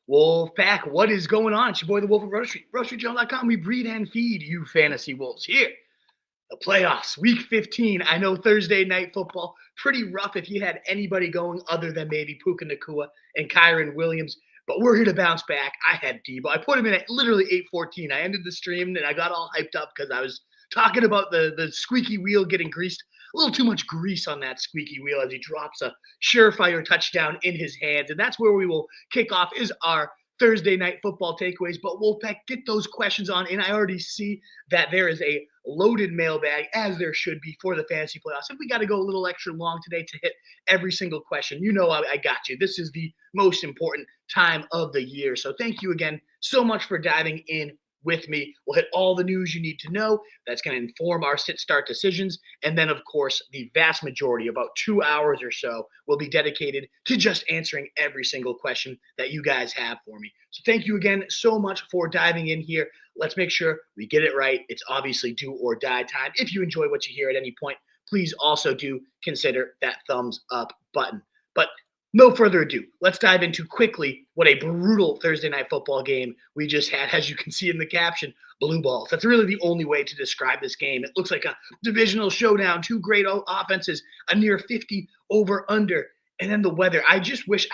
Wolfpack, what is going on? It's your boy, the Wolf of Roastry, RoastryJournal.com. We breed and feed you fantasy wolves here. The playoffs, week 15. I know Thursday night football, pretty rough if you had anybody going other than maybe Puka Nacua and Kyron Williams. But we're here to bounce back. I had Debo. I put him in at literally 8:14. I ended the stream and I got all hyped up because I was talking about the squeaky wheel getting greased. A little too much grease on that squeaky wheel as he drops a surefire touchdown in his hands. And that's where we will kick off is our Thursday night football takeaways. But Wolfpack, get those questions on. And I already see that there is a loaded mailbag, as there should be, for the fantasy playoffs. If we got to go a little extra long today to hit every single question, you know I got you. This is the most important time of the year. So thank you again so much for diving in with me. We'll hit all the news you need to know. That's going to inform our sit-start decisions. And then, of course, the vast majority, about 2 hours or so, will be dedicated to just answering every single question that you guys have for me. So thank you again so much for diving in here. Let's make sure we get it right. It's obviously do or die time. If you enjoy what you hear at any point, please also do consider that thumbs up button. But no further ado, let's dive into quickly what a brutal Thursday night football game we just had. As you can see in the caption, blue balls. That's really the only way to describe this game. It looks like a divisional showdown, two great offenses, a near 50 over-under, and then the weather. I just wish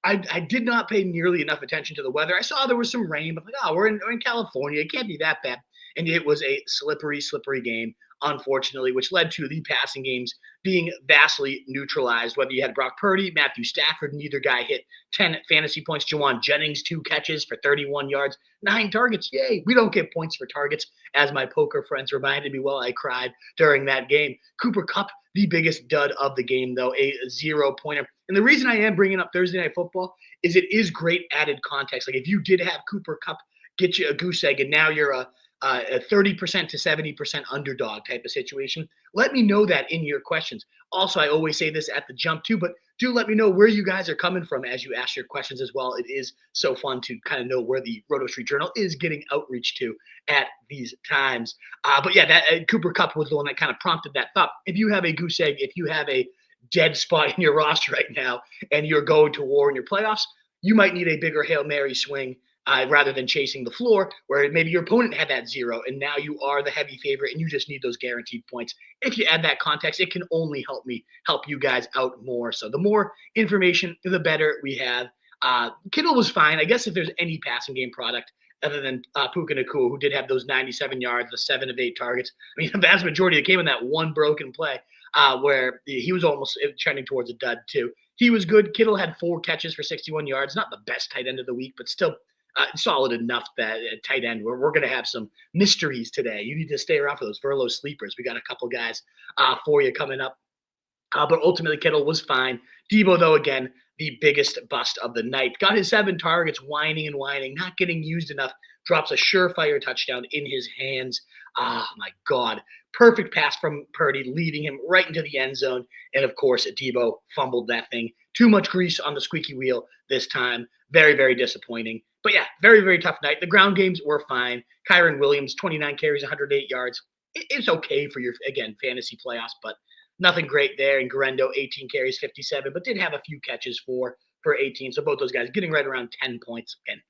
I did not pay nearly enough attention to the weather. I saw there was some rain, but we're in California. It can't be that bad. And it was a slippery game, unfortunately, which led to the passing games being vastly neutralized. Whether you had Brock Purdy, Matthew Stafford, neither guy hit 10 fantasy points. Juwan Jennings, 2 catches for 31 yards, 9 targets. Yay, we don't get points for targets, as my poker friends reminded me while I cried during that game. Cooper Kupp, the biggest dud of the game, though, a 0-pointer. And the reason I am bringing up Thursday Night Football is it is great added context. Like if you did have Cooper Kupp get you a goose egg and now you're a 30% to 70% underdog type of situation, let me know that in your questions. Also, I always say this at the jump too, but do let me know where you guys are coming from as you ask your questions as well. It is so fun to kind of know where the Roto Street Journal is getting outreach to at these times. But yeah, that Cooper Kupp was the one that kind of prompted that thought. If you have a goose egg, if you have a dead spot in your roster right now and you're going to war in your playoffs, you might need a bigger Hail Mary swing rather than chasing the floor, where maybe your opponent had that 0 and now you are the heavy favorite and you just need those guaranteed points. If you add that context, it can only help you guys out more. So the more information, the better we have. Kittle was fine. I guess if there's any passing game product other than Puka Nacua, who did have those 97 yards, the 7 of 8 targets. I mean, the vast majority that came in that one broken play where he was almost trending towards a dud too. He was good. Kittle had 4 catches for 61 yards. Not the best tight end of the week, but still solid enough that at tight end we're going to have some mysteries today. You need to stay around for those Verlo sleepers. We got a couple guys for you coming up. But ultimately, Kittle was fine. Debo, though, again, the biggest bust of the night. Got his 7 targets, whining, not getting used enough. Drops a surefire touchdown in his hands. Oh, my God. Perfect pass from Purdy, leading him right into the end zone. And, of course, Debo fumbled that thing. Too much grease on the squeaky wheel this time. Very, very disappointing. But, yeah, very, very tough night. The ground games were fine. Kyron Williams, 29 carries, 108 yards. It's okay for your, again, fantasy playoffs, but nothing great there. And Garendo, 18 carries, 57, but did have a few catches for 18. So both those guys getting right around 10 points. Again,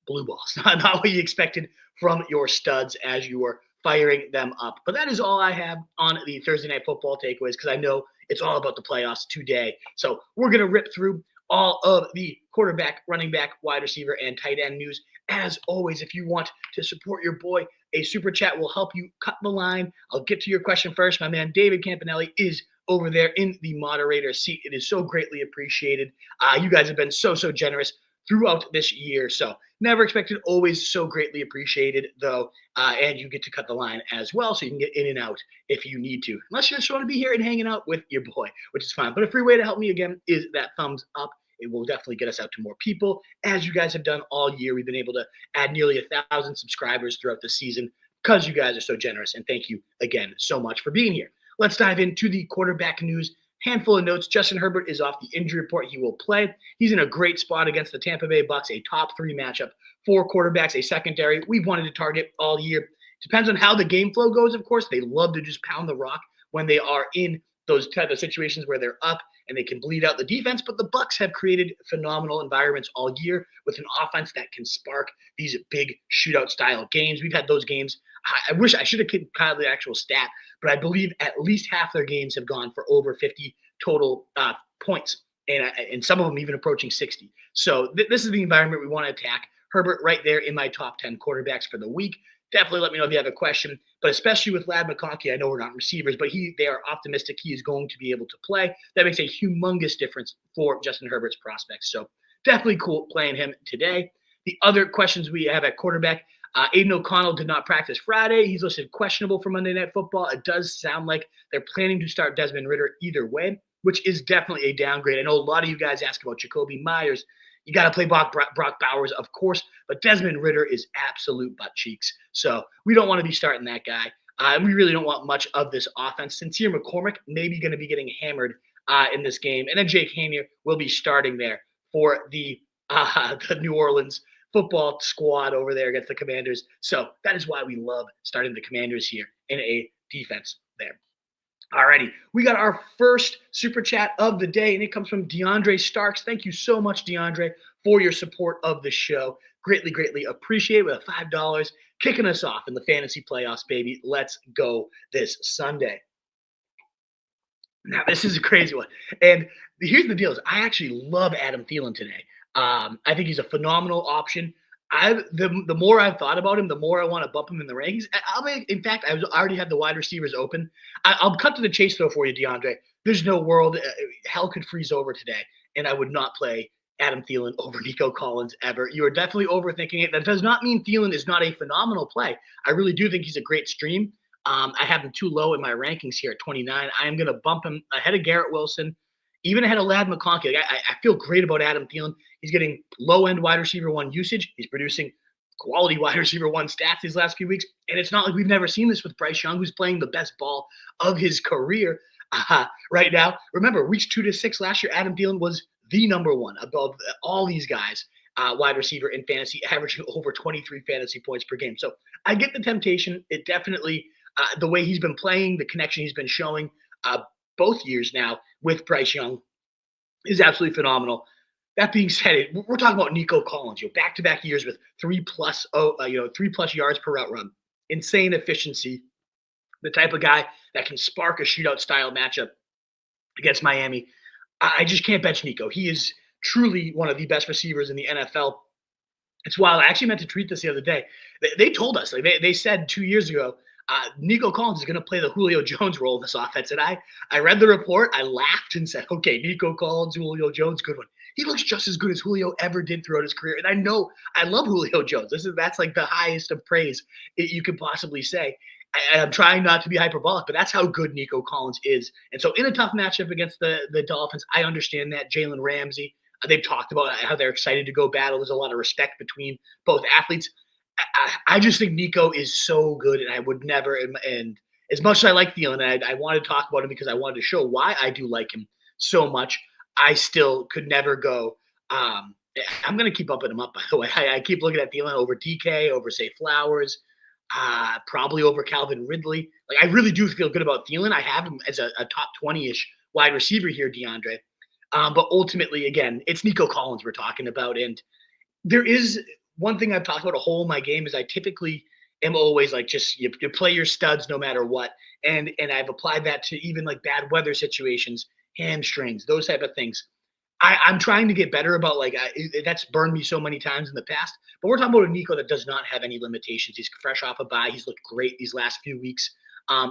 blue balls. Not what you expected from your studs as you were firing them up. But that is all I have on the Thursday Night Football takeaways, because I know it's all about the playoffs today. So we're going to rip through all of the quarterback, running back, wide receiver, and tight end news. As always, if you want to support your boy, a super chat will help you cut the line. I'll get to your question first. My man David Campanelli is over there in the moderator seat. It is so greatly appreciated. You guys have been so generous throughout this year. So never expected, always so greatly appreciated, though. And you get to cut the line as well, so you can get in and out if you need to. Unless you just want to be here and hanging out with your boy, which is fine. But a free way to help me, again, is that thumbs up. It will definitely get us out to more people. As you guys have done all year, we've been able to add nearly 1,000 subscribers throughout the season because you guys are so generous. And thank you again so much for being here. Let's dive into the quarterback news. Handful of notes. Justin Herbert is off the injury report. He will play. He's in a great spot against the Tampa Bay Bucs, a top 3 matchup for quarterbacks, a secondary we've wanted to target all year. Depends on how the game flow goes, of course. They love to just pound the rock when they are in those type of situations where they're up and they can bleed out the defense. But the Bucs have created phenomenal environments all year with an offense that can spark these big shootout style games. We've had those games. I wish I should have compiled the actual stat, but I believe at least half their games have gone for over 50 total points, and some of them even approaching 60. So this is the environment we want to attack. Herbert right there in my top 10 quarterbacks for the week. Definitely let me know if you have a question, but especially with McConkey, I know we're not receivers, but they are optimistic he is going to be able to play. That makes a humongous difference for Justin Herbert's prospects. So definitely cool playing him today. The other questions we have at quarterback, Aiden O'Connell did not practice Friday. He's listed questionable for Monday Night Football. It does sound like they're planning to start Desmond Ridder either way, which is definitely a downgrade. I know a lot of you guys ask about Jacoby Myers. You got to play Brock Bowers, of course, but Desmond Ridder is absolute butt cheeks. So we don't want to be starting that guy. We really don't want much of this offense. Sincere McCormick maybe going to be getting hammered in this game. And then Jake Hanier will be starting there for the New Orleans football squad over there against the Commanders. So that is why we love starting the Commanders here in a defense there. Alrighty, we got our first super chat of the day, and it comes from DeAndre Starks. Thank you so much, DeAndre, for your support of the show. Greatly, greatly appreciate it with $5 kicking us off in the fantasy playoffs, baby. Let's go this Sunday. Now, this is a crazy one. And here's the deal. I actually love Adam Thielen today. I think he's a phenomenal option. The more I've thought about him, the more I want to bump him in the rankings. In fact, I already had the wide receivers open. I'll cut to the chase, though, for you, DeAndre. There's no world. Hell could freeze over today, and I would not play Adam Thielen over Nico Collins ever. You are definitely overthinking it. That does not mean Thielen is not a phenomenal play. I really do think he's a great stream. I have him too low in my rankings here at 29. I am going to bump him ahead of Garrett Wilson, even ahead of McConkey. I feel great about Adam Thielen. He's getting low-end wide receiver one usage. He's producing quality wide receiver one stats these last few weeks. And it's not like we've never seen this with Bryce Young, who's playing the best ball of his career right now. Remember, weeks 2 to 6 last year, Adam Thielen was the number one above all these guys, wide receiver in fantasy, averaging over 23 fantasy points per game. So I get the temptation. It definitely, the way he's been playing, the connection he's been showing both years now with Bryce Young is absolutely phenomenal. That being said, we're talking about Nico Collins, back-to-back years with 3+ yards per route run, insane efficiency, the type of guy that can spark a shootout style matchup against Miami. I just can't bench Nico. He is truly one of the best receivers in the NFL. It's wild. I actually meant to tweet this the other day. They told us, they said 2 years ago, Nico Collins is going to play the Julio Jones role in this offense. And I read the report. I laughed and said, okay, Nico Collins, Julio Jones, good one. He looks just as good as Julio ever did throughout his career. And I know I love Julio Jones. That's like the highest of praise you could possibly say. I'm trying not to be hyperbolic, but that's how good Nico Collins is. And so in a tough matchup against the Dolphins, I understand that. Jalen Ramsey, they've talked about how they're excited to go battle. There's a lot of respect between both athletes. I just think Nico is so good, and I would never – and as much as I like Thielen, and I wanted to talk about him because I wanted to show why I do like him so much, I still could never go I'm going to keep upping him up, by the way. I keep looking at Thielen over DK, over, say, Flowers, probably over Calvin Ridley. I really do feel good about Thielen. I have him as a top 20-ish wide receiver here, DeAndre. But ultimately, again, it's Nico Collins we're talking about. And there is one thing I've talked about a whole in my game is I typically am always just you play your studs no matter what. And I've applied that to even bad weather situations, hamstrings, those type of things. I'm trying to get better about that's burned me so many times in the past. But we're talking about a Nico that does not have any limitations. He's fresh off a bye. He's looked great these last few weeks.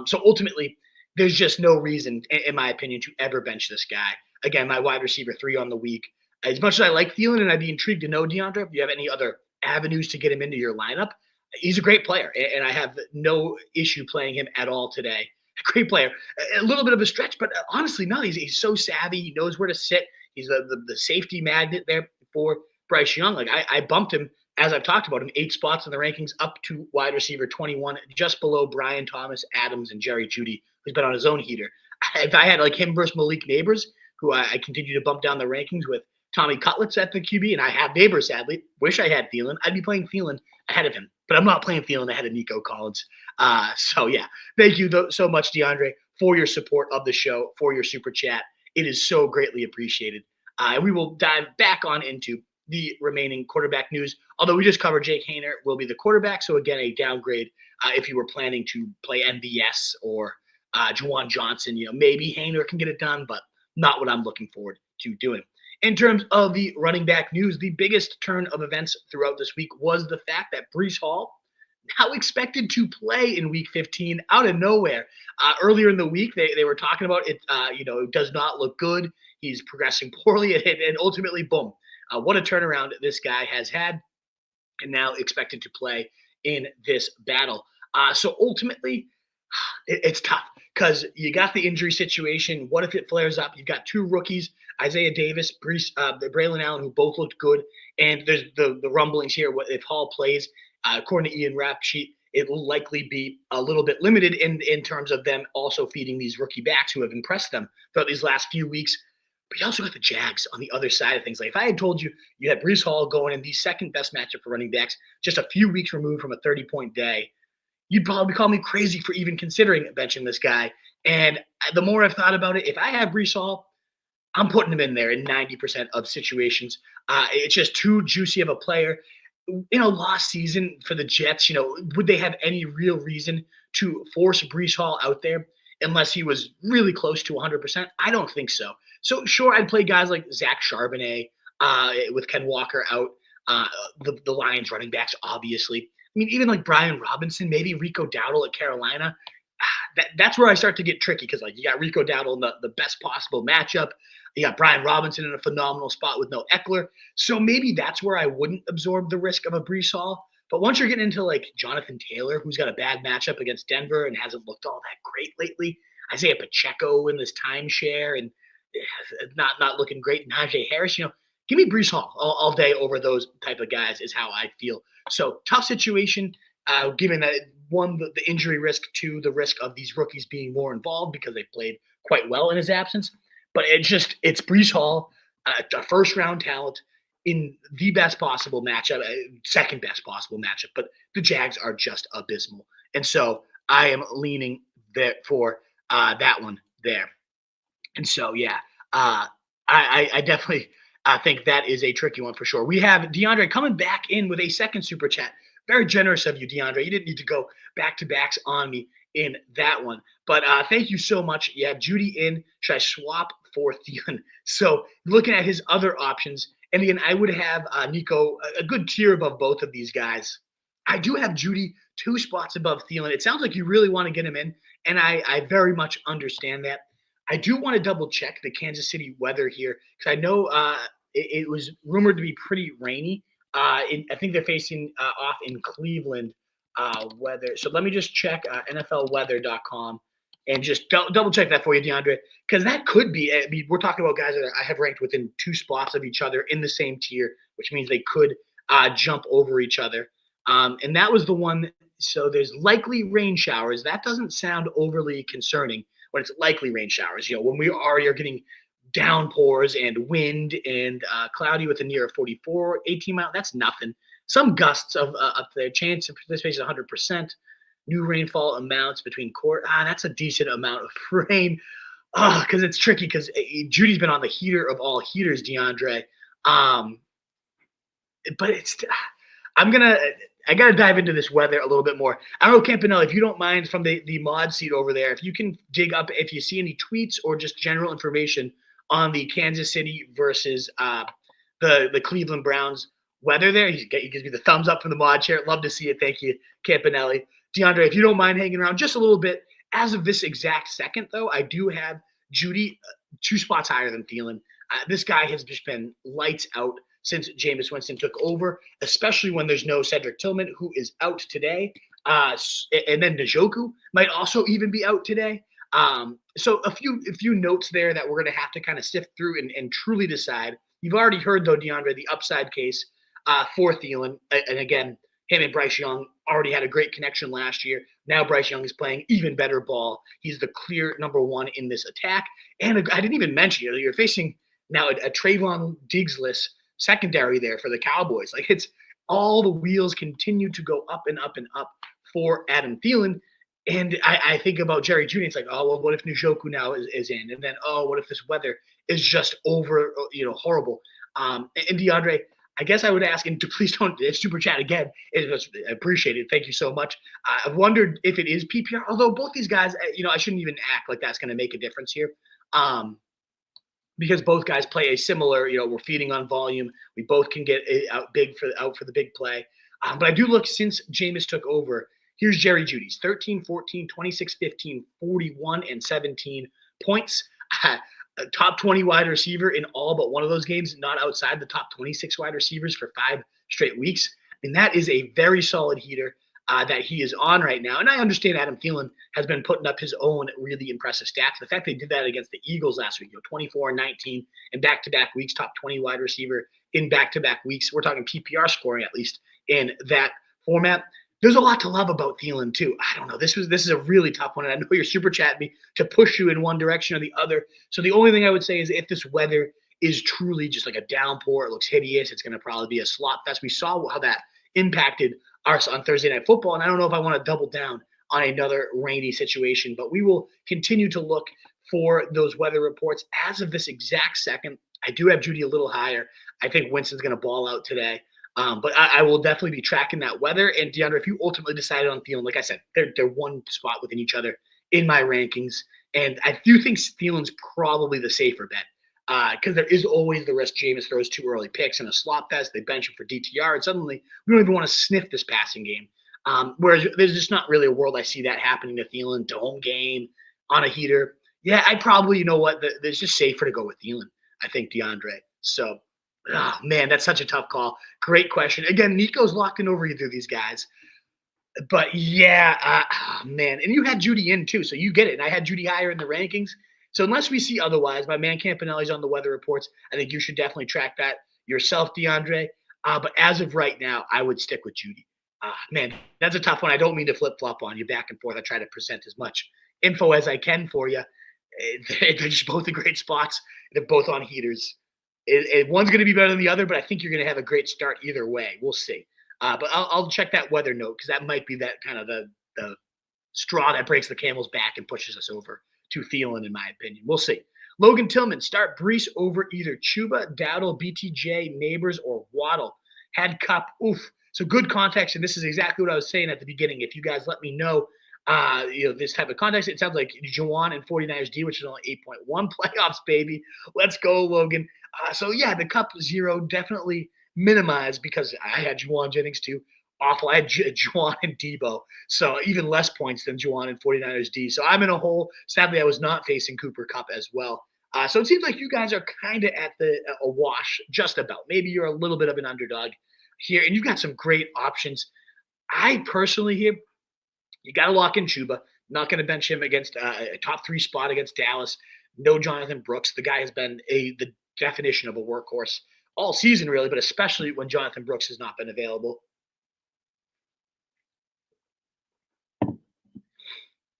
So ultimately, there's just no reason, in my opinion, to ever bench this guy. Again, my wide receiver 3 on the week. As much as I like Thielen, and I'd be intrigued to know, DeAndre, if you have any other avenues to get him into your lineup, he's a great player, and I have no issue playing him at all today. Great player. A little bit of a stretch, but honestly, no, he's so savvy. He knows where to sit. He's the safety magnet there for Bryce Young. I bumped him, as I've talked about him, 8 spots in the rankings up to wide receiver 21, just below Brian Thomas, Adams, and Jerry Jeudy, who's been on his own heater. If I had him versus Malik Nabers, who I continue to bump down the rankings with Tommy Cutlets at the QB, and I have Nabers, sadly. Wish I had Thielen. I'd be playing Thielen ahead of him, but I'm not playing Thielen ahead of Nico Collins. So, yeah, thank you so much, DeAndre, for your support of the show, for your super chat. It is so greatly appreciated. We will dive back on into the remaining quarterback news. Although we just covered Jake Haener will be the quarterback. So again, a downgrade if you were planning to play MVS or Juwan Johnson. Maybe Haener can get it done, but not what I'm looking forward to doing. In terms of the running back news, the biggest turn of events throughout this week was the fact that Breece Hall now expected to play in Week 15 out of nowhere. Earlier in the week, they were talking about it. It does not look good. He's progressing poorly, and ultimately, boom. What a turnaround this guy has had, and now expected to play in this battle. So ultimately, it's tough because you got the injury situation. What if it flares up? You've got two rookies, Isaiah Davis, Braylon Allen, who both looked good. And there's the rumblings here. If Hall plays, according to Ian Rapsheet, it will likely be a little bit limited in terms of them also feeding these rookie backs who have impressed them throughout these last few weeks. But you also got the Jags on the other side of things. Like if I had told you had Breece Hall going in the second best matchup for running backs, just a few weeks removed from a 30-point day, you'd probably call me crazy for even considering benching this guy. And the more I've thought about it, if I have Breece Hall, I'm putting him in there in 90% of situations. It's just too juicy of a player. In a lost season for the Jets, would they have any real reason to force Breece Hall out there unless he was really close to 100%? I don't think so. So sure, I'd play guys like Zach Charbonnet with Ken Walker out, the Lions running backs, obviously. I mean, even like Brian Robinson, maybe Rico Dowdle at Carolina. That's where I start to get tricky because, you got Rico Dowdle in the best possible matchup. You got Brian Robinson in a phenomenal spot with no Eckler. So maybe that's where I wouldn't absorb the risk of a Breece Hall. But once you're getting into, like, Jonathan Taylor, who's got a bad matchup against Denver and hasn't looked all that great lately, Isaiah Pacheco in this timeshare and not looking great, Najee Harris, give me Breece Hall all day over those type of guys is how I feel. So tough situation, given that one, the injury risk, two, the risk of these rookies being more involved because they played quite well in his absence. But it's Breece Hall, a first-round talent in the best possible matchup, second best possible matchup. But the Jags are just abysmal. And so I am leaning there for that one there. And so, yeah, I definitely think that is a tricky one for sure. We have DeAndre coming back in with a second super chat. Very generous of you, DeAndre. You didn't need to go back-to-backs on me in that one. But thank you so much. You have Judy in. Should I swap for Thielen? So looking at his other options, and again, I would have Nico a good tier above both of these guys. I do have Judy 2 spots above Thielen. It sounds like you really want to get him in, and I very much understand that. I do want to double-check the Kansas City weather here because I know it was rumored to be pretty rainy. I think they're facing off in Cleveland weather. So let me just check NFLweather.com and just double check that for you, DeAndre, because that could be. I mean, we're talking about guys that I have ranked within 2 spots of each other in the same tier, which means they could jump over each other. And that was the one. So there's likely rain showers. That doesn't sound overly concerning when it's likely rain showers. When you're getting downpours and wind and cloudy with a near 44, 18 mile, that's nothing. Some gusts of up there. Chance of participation is 100%. New rainfall amounts between that's a decent amount of rain. Because it's tricky because Judy's been on the heater of all heaters, DeAndre. But I got to dive into this weather a little bit more. I don't know, Campanelli, if you don't mind from the mod seat over there, if you can dig up if you see any tweets or just general information on the Kansas City versus the Cleveland Browns weather there. He gives me the thumbs up from the mod chair. Love to see it. Thank you, Campanelli. DeAndre, if you don't mind hanging around just a little bit. As of this exact second, though, I do have Judy 2 spots higher than Thielen. This guy has just been lights out since Jameis Winston took over, especially when there's no Cedric Tillman, who is out today. And then Njoku might also even be out today. So a few notes there that we're going to have to kind of sift through and truly decide. You've already heard, though, DeAndre, the upside case for Thielen. And again, him and Bryce Young already had a great connection last year. Now Bryce Young is playing even better ball. He's the clear number 1 in this attack. And I didn't even mention, you're facing now a Trayvon Diggs-less secondary there for the Cowboys. Like, it's all the wheels continue to go up and up and up for Adam Thielen. And I think about Jerry Jeudy. It's like, oh, well, what if Njoku now is in? And then, oh, what if this weather is just over, horrible? And DeAndre, I guess I would ask, and please don't super chat again. It was appreciated. Thank you so much. I've wondered if it is PPR, although both these guys, I shouldn't even act like that's going to make a difference here. Because both guys play a similar, we're feeding on volume. We both can get out for the big play. But I do look, since Jameis took over, here's Jerry Jeudy's 13, 14, 26, 15, 41, and 17 points. Top 20 wide receiver in all but one of those games, not outside the top 26 wide receivers for 5 straight weeks. And that is a very solid heater that he is on right now. And I understand Adam Thielen has been putting up his own really impressive stats. The fact they did that against the Eagles last week, 24 and 19 in back-to-back weeks, top 20 wide receiver in back-to-back weeks. We're talking PPR scoring, at least, in that format. There's a lot to love about Thielen, too. I don't know. This is a really tough one, and I know you're super chatting me to push you in one direction or the other. So the only thing I would say is if this weather is truly just like a downpour, it looks hideous, it's going to probably be a slot fest. We saw how that impacted us on Thursday Night Football, and I don't know if I want to double down on another rainy situation, but we will continue to look for those weather reports. As of this exact second, I do have Jeudy a little higher. I think Winston's going to ball out today. But I will definitely be tracking that weather. And DeAndre, if you ultimately decided on Thielen, like I said, they're one spot within each other in my rankings. And I do think Thielen's probably the safer bet because there is always the risk Jameis throws 2 early picks in a slot fest. They bench him for DTR, and suddenly we don't even want to sniff this passing game. Whereas there's just not really a world I see that happening to Thielen, dome game, on a heater. Yeah, I probably, you know what, it's just safer to go with Thielen, I think, DeAndre. So, oh, man, that's such a tough call. Great question. Again, Nico's locked in over either of these guys. But, yeah, man. And you had Jeudy in, too, so you get it. And I had Jeudy higher in the rankings. So unless we see otherwise, my man Campanelli's on the weather reports. I think you should definitely track that yourself, DeAndre. But as of right now, I would stick with Jeudy. Man, that's a tough one. I don't mean to flip-flop on you back and forth. I try to present as much info as I can for you. They're just both in great spots. They're both on heaters. One's going to be better than the other, but I think you're going to have a great start either way. We'll see. But I'll check that weather note because that might be that kind of the straw that breaks the camel's back and pushes us over to Thielen, in my opinion. We'll see. Logan Tillman, start Breece over either Chuba, Dowdle, BTJ, Nabers, or Waddle. Had Cup. Oof. So good context, and this is exactly what I was saying at the beginning. If you guys let me know, this type of context, it sounds like Juwan and 49ers D, which is only 8.1 playoffs, baby. Let's go, Logan. So, yeah, the Cup 0 definitely minimized because I had Juwan Jennings too. Awful. I had Juwan and Debo. So even less points than Juwan and 49ers D. So I'm in a hole. Sadly, I was not facing Cooper Kupp as well. So it seems like you guys are kind of at a wash, just about. Maybe you're a little bit of an underdog here, and you've got some great options. I personally here, you got to lock in Chuba. Not going to bench him against a top 3 spot against Dallas. No Jonathan Brooks. The guy has been the definition of a workhorse all season, really, but especially when Jonathan Brooks has not been available.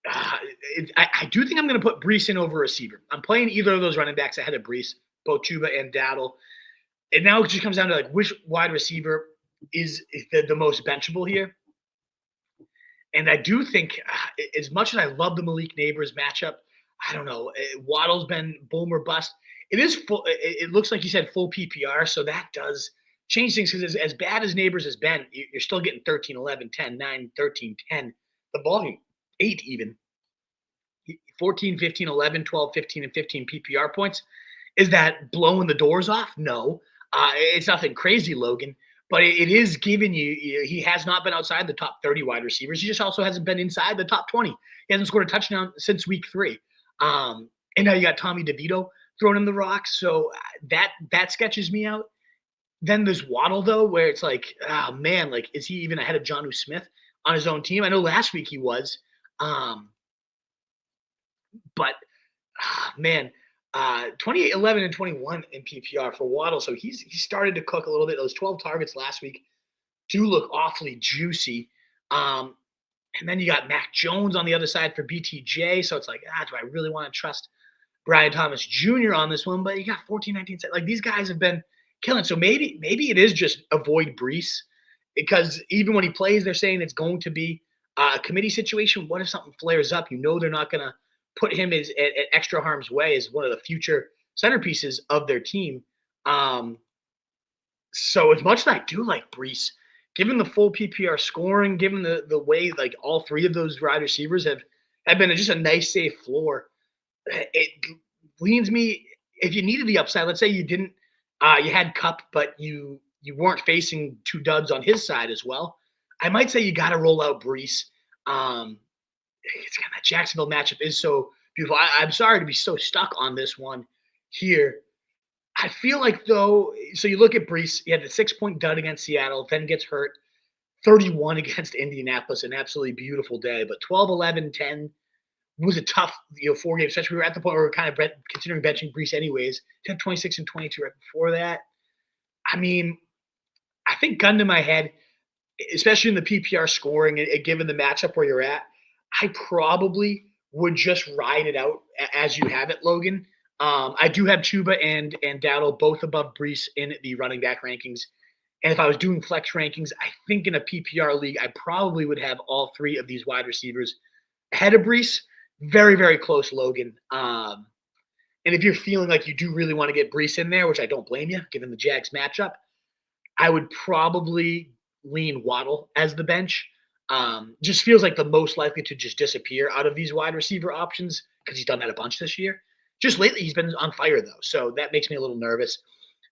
I do think I'm going to put Breece in over receiver. I'm playing either of those running backs ahead of Breece, both Chuba and Dowdle. And now it just comes down to which wide receiver is the most benchable here. And I do think, as much as I love the Malik Nabers matchup, I don't know. Waddle's been boom or bust. It is full. It looks like you said full PPR, so that does change things because as bad as Nabers has been, you're still getting 13, 11, 10, 9, 13, 10. The volume, 8 even. 14, 15, 11, 12, 15, and 15 PPR points. Is that blowing the doors off? No. It's nothing crazy, Logan. But it is giving you – he has not been outside the top 30 wide receivers. He just also hasn't been inside the top 20. He hasn't scored a touchdown since week 3. And now you got Tommy DeVito throwing him the rock. So that sketches me out. Then there's Waddle, though, where it's like, oh, man, like, is he even ahead of Jonnu Smith on his own team? I know last week he was. But, man – 28, 11, and 21 in PPR for Waddle. So he started to cook a little bit. Those 12 targets last week do look awfully juicy. And then you got Mac Jones on the other side for BTJ. So it's like, do I really want to trust Brian Thomas Jr. on this one? But you got 14, 19. Like these guys have been killing. So maybe it is just avoid Breece because even when he plays, they're saying it's going to be A committee situation, what if something flares up? You know they're not going to put him at extra harm's way as one of the future centerpieces of their team. Um, so as much as I do like Breece, given the full PPR scoring, given the way like all three of those wide receivers have been just a nice safe floor, it leans me. If you needed the upside, let's say you didn't, you had Cup, but you weren't facing two duds on his side as well. I might say you got to roll out Breece. Um, it's kind of Jacksonville matchup is so beautiful. I'm sorry to be so stuck on this one here. I feel like though, so you look at Breece, he had the 6-point dud against Seattle, then gets hurt, 31 against Indianapolis, an absolutely beautiful day. But 12, 11, 10 was a tough, 4 games, especially we were at the point where we were kind of considering benching Breece anyways. 10, 26, and 22 right before that. I mean, I think gun to my head, especially in the PPR scoring, given the matchup where you're at, I probably would just ride it out as you have it, Logan. I do have Chuba and Dowdle both above Breece in the running back rankings. And if I was doing flex rankings, I think in a PPR league, I probably would have all three of these wide receivers ahead of Breece. Very, very close, Logan. And if you're feeling like you do really want to get Breece in there, which I don't blame you, given the Jags matchup, I would probably lean Waddle as the bench. Just feels like the most likely to just disappear out of these wide receiver options because he's done that a bunch this year. Just lately, he's been on fire, though, so that makes me a little nervous.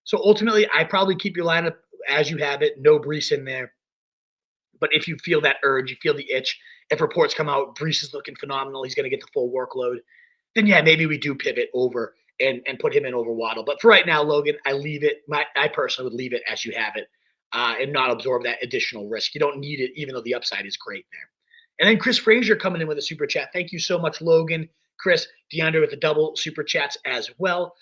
So ultimately, I probably keep your lineup as you have it, no Breece in there. But if you feel that urge, you feel the itch, if reports come out, Breece is looking phenomenal, he's going to get the full workload, then yeah, maybe we do pivot over and put him in over Waddle. But for right now, Logan, I leave it. I personally would leave it as you have it and not absorb that additional risk. You don't need it, even though the upside is great there. And then Chris Frazier coming in with a super chat. Thank you so much, Logan. Chris, DeAndre with the double super chats as well.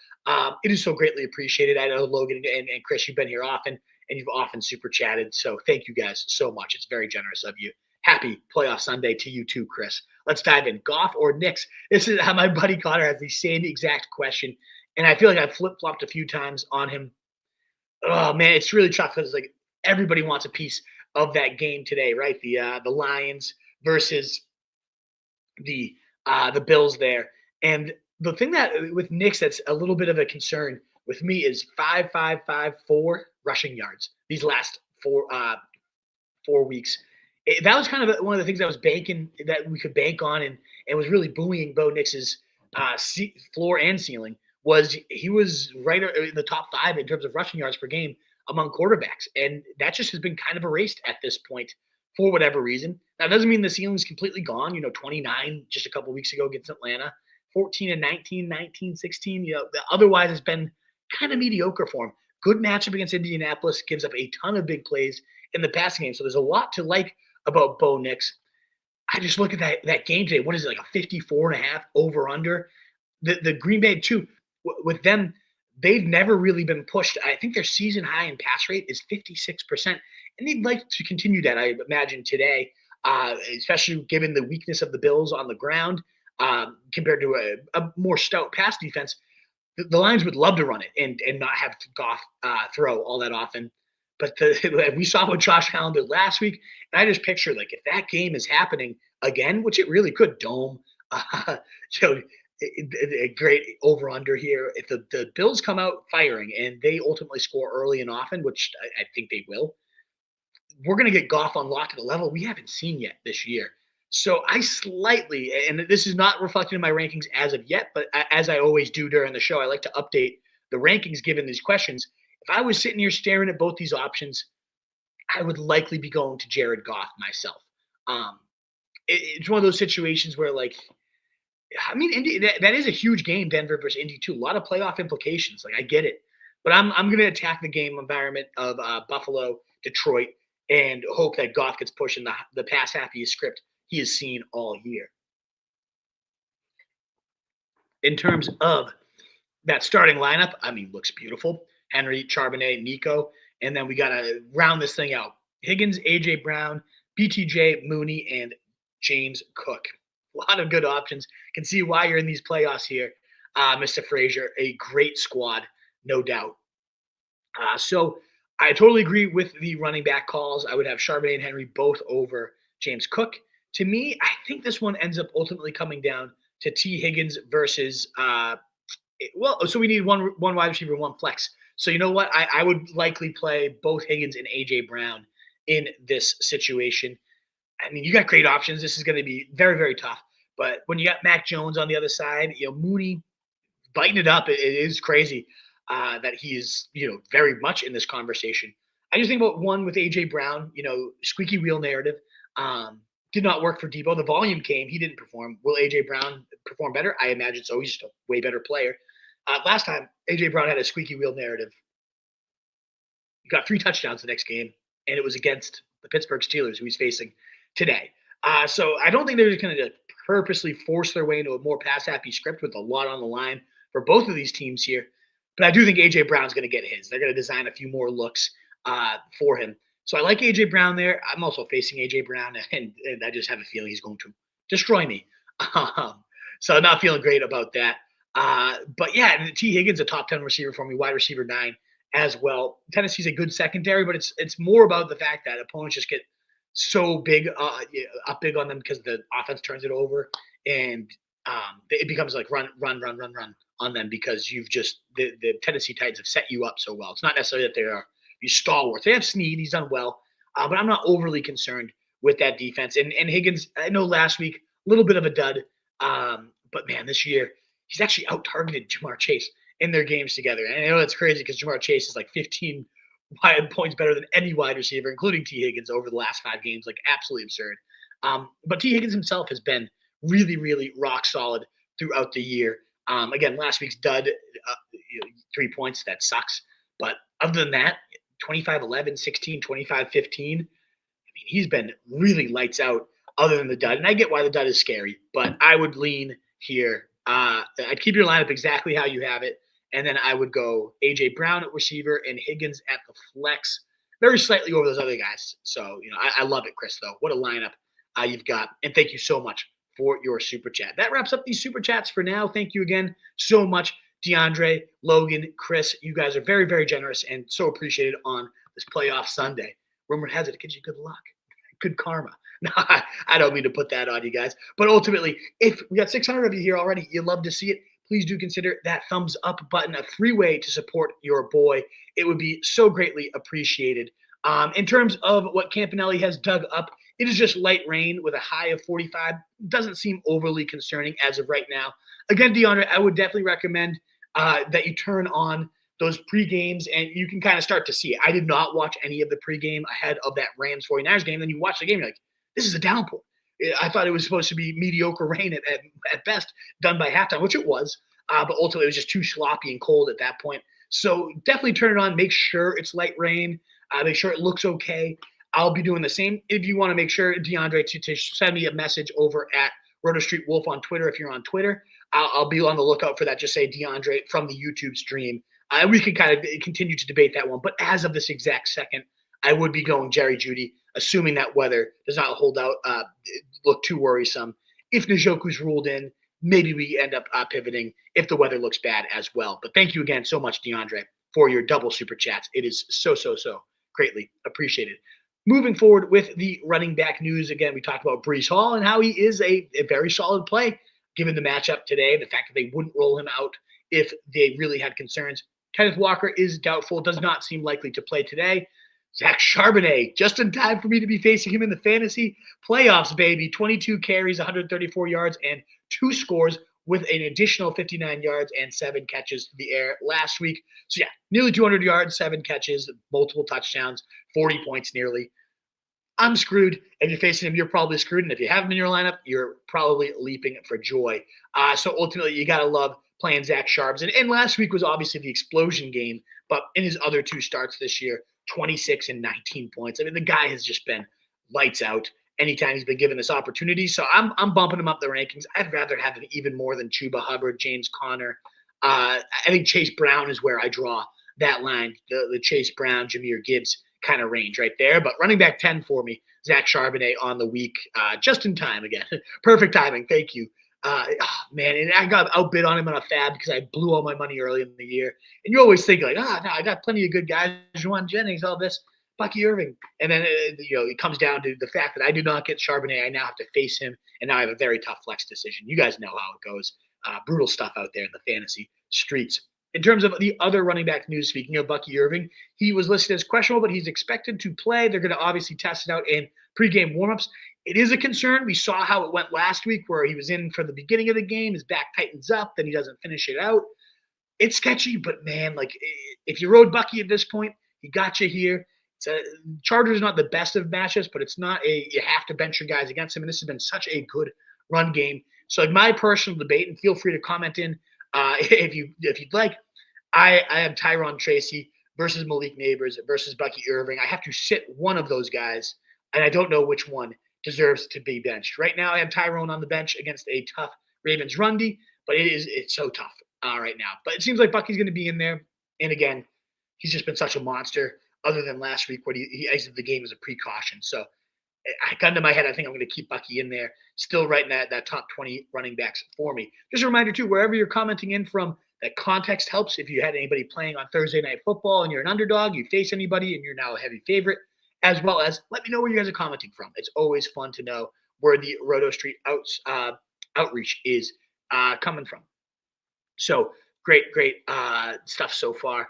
It is so greatly appreciated. I know Logan and Chris, you've been here often, and you've often super chatted. So thank you guys so much. It's very generous of you. Happy playoff Sunday to you too, Chris. Let's dive in. Goff or Knicks? This is how my buddy Connor has the same exact question, and I feel like I've flip-flopped a few times on him. Oh, man, it's really tough because like everybody wants a piece of that game today, right? The Lions versus the Bills there. And the thing that with Knicks that's a little bit of a concern with me is 5.554 rushing yards these last 4 weeks. That was kind of one of the things I was banking that we could bank on and was really buoying Bo Nix's floor and ceiling was he was right in the top 5 in terms of rushing yards per game among quarterbacks. And that just has been kind of erased at this point for whatever reason. That doesn't mean the ceiling's completely gone. 29 just a couple weeks ago against Atlanta, 14 and 19, 19, 16. Otherwise it's been kind of mediocre for him. Good matchup against Indianapolis, gives up a ton of big plays in the passing game. So there's a lot to like about Bo Nix. I just look at that game today. What is it, like a 54.5 over under? The Green Bay too, with them, they've never really been pushed. I think their season high in pass rate is 56%. And they'd like to continue that, I imagine, today, especially given the weakness of the Bills on the ground compared to a more stout pass defense. The Lions would love to run it and not have Goff throw all that often. But we saw what Josh Allen did last week, and I just picture like if that game is happening again, which it really could, dome. A great over under here. If the Bills come out firing and they ultimately score early and often, which I think they will, we're going to get Goff unlocked at a level we haven't seen yet this year. So I slightly, and this is not reflected in my rankings as of yet, but as I always do during the show, I like to update the rankings given these questions. If I was sitting here staring at both these options, I would likely be going to Jared Goff myself. It's one of those situations where, like, I mean, Indy, that is a huge game, Denver versus Indy too. A lot of playoff implications. Like, I get it, but I'm going to attack the game environment of Buffalo, Detroit, and hope that Goff gets pushed in the pass happy script he has seen all year. In terms of that starting lineup, I mean, looks beautiful. Henry, Charbonnet, Nico, and then we got to round this thing out. Higgins, A.J. Brown, BTJ, Mooney, and James Cook. A lot of good options. Can see why you're in these playoffs here, Mr. Frazier. A great squad, no doubt. So I totally agree with the running back calls. I would have Charbonnet and Henry both over James Cook To me, I think this one ends up ultimately coming down to T. Higgins versus so we need one wide receiver, one flex. So you know what? I would likely play both Higgins and AJ Brown in this situation. I mean, you got great options. This is going to be very, very tough. But when you got Mac Jones on the other side, Mooney biting it up, it is crazy that he is, very much in this conversation. I just think about one with AJ Brown, squeaky wheel narrative. Did not work for Debo. The volume came. He didn't perform. Will AJ Brown perform better? I imagine so. He's just a way better player. Last time, AJ Brown had a squeaky wheel narrative. He got 3 touchdowns the next game, and it was against the Pittsburgh Steelers, who he's facing today. So I don't think they're just going to purposely force their way into a more pass-happy script with a lot on the line for both of these teams here. But I do think A.J. Brown's going to get his. They're going to design a few more looks for him. So I like A.J. Brown there. I'm also facing A.J. Brown, and I just have a feeling he's going to destroy me. So I'm not feeling great about that. But yeah, T. Higgins, a top 10 receiver for me, wide receiver 9 as well. Tennessee's a good secondary, but it's more about the fact that opponents just get so big, up big on them because the offense turns it over, and it becomes like run on them because you've just the Tennessee Titans have set you up so well. It's not necessarily that they are these stalwarts. They have Snead, he's done well, but I'm not overly concerned with that defense. And Higgins, I know last week a little bit of a dud, but man, this year he's actually out targeted Jamar Chase in their games together. And I know that's crazy because Jamar Chase is like 15 points better than any wide receiver, including T. Higgins over the last 5 games. Like absolutely absurd. But T. Higgins himself has been really, really rock solid throughout the year. Again, last week's dud, 3 points, that sucks. But other than that, 25-11, 16, 25-15. I mean, he's been really lights out other than the dud. And I get why the dud is scary, but I would lean here. I'd keep your lineup exactly how you have it. And then I would go A.J. Brown at receiver and Higgins at the flex, very slightly over those other guys. So, I love it, Chris, though. What a lineup you've got. And thank you so much for your super chat. That wraps up these super chats for now. Thank you again so much, DeAndre, Logan, Chris. You guys are very, very generous and so appreciated on this playoff Sunday. Rumor has it gives you good luck, good karma. No, I don't mean to put that on you guys. But ultimately, if we got 600 of you here already, you love to see it. Please do consider that thumbs up button a free way to support your boy. It would be so greatly appreciated. In terms of what Campanelli has dug up, it is just light rain with a high of 45. Doesn't seem overly concerning as of right now. Again, DeAndre, I would definitely recommend that you turn on those pre-games and you can kind of start to see it. I did not watch any of the pre-game ahead of that Rams 49ers game. Then you watch the game, you're like, this is a downpour. I thought it was supposed to be mediocre rain at best, done by halftime, which it was. But ultimately, it was just too sloppy and cold at that point. So definitely turn it on. Make sure it's light rain. Make sure it looks okay. I'll be doing the same. If you want to make sure, DeAndre, to send me a message over at Roto Street Wolf on Twitter, if you're on Twitter, I'll be on the lookout for that. Just say DeAndre from the YouTube stream. We can kind of continue to debate that one. But as of this exact second, I would be going Jerry Jeudy, assuming that weather does not hold out, look too worrisome. If Njoku's ruled in, maybe we end up pivoting if the weather looks bad as well. But thank you again so much, DeAndre, for your double super chats. It is so greatly appreciated. Moving forward with the running back news, again, we talked about Breece Hall and how he is a very solid play given the matchup today, the fact that they wouldn't roll him out if they really had concerns. Kenneth Walker is doubtful, does not seem likely to play today. Zach Charbonnet, just in time for me to be facing him in the fantasy playoffs, baby. 22 carries, 134 yards, and 2 scores with an additional 59 yards and 7 catches to the air last week. So, yeah, nearly 200 yards, 7 catches, multiple touchdowns, 40 points nearly. I'm screwed. If you're facing him, you're probably screwed. And if you have him in your lineup, you're probably leaping for joy. So, ultimately, you got to love playing Zach Charbs. And last week was obviously the explosion game, but in his other 2 starts this year, 26 and 19 points. I mean, the guy has just been lights out anytime he's been given this opportunity. So I'm bumping him up the rankings. I'd rather have him even more than Chuba Hubbard, James Conner. I think Chase Brown is where I draw that line, the Chase Brown, Jahmyr Gibbs kind of range right there. But running back 10 for me, Zach Charbonnet on the week, just in time again. Perfect timing. Thank you. Man, and I got outbid on him on a fab because I blew all my money early in the year. And you always think like, no, I got plenty of good guys, Juwan Jennings, all this. Bucky Irving. And then, it comes down to the fact that I did not get Charbonnet. I now have to face him, and now I have a very tough flex decision. You guys know how it goes. Brutal stuff out there in the fantasy streets. In terms of the other running back news, speaking of Bucky Irving, he was listed as questionable, but he's expected to play. They're going to obviously test it out in pregame warmups. It is a concern. We saw how it went last week where he was in for the beginning of the game. His back tightens up, then he doesn't finish it out. It's sketchy, but man, if you rode Bucky at this point, he got you here. Chargers not the best of matchups, but it's not you have to bench your guys against him. And this has been such a good run game. So my personal debate, and feel free to comment in if you'd like. I have Tyron Tracy versus Malik Nabers versus Bucky Irving. I have to sit one of those guys, and I don't know which one deserves to be benched. Right now, I have Tyrone on the bench against a tough Ravens run D, but it's so tough right now. But it seems like Bucky's going to be in there. And again, he's just been such a monster other than last week where he exited the game as a precaution. So I got into my head, I think I'm going to keep Bucky in there, still right in that top 20 running backs for me. Just a reminder, too, wherever you're commenting in from, that context helps. If you had anybody playing on Thursday Night Football and you're an underdog, you face anybody and you're now a heavy favorite, as well as let me know where you guys are commenting from. It's always fun to know where the Roto Street outreach is coming from. So great stuff so far.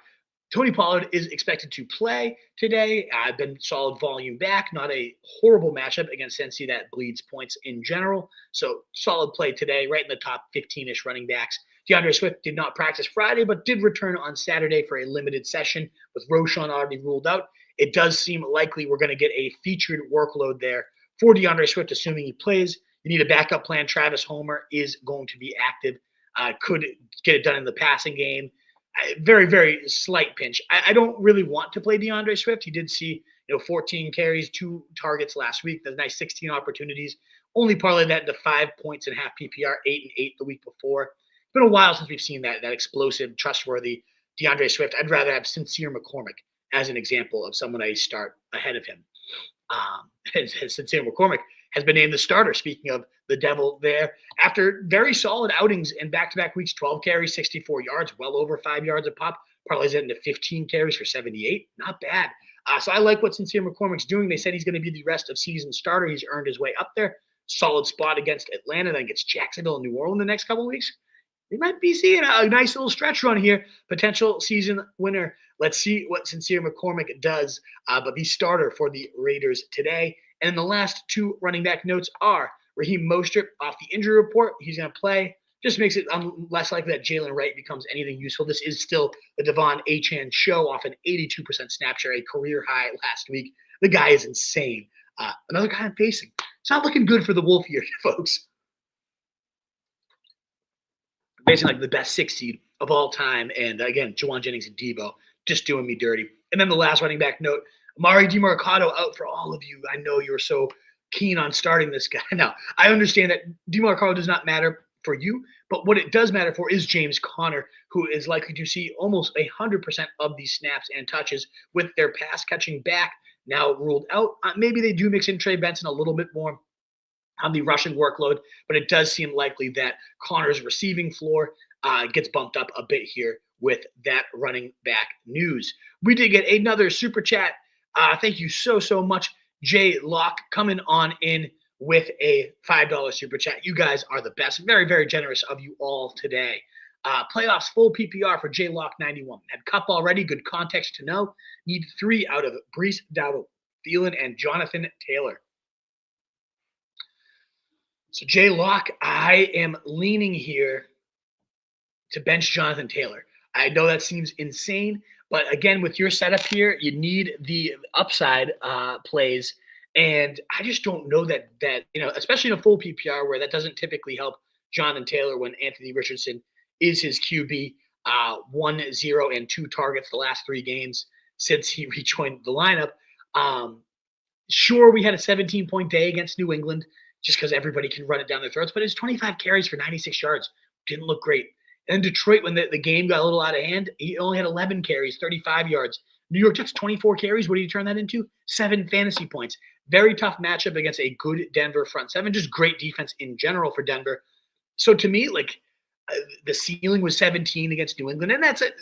Tony Pollard is expected to play today. Been solid volume back. Not a horrible matchup against Cincy that bleeds points in general. So solid play today, right in the top 15-ish running backs. DeAndre Swift did not practice Friday, but did return on Saturday for a limited session with Roschon already ruled out. It does seem likely we're going to get a featured workload there for DeAndre Swift, assuming he plays. You need a backup plan. Travis Homer is going to be active. Could get it done in the passing game. Very, very slight pinch. I don't really want to play DeAndre Swift. He did see 14 carries, 2 targets last week. That's nice 16 opportunities. Only parlay that into 5 points and half PPR, 8 and 8 the week before. It's been a while since we've seen that explosive, trustworthy DeAndre Swift. I'd rather have Sincere McCormick as an example of someone I start ahead of him. Sincere McCormick has been named the starter, speaking of the devil there, after very solid outings in back-to-back weeks, 12 carries, 64 yards, well over 5 yards a pop, parlays it into 15 carries for 78. Not bad. So I like what Sincere McCormick's doing. They said he's going to be the rest of season starter. He's earned his way up there. Solid spot against Atlanta, then gets Jacksonville and New Orleans the next couple of weeks. We might be seeing a nice little stretch run here. Potential season winner. Let's see what Sincere McCormick does, but be starter for the Raiders today. And the last 2 running back notes are Raheem Mostert off the injury report. He's going to play. Just makes it less likely that Jalen Wright becomes anything useful. This is still the Devon Achane show off an 82% snap share, a career high last week. The guy is insane. Another guy I'm facing. It's not looking good for the Wolf here, folks. Basically like the best 6 seed of all time. And again, Juwan Jennings and Debo just doing me dirty. And then the last running back note, Amari DeMarcado out for all of you. I know you were so keen on starting this guy. Now, I understand that DeMarcado does not matter for you, but what it does matter for is James Conner, who is likely to see almost 100% of these snaps and touches with their pass catching back now ruled out. Maybe they do mix in Trey Benson a little bit more on the rushing workload, but it does seem likely that Connor's receiving floor gets bumped up a bit here with that running back news. We did get another super chat. Thank you so much, Jay Locke, coming on in with a $5 super chat. You guys are the best. Very, very generous of you all today. Playoffs full PPR for Jay Locke 91. Had Cup already. Good context to know. Need 3 out of Breece Hall, Thielen, and Jonathan Taylor. So Jay Locke, I am leaning here to bench Jonathan Taylor. I know that seems insane, but again, with your setup here, you need the upside plays, and I just don't know that especially in a full PPR where that doesn't typically help Jonathan Taylor when Anthony Richardson is his QB. 1, 0, and 2 targets the last 3 games since he rejoined the lineup. Sure, we had a 17-point day against New England, just because everybody can run it down their throats. But his 25 carries for 96 yards didn't look great. And Detroit, when the game got a little out of hand, he only had 11 carries, 35 yards. New York Jets, 24 carries. What do you turn that into? 7 fantasy points. Very tough matchup against a good Denver front 7. Just great defense in general for Denver. So to me, the ceiling was 17 against New England. And that's it.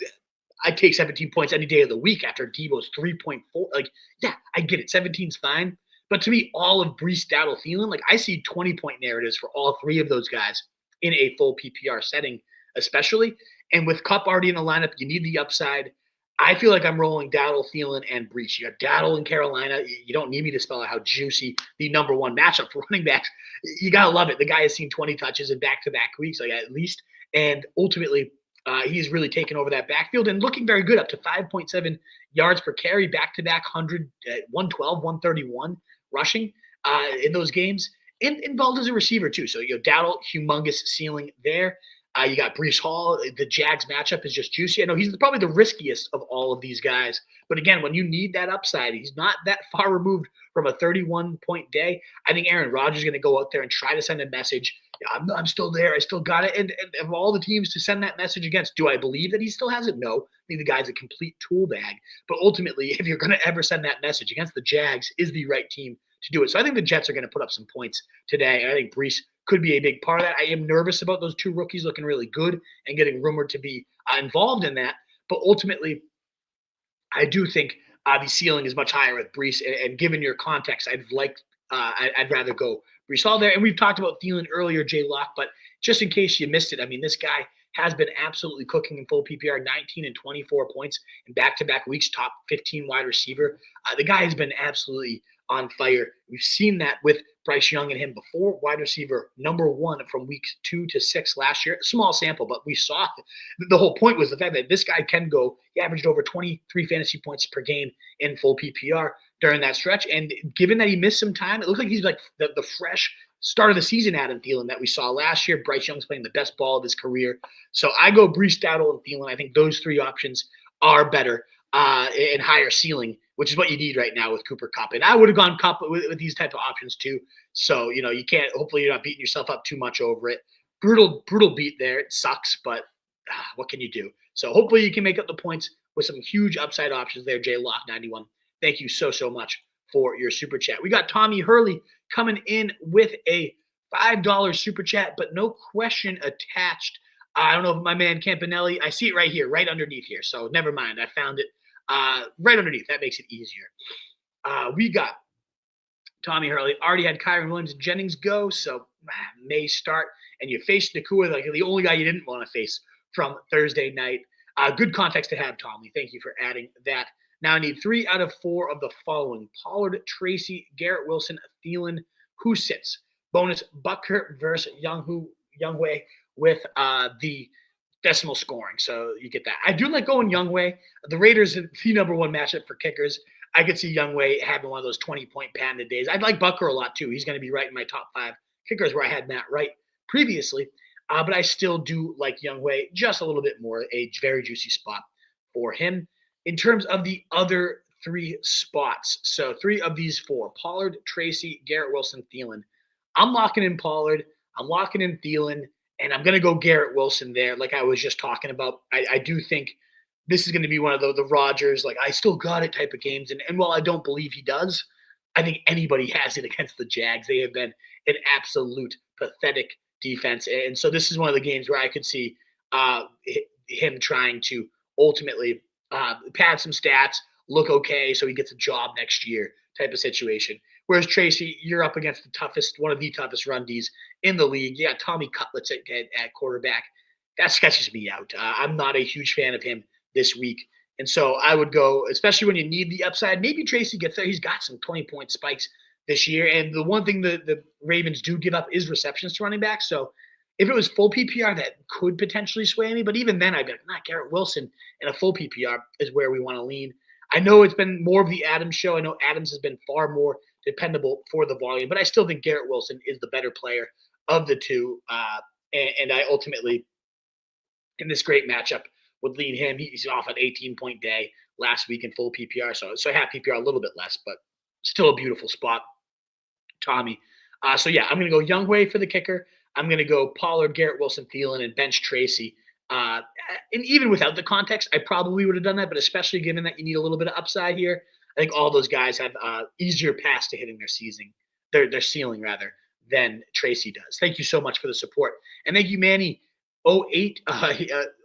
I'd take 17 points any day of the week after Debo's 3.4. Like, yeah, I get it. 17's fine. But to me, all of Breece, Dowdle, Thielen, like I see 20-point narratives for all three of those guys in a full PPR setting, especially. And with Kupp already in the lineup, you need the upside. I feel like I'm rolling Dowdle, Thielen, and Breece. You got Dowdle in Carolina. You don't need me to spell out how juicy the number one matchup for running backs. You got to love it. The guy has seen 20 touches in back-to-back weeks, like at least. And ultimately, he's really taken over that backfield and looking very good, up to 5.7 yards per carry, back-to-back 112, 131 rushing in those games. And involved as a receiver, too. So, Dowdle, humongous ceiling there. You got Breece Hall. The Jags matchup is just juicy. I know he's probably the riskiest of all of these guys. But again, when you need that upside, he's not that far removed from a 31-point day. I think Aaron Rodgers is going to go out there and try to send a message. I'm still there. I still got it. And of all the teams to send that message against, do I believe that he still has it? No. I think the guy's a complete tool bag. But ultimately, if you're going to ever send that message against the Jags, is the right team to do it. So I think the Jets are going to put up some points today. And I think Breece could be a big part of that. I am nervous about those two rookies looking really good and getting rumored to be involved in that. But ultimately, I do think the ceiling is much higher with Breece. And given your context, I'd rather go Breece Hall there. And we've talked about Thielen earlier, Jay Lock, but just in case you missed it, I mean, this guy has been absolutely cooking in full PPR, 19 and 24 points in back-to-back weeks, top 15 wide receiver. The guy has been absolutely on fire. We've seen that with Bryce Young and him before, wide receiver number one from weeks 2 to 6 last year. Small sample, but we saw the whole point was the fact that this guy can go. He averaged over 23 fantasy points per game in full PPR during that stretch. And given that he missed some time, it looks like he's like the fresh start of the season Adam Thielen that we saw last year. Bryce Young's playing the best ball of his career. So I go Breece, Dowdle, and Thielen. I think those three options are better and higher ceiling, which is what you need right now with Cooper Kupp. And I would have gone Kupp with these type of options too. So, you can't, hopefully you're not beating yourself up too much over it. Brutal beat there. It sucks, but what can you do? So hopefully you can make up the points with some huge upside options there, Jay Lock 91. Thank you so much for your super chat. We got Tommy Hurley coming in with a $5 super chat, but no question attached. I don't know if my man Campanelli, I see it right here, right underneath here. So never mind. I found it right underneath. That makes it easier. We got Tommy Hurley. Already had Kyron Williams and Jennings go, so may start. And you faced Nakua, like the only guy you didn't want to face from Thursday night. Good context to have, Tommy. Thank you for adding that. Now I need 3 out of 4 of the following: Pollard, Tracy, Garrett Wilson, Thielen. Who sits? Bonus Bucker versus Youngway with the decimal scoring. So you get that. I do like going Youngway. The Raiders are the number one matchup for kickers. I could see Youngway having one of those 20-point patented days. I'd like Bucker a lot too. He's going to be right in my top 5 kickers where I had Matt Wright previously. But I still do like Youngway just a little bit more. A very juicy spot for him. In terms of the other 3 spots, so 3 of these 4, Pollard, Tracy, Garrett Wilson, Thielen. I'm locking in Pollard. I'm locking in Thielen. And I'm going to go Garrett Wilson there, like I was just talking about. I do think this is going to be one of the Rodgers, like, I still got it type of games. And while I don't believe he does, I think anybody has it against the Jags. They have been an absolute pathetic defense. And so this is one of the games where I could see him trying to ultimately pad some stats, look okay so he gets a job next year type of situation. Whereas Tracy, you're up against one of the toughest run Ds in the league. Yeah, Tommy Cutlets at quarterback. That sketches me out. I'm not a huge fan of him this week. And so I would go, especially when you need the upside, maybe Tracy gets there. He's got some 20-point spikes this year. And the one thing the Ravens do give up is receptions to running backs. So if it was full PPR, that could potentially sway me. But even then, I'd be like, not Garrett Wilson in a full PPR is where we want to lean. I know it's been more of the Adams show. I know Adams has been far more dependable for the volume, but I still think Garrett Wilson is the better player of the two. And I ultimately, in this great matchup, would lean him. He's off an 18-point day last week in full PPR. So I have PPR a little bit less, but still a beautiful spot, Tommy. So yeah, I'm going to go Youngway for the kicker. I'm going to go Pollard, Garrett Wilson, Thielen, and bench Tracy. And even without the context, I probably would have done that, but especially given that you need a little bit of upside here, I think all those guys have easier paths to hitting their ceiling rather, than Tracy does. Thank you so much for the support. And thank you, Manny 08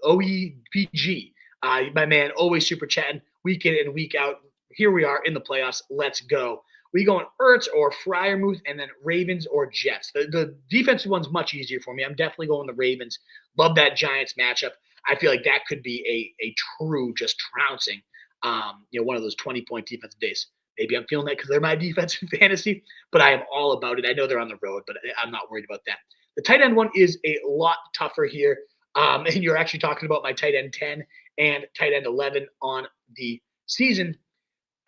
OEBG My man, always super chatting week in and week out. Here we are in the playoffs. Let's go. We going Ertz or Freiermuth, and then Ravens or Jets. The defensive one's much easier for me. I'm definitely going the Ravens. Love that Giants matchup. I feel like that could be a true just trouncing. One of those 20-point defensive days. Maybe I'm feeling that because they're my defense in fantasy, but I am all about it. I know they're on the road, but I'm not worried about that. The tight end one is a lot tougher here. And you're actually talking about my tight end 10 and tight end 11 on the season.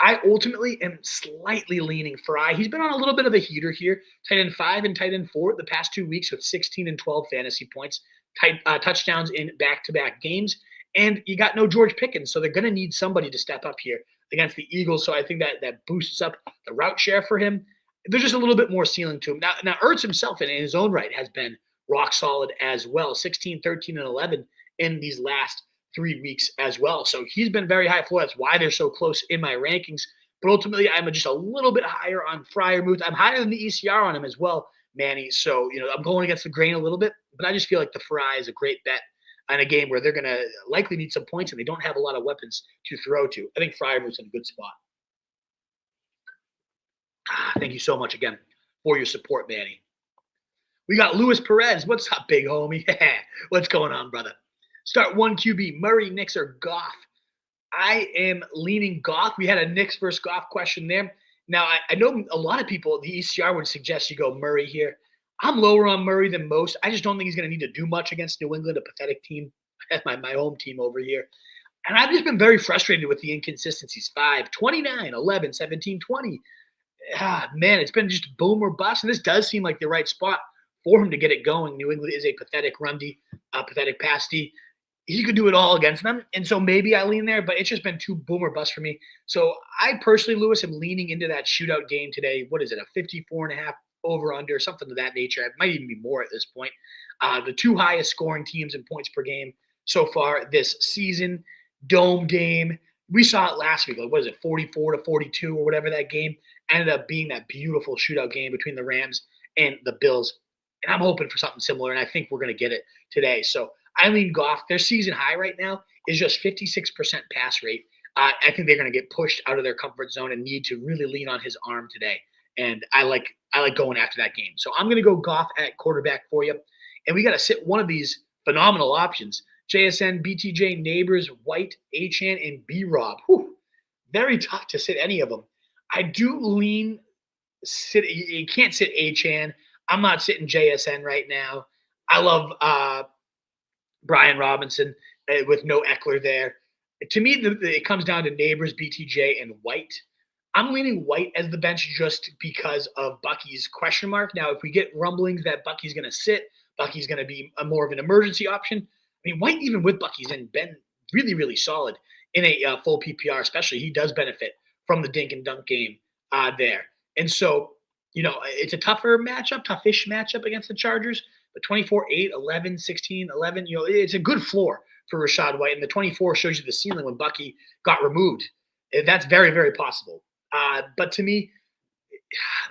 I ultimately am slightly leaning Fry. He's been on a little bit of a heater here. Tight end 5 and tight end 4 the past 2 weeks with 16 and 12 fantasy points, touchdowns in back-to-back games. And you got no George Pickens, so they're going to need somebody to step up here against the Eagles. So I think that boosts up the route share for him. There's just a little bit more ceiling to him. Now Ertz himself in his own right has been rock solid as well, 16, 13, and 11 in these last 3 weeks as well. So he's been very high floor. That's why they're so close in my rankings. But ultimately, I'm just a little bit higher on Freiermuth. I'm higher than the ECR on him as well, Manny. So, I'm going against the grain a little bit, but I just feel like the Fry is a great bet in a game where they're going to likely need some points and they don't have a lot of weapons to throw to. I think Freiermuth's in a good spot. Thank you so much again for your support, Manny. We got Luis Perez. What's up, big homie? What's going on, brother? Start 1 QB, Murray, Knicks, or Goff. I am leaning Goff. We had a Knicks versus Goff question there. Now, I know a lot of people, the ECR would suggest you go Murray here. I'm lower on Murray than most. I just don't think he's going to need to do much against New England, a pathetic team. That's my home team over here. And I've just been very frustrated with the inconsistencies. 5, 29, 11, 17, 20. Man, it's been just boom or bust. And this does seem like the right spot for him to get it going. New England is a pathetic run D, pathetic pass D. He could do it all against them. And so maybe I lean there, but it's just been too boom or bust for me. So I personally, Lewis, am leaning into that shootout game today. What is it, a 54.5 over-under, something of that nature. It might even be more at this point. The 2 highest scoring teams in points per game so far this season. Dome game. We saw it last week. Like, what is it, 44-42 or whatever that game ended up being, that beautiful shootout game between the Rams and the Bills. And I'm hoping for something similar, and I think we're going to get it today. So I lean Goff. Their season high right now is just 56% pass rate. I think they're going to get pushed out of their comfort zone and need to really lean on his arm today. And I like going after that game. So I'm going to go Goff at quarterback for you. And we got to sit one of these phenomenal options. JSN, BTJ, Nabers, White, Achane, and B-Rob. Very tough to sit any of them. I do lean sit. You can't sit Achane. I'm not sitting JSN right now. I love Brian Robinson with no Eckler there. To me, it comes down to Nabers, BTJ, and White. I'm leaning White as the bench just because of Bucky's question mark. Now, if we get rumblings that Bucky's going to sit, Bucky's going to be more of an emergency option. I mean, White, even with Bucky's in, been really, really solid in a full PPR, especially. He does benefit from the dink and dunk game there. And so, it's a toughish matchup against the Chargers. But 24, 8, 11, 16, 11, it's a good floor for Rachaad White. And the 24 shows you the ceiling when Bucky got removed. That's very, very possible. But to me,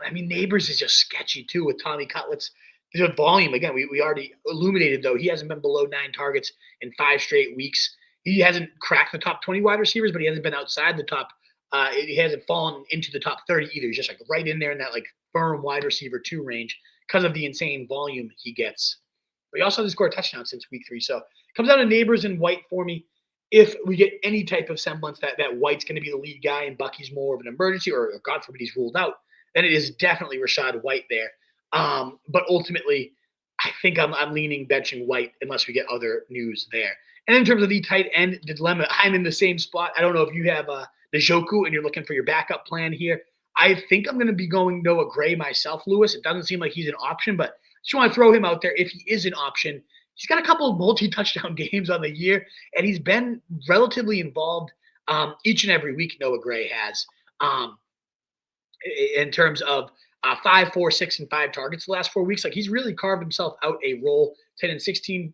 Nabers is just sketchy too with Tommy Cutlets. The volume, again, we already illuminated, though. He hasn't been below 9 targets in 5 straight weeks. He hasn't cracked the top 20 wide receivers, but he hasn't been outside the top. He hasn't fallen into the top 30 either. He's just like right in there in that like firm wide receiver 2 range because of the insane volume he gets. But he also hasn't scored a touchdown since week 3. So it comes down to Nabers and White for me. If we get any type of semblance that White's going to be the lead guy and Bucky's more of an emergency, or God forbid he's ruled out, then it is definitely Rachaad White there. But ultimately, I think I'm leaning benching White unless we get other news there. And in terms of the tight end dilemma, I'm in the same spot. I don't know if you have Njoku and you're looking for your backup plan here. I think I'm going to be going Noah Gray myself, Lewis. It doesn't seem like he's an option, but just want to throw him out there if he is an option. He's got a couple of multi-touchdown games on the year, and he's been relatively involved each and every week, Noah Gray has, in terms of 5, 4, 6, and 5 targets the last 4 weeks. Like, he's really carved himself out a role, 10 and 16,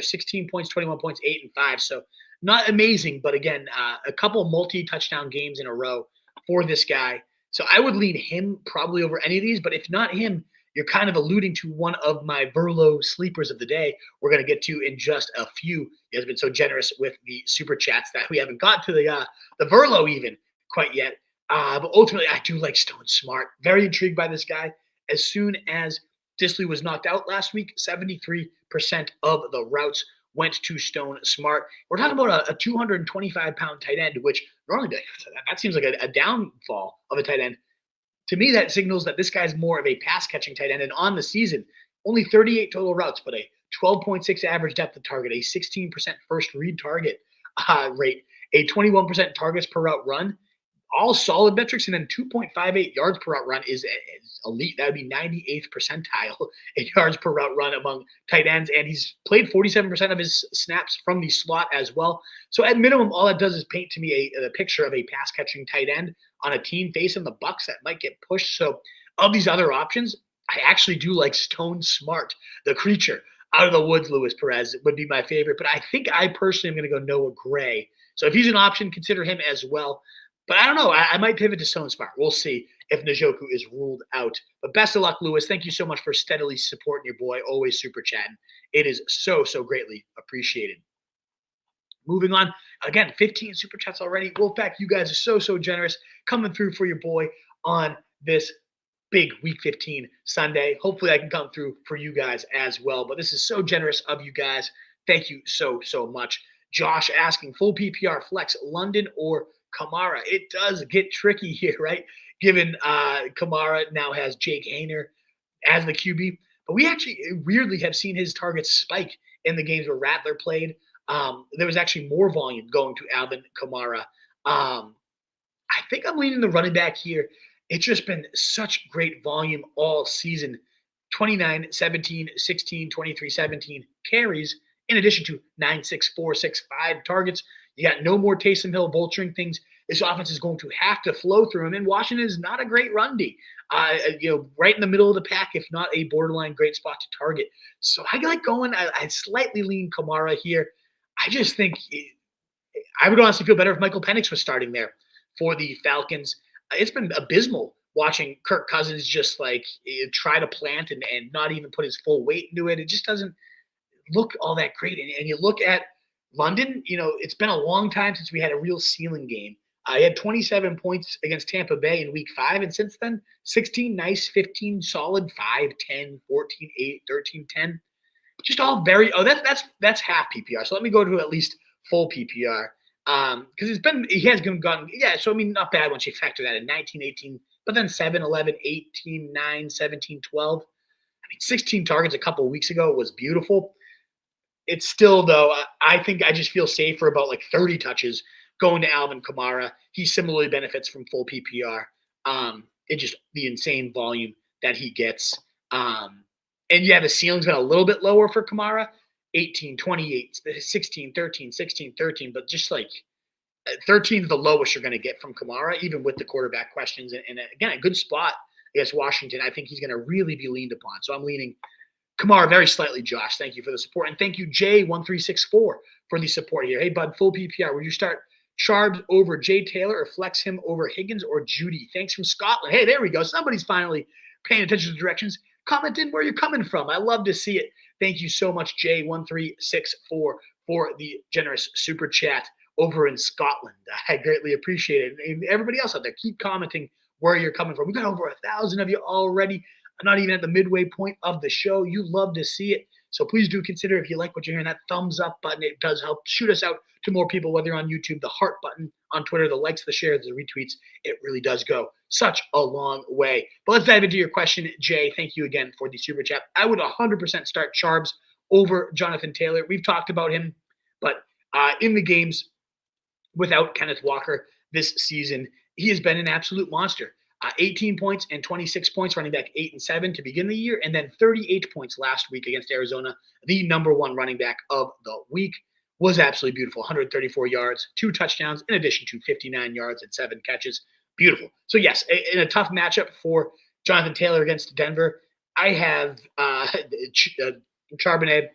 16 points, 21 points, 8 and 5. So not amazing, but again, a couple multi-touchdown games in a row for this guy. So I would lean him probably over any of these, but if not him, you're kind of alluding to one of my Verlo sleepers of the day. We're going to get to in just a few. You guys have been so generous with the super chats that we haven't got to the Verlo even quite yet. But ultimately, I do like Stone Smart. Very intrigued by this guy. As soon as Disley was knocked out last week, 73% of the routes went to Stone Smart. We're talking about a 225-pound tight end, which normally that seems like a downfall of a tight end. To me, that signals that this guy's more of a pass-catching tight end. And on the season, only 38 total routes, but a 12.6 average depth of target, a 16% first read target rate, a 21% targets per route run, all solid metrics, and then 2.58 yards per route run is elite. That would be 98th percentile in yards per route run among tight ends, and he's played 47% of his snaps from the slot as well. So at minimum, all that does is paint to me a picture of a pass-catching tight end on a team facing the Bucs that might get pushed. So of these other options, I actually do like Stone Smart, the creature out of the woods. Luis Perez would be my favorite, but I think I personally am going to go Noah Gray. So if he's an option, consider him as well. But I don't know. I might pivot to Stone Smart. We'll see if Njoku is ruled out. But best of luck, Lewis. Thank you so much for steadily supporting your boy. Always super chatting. It is so, so greatly appreciated. Moving on. Again, 15 super chats already. Wolfpack, you guys are so, so generous coming through for your boy on this big Week 15 Sunday. Hopefully I can come through for you guys as well. But this is so generous of you guys. Thank you so, so much. Josh asking, full PPR flex, London or Kamara? It does get tricky here, right? Given Kamara now has Jake Haener as the QB. But we actually weirdly have seen his targets spike in the games where Rattler played. There was actually more volume going to Alvin Kamara. I think I'm leaning the running back here. It's just been such great volume all season. 29, 17, 16, 23, 17 carries, in addition to 9, 6, 4, 6, 5 targets. You got no more Taysom Hill vulturing things. This offense is going to have to flow through him. And Washington is not a great run D. Right in the middle of the pack, if not a borderline great spot to target. So I like going. I slightly lean Kamara here. I just think I would honestly feel better if Michael Penix was starting there for the Falcons. It's been abysmal watching Kirk Cousins just try to plant and not even put his full weight into it. It just doesn't look all that great. And you look at London, it's been a long time since we had a real ceiling game. He had 27 points against Tampa Bay in week 5. And since then, 16 nice, 15 solid, 5, 10, 14, 8, 13, 10. Just all very that's half PPR. So let me go to at least full PPR. Because he has gotten, so not bad once you factor that in 19, 18, but then 7, 11, 18, 9, 17, 12. 16 targets a couple of weeks ago was beautiful. It's still, though, I think I just feel safe for about 30 touches going to Alvin Kamara. He similarly benefits from full PPR. It's just the insane volume that he gets. The ceiling's been a little bit lower for Kamara. 18, 28, 16, 13, 16, 13. But just 13 is the lowest you're going to get from Kamara, even with the quarterback questions. And again, a good spot against Washington. I think he's going to really be leaned upon. So I'm leaning Kamara very slightly, Josh. Thank you for the support. And thank you, J1364, for the support here. Hey, bud, full PPR. Would you start Charbs over Jay Taylor or flex him over Higgins or Judy? Thanks from Scotland. Hey, there we go. Somebody's finally paying attention to the directions. Comment in where you're coming from. I love to see it. Thank you so much, J1364, for the generous super chat over in Scotland. I greatly appreciate it. And everybody else out there, keep commenting where you're coming from. We got over 1,000 of you already. I'm not even at the midway point of the show. You love to see it. So please do consider, if you like what you're hearing, that thumbs up button. It does help shoot us out to more people, whether you're on YouTube, the heart button, on Twitter, the likes, the shares, the retweets. It really does go such a long way. But let's dive into your question, Jay. Thank you again for the super chat. I would 100% start Charbs over Jonathan Taylor. We've talked about him, but in the games without Kenneth Walker this season, he has been an absolute monster. 18 points and 26 points, running back 8 and 7 to begin the year, and then 38 points last week against Arizona. The number 1 running back of the week was absolutely beautiful. 134 yards, 2 touchdowns, in addition to 59 yards and 7 catches. Beautiful. So yes, in a tough matchup for Jonathan Taylor against Denver, I have Charbonnet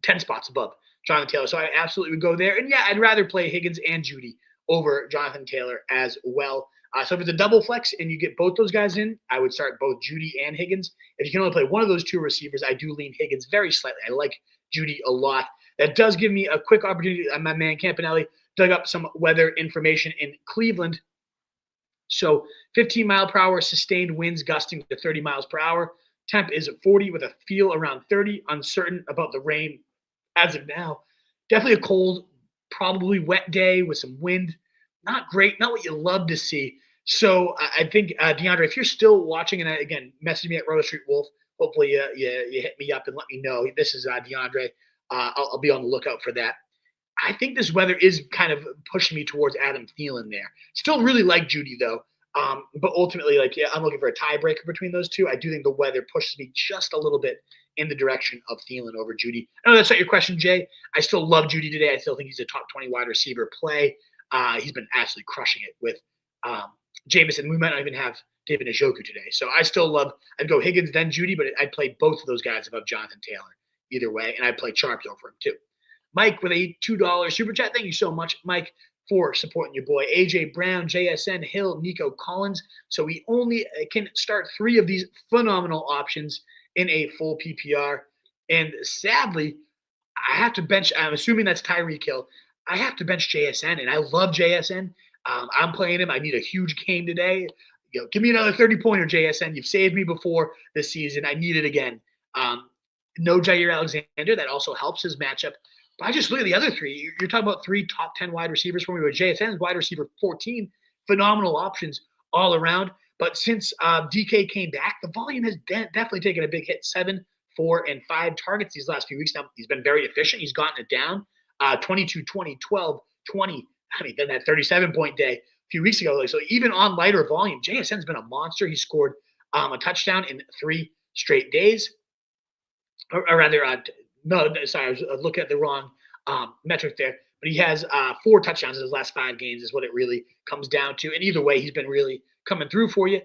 10 spots above Jonathan Taylor. So I absolutely would go there. And yeah, I'd rather play Higgins and Judy over Jonathan Taylor as well. So if it's a double flex and you get both those guys in, I would start both Jeudy and Higgins. If you can only play one of those two receivers, I do lean Higgins very slightly. I like Jeudy a lot. That does give me a quick opportunity. My man Campanelli dug up some weather information in Cleveland. So 15-mile-per-hour sustained winds gusting to 30 miles per hour. Temp is 40 with a feel around 30. Uncertain about the rain as of now. Definitely a cold, probably wet day with some wind. Not great, not what you love to see. So I think, DeAndre, if you're still watching, and again, message me at Roto Street Wolf. Hopefully you hit me up and let me know. This is DeAndre. I'll be on the lookout for that. I think this weather is kind of pushing me towards Adam Thielen there. Still really like Jeudy, though. But ultimately, I'm looking for a tiebreaker between those two. I do think the weather pushes me just a little bit in the direction of Thielen over Jeudy. I know that's not your question, Jay. I still love Jeudy today. I still think he's a top 20 wide receiver play. He's been absolutely crushing it with Jameson. We might not even have David Njoku today. So I still love – I'd go Higgins, then Jeudy, but I'd play both of those guys above Jonathan Taylor either way, and I'd play Sharps over him too. Mike with a $2 super chat. Thank you so much, Mike, for supporting your boy. AJ Brown, JSN, Hill, Nico Collins. So we only can start 3 of these phenomenal options in a full PPR. And sadly, I have to bench – I'm assuming that's Tyreek Hill. I have to bench JSN, and I love JSN. I'm playing him. I need a huge game today. Give me another 30-pointer, JSN. You've saved me before this season. I need it again. No Jair Alexander. That also helps his matchup. But I just look at the other 3. You're talking about 3 top 10 wide receivers for me. With JSN's wide receiver 14, phenomenal options all around. But since DK came back, the volume has definitely taken a big hit. 7, 4, and 5 targets these last few weeks. Now, he's been very efficient. He's gotten it down. 22, 20, 12, 20. I mean, then that 37-point day a few weeks ago. So even on lighter volume, JSN's been a monster. He scored a touchdown in 3 straight days. Or rather, no, sorry, I was looking at the wrong metric there. But he has 4 touchdowns in his last 5 games is what it really comes down to. And either way, he's been really coming through for you.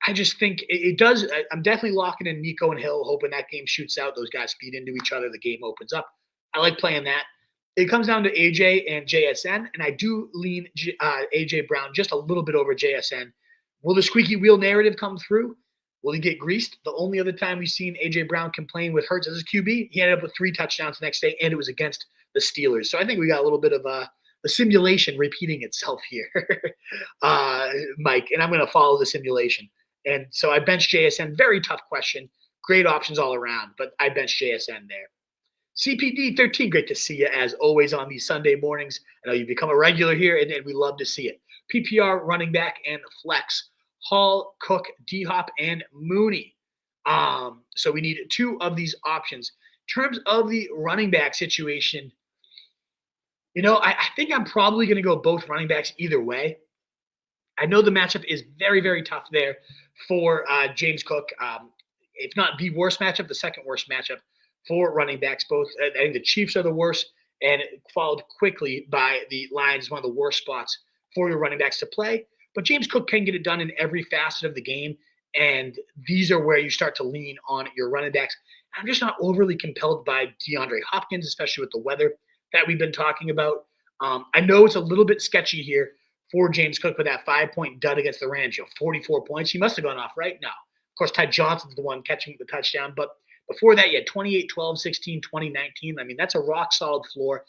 I just think it does. I'm definitely locking in Nico and Hill, hoping that game shoots out. Those guys feed into each other. The game opens up. I like playing that. It comes down to AJ and JSN, and I do lean AJ Brown just a little bit over JSN. Will the squeaky wheel narrative come through? Will he get greased? The only other time we've seen AJ Brown complain with Hurts as his QB, he ended up with 3 touchdowns the next day, and it was against the Steelers. So I think we got a little bit of the simulation repeating itself here, Mike, and I'm going to follow the simulation. And so I benched JSN. Very tough question. Great options all around, but I benched JSN there. CPD 13, great to see you as always on these Sunday mornings. I know you've become a regular here, and we love to see it. PPR, running back, and flex. Hall, Cook, D-Hop, and Mooney. So we need 2 of these options. In terms of the running back situation, I think I'm probably going to go both running backs either way. I know the matchup is very, very tough there for James Cook. If not the worst matchup, the second worst matchup for running backs. Both, I think the Chiefs are the worst, and followed quickly by the Lions, one of the worst spots for your running backs to play. But James Cook can get it done in every facet of the game, and these are where you start to lean on your running backs. I'm just not overly compelled by DeAndre Hopkins, especially with the weather that we've been talking about. I know it's a little bit sketchy here for James Cook with that 5-point dud against the Rams. 44 points. He must have gone off, right? No. Of course, Ty Johnson's the one catching the touchdown, but before that, you had 28, 12, 16, 20, 19. I mean, that's a rock-solid floor.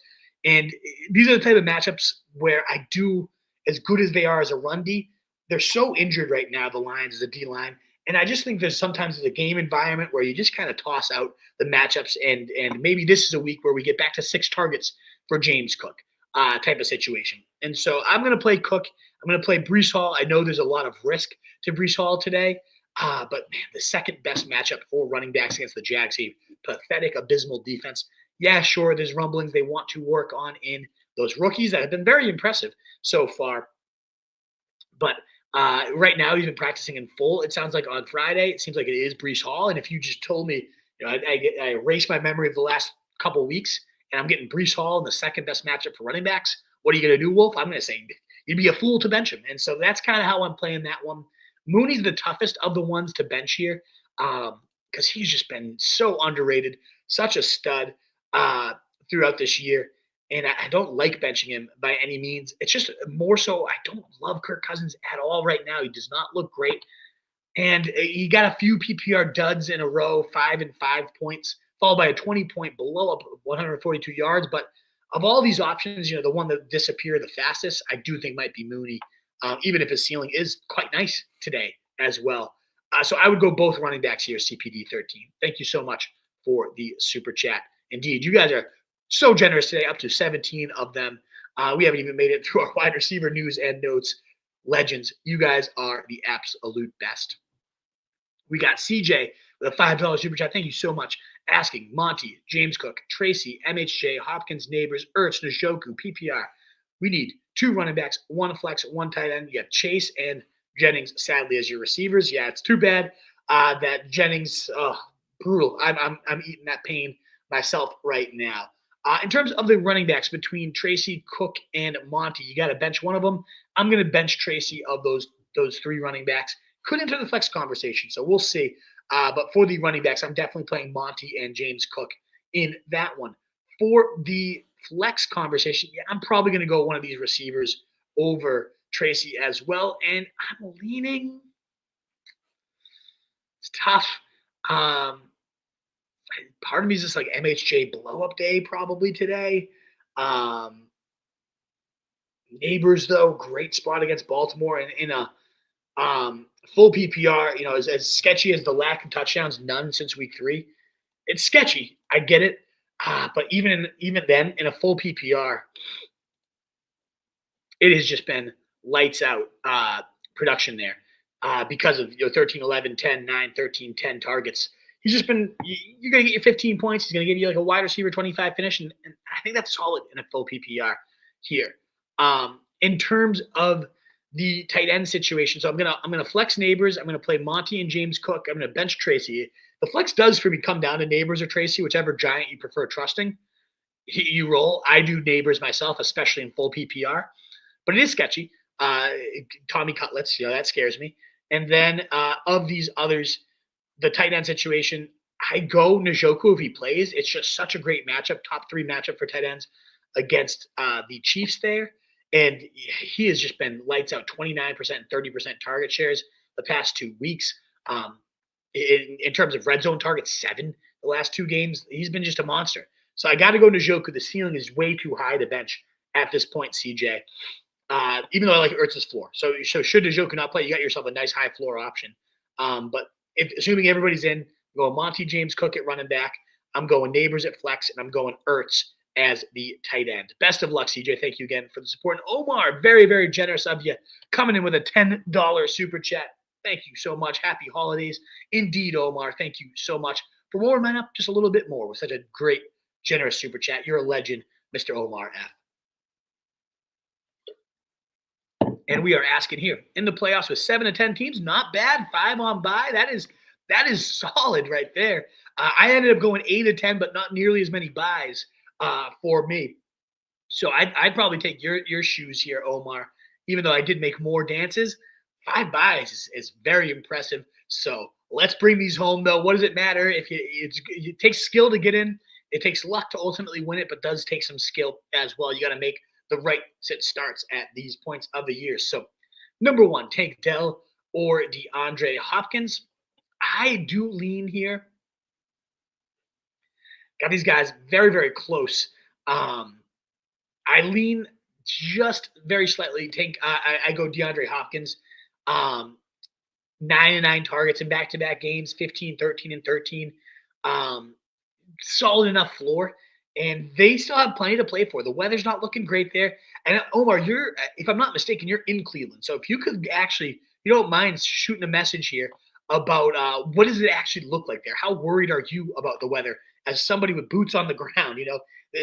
And these are the type of matchups where I do, as good as they are as a run D, they're so injured right now, the Lions as a D-line. And I just think there's sometimes a game environment where you just kind of toss out the matchups, and maybe this is a week where we get back to 6 targets for James Cook type of situation. And so I'm going to play Cook. I'm going to play Breece Hall. I know there's a lot of risk to Breece Hall today. But man, the second best matchup for running backs against the Jags, a pathetic, abysmal defense. Yeah, sure, there's rumblings they want to work on in those rookies that have been very impressive so far. But right now, he's been practicing in full. It sounds like on Friday, it seems like it is Breece Hall. And if you just told me, I erased my memory of the last couple weeks, and I'm getting Breece Hall in the second best matchup for running backs, what are you going to do, Wolf? I'm going to say you'd be a fool to bench him. And so that's kind of how I'm playing that one. Mooney's the toughest of the ones to bench here because he's just been so underrated, such a stud throughout this year. and I don't like benching him by any means. It's just more so I don't love Kirk Cousins at all right now. He does not look great. And he got a few PPR duds in a row, 5 and 5 points, followed by a 20-point blow up of 142 yards. But of all these options, the one that disappeared the fastest, I do think might be Mooney, even if his ceiling is quite nice today as well. So I would go both running backs here, CPD 13. Thank you so much for the super chat. Indeed, you guys are so generous today, up to 17 of them. We haven't even made it through our wide receiver news and notes. Legends, you guys are the absolute best. We got CJ with a $5 super chat. Thank you so much. Asking Monty, James Cook, Tracy, MHJ, Hopkins, Nabers, Ertz, Njoku, PPR. We need 2 running backs, 1 flex, 1 tight end. You have Chase and Jennings, sadly, as your receivers. Yeah, it's too bad that Jennings, brutal. I'm eating that pain myself right now. In terms of the running backs between Tracy, Cook, and Monty, you got to bench one of them. I'm going to bench Tracy of those 3 running backs. Could enter the flex conversation, so we'll see. But for the running backs, I'm definitely playing Monty and James Cook in that one. For the flex conversation, yeah, I'm probably going to go one of these receivers over Tracy as well. And I'm leaning – it's tough. Part of me is just like MHJ blow-up day probably today. Nabers, though, great spot against Baltimore. And in a full PPR, as sketchy as the lack of touchdowns, none since week 3. It's sketchy. I get it. But even then, in a full PPR, it has just been lights out production there because of 13, 11, 10, 9, 13, 10 targets. He's just been – you're going to get your 15 points. He's going to give you like a wide receiver 25 finish, and I think that's solid in a full PPR here. In terms of the tight end situation, so I'm gonna flex Nabers. I'm gonna play Monty and James Cook. I'm gonna bench Tracy. The flex does for me come down to Nabers or Tracy, whichever giant you prefer trusting. You roll. I do Nabers myself, especially in full PPR, but it is sketchy. Tommy Cutlets, that scares me. And then of these others, the tight end situation, I go Njoku if he plays. It's just such a great matchup, top 3 matchup for tight ends against the Chiefs there. And he has just been lights out, 29%, 30% target shares the past 2 weeks. In terms of red zone targets, 7 the last 2 games. He's been just a monster. So I got to go Njoku. The ceiling is way too high to bench at this point, CJ. Even though I like Ertz's floor. So should Njoku not play, you got yourself a nice high floor option. But assuming everybody's in, I'm going Monty, James Cook at running back. I'm going Nabers at flex, and I'm going Ertz as the tight end. Best of luck, CJ. Thank you again for the support. And Omar, very, very generous of you, coming in with a $10 super chat. Thank you so much. Happy holidays. Indeed, Omar. Thank you so much for warming mine up just a little bit more with such a great, generous super chat. You're a legend, Mr. Omar F. And we are asking here, in the playoffs with 7 to 10 teams, not bad. 5 on bye. That is solid right there. I ended up going 8 to 10, but not nearly as many buys for me. So I'd probably take your shoes here, Omar, even though I did make more dances. 5 buys is very impressive. So let's bring these home, though. What does it matter if it takes skill to get in? It takes luck to ultimately win it, but does take some skill as well. You got to make the right sit starts at these points of the year. So number 1, Tank Dell or DeAndre Hopkins. I do lean here. Got these guys very, very close. I lean just very slightly. I go DeAndre Hopkins. 9 and 9 targets in back-to-back games, 15, 13, and 13. Solid enough floor. And they still have plenty to play for. The weather's not looking great there. And Omar, if I'm not mistaken, you're in Cleveland. So if you could actually, you don't mind shooting a message here about what does it actually look like there? How worried are you about the weather as somebody with boots on the ground?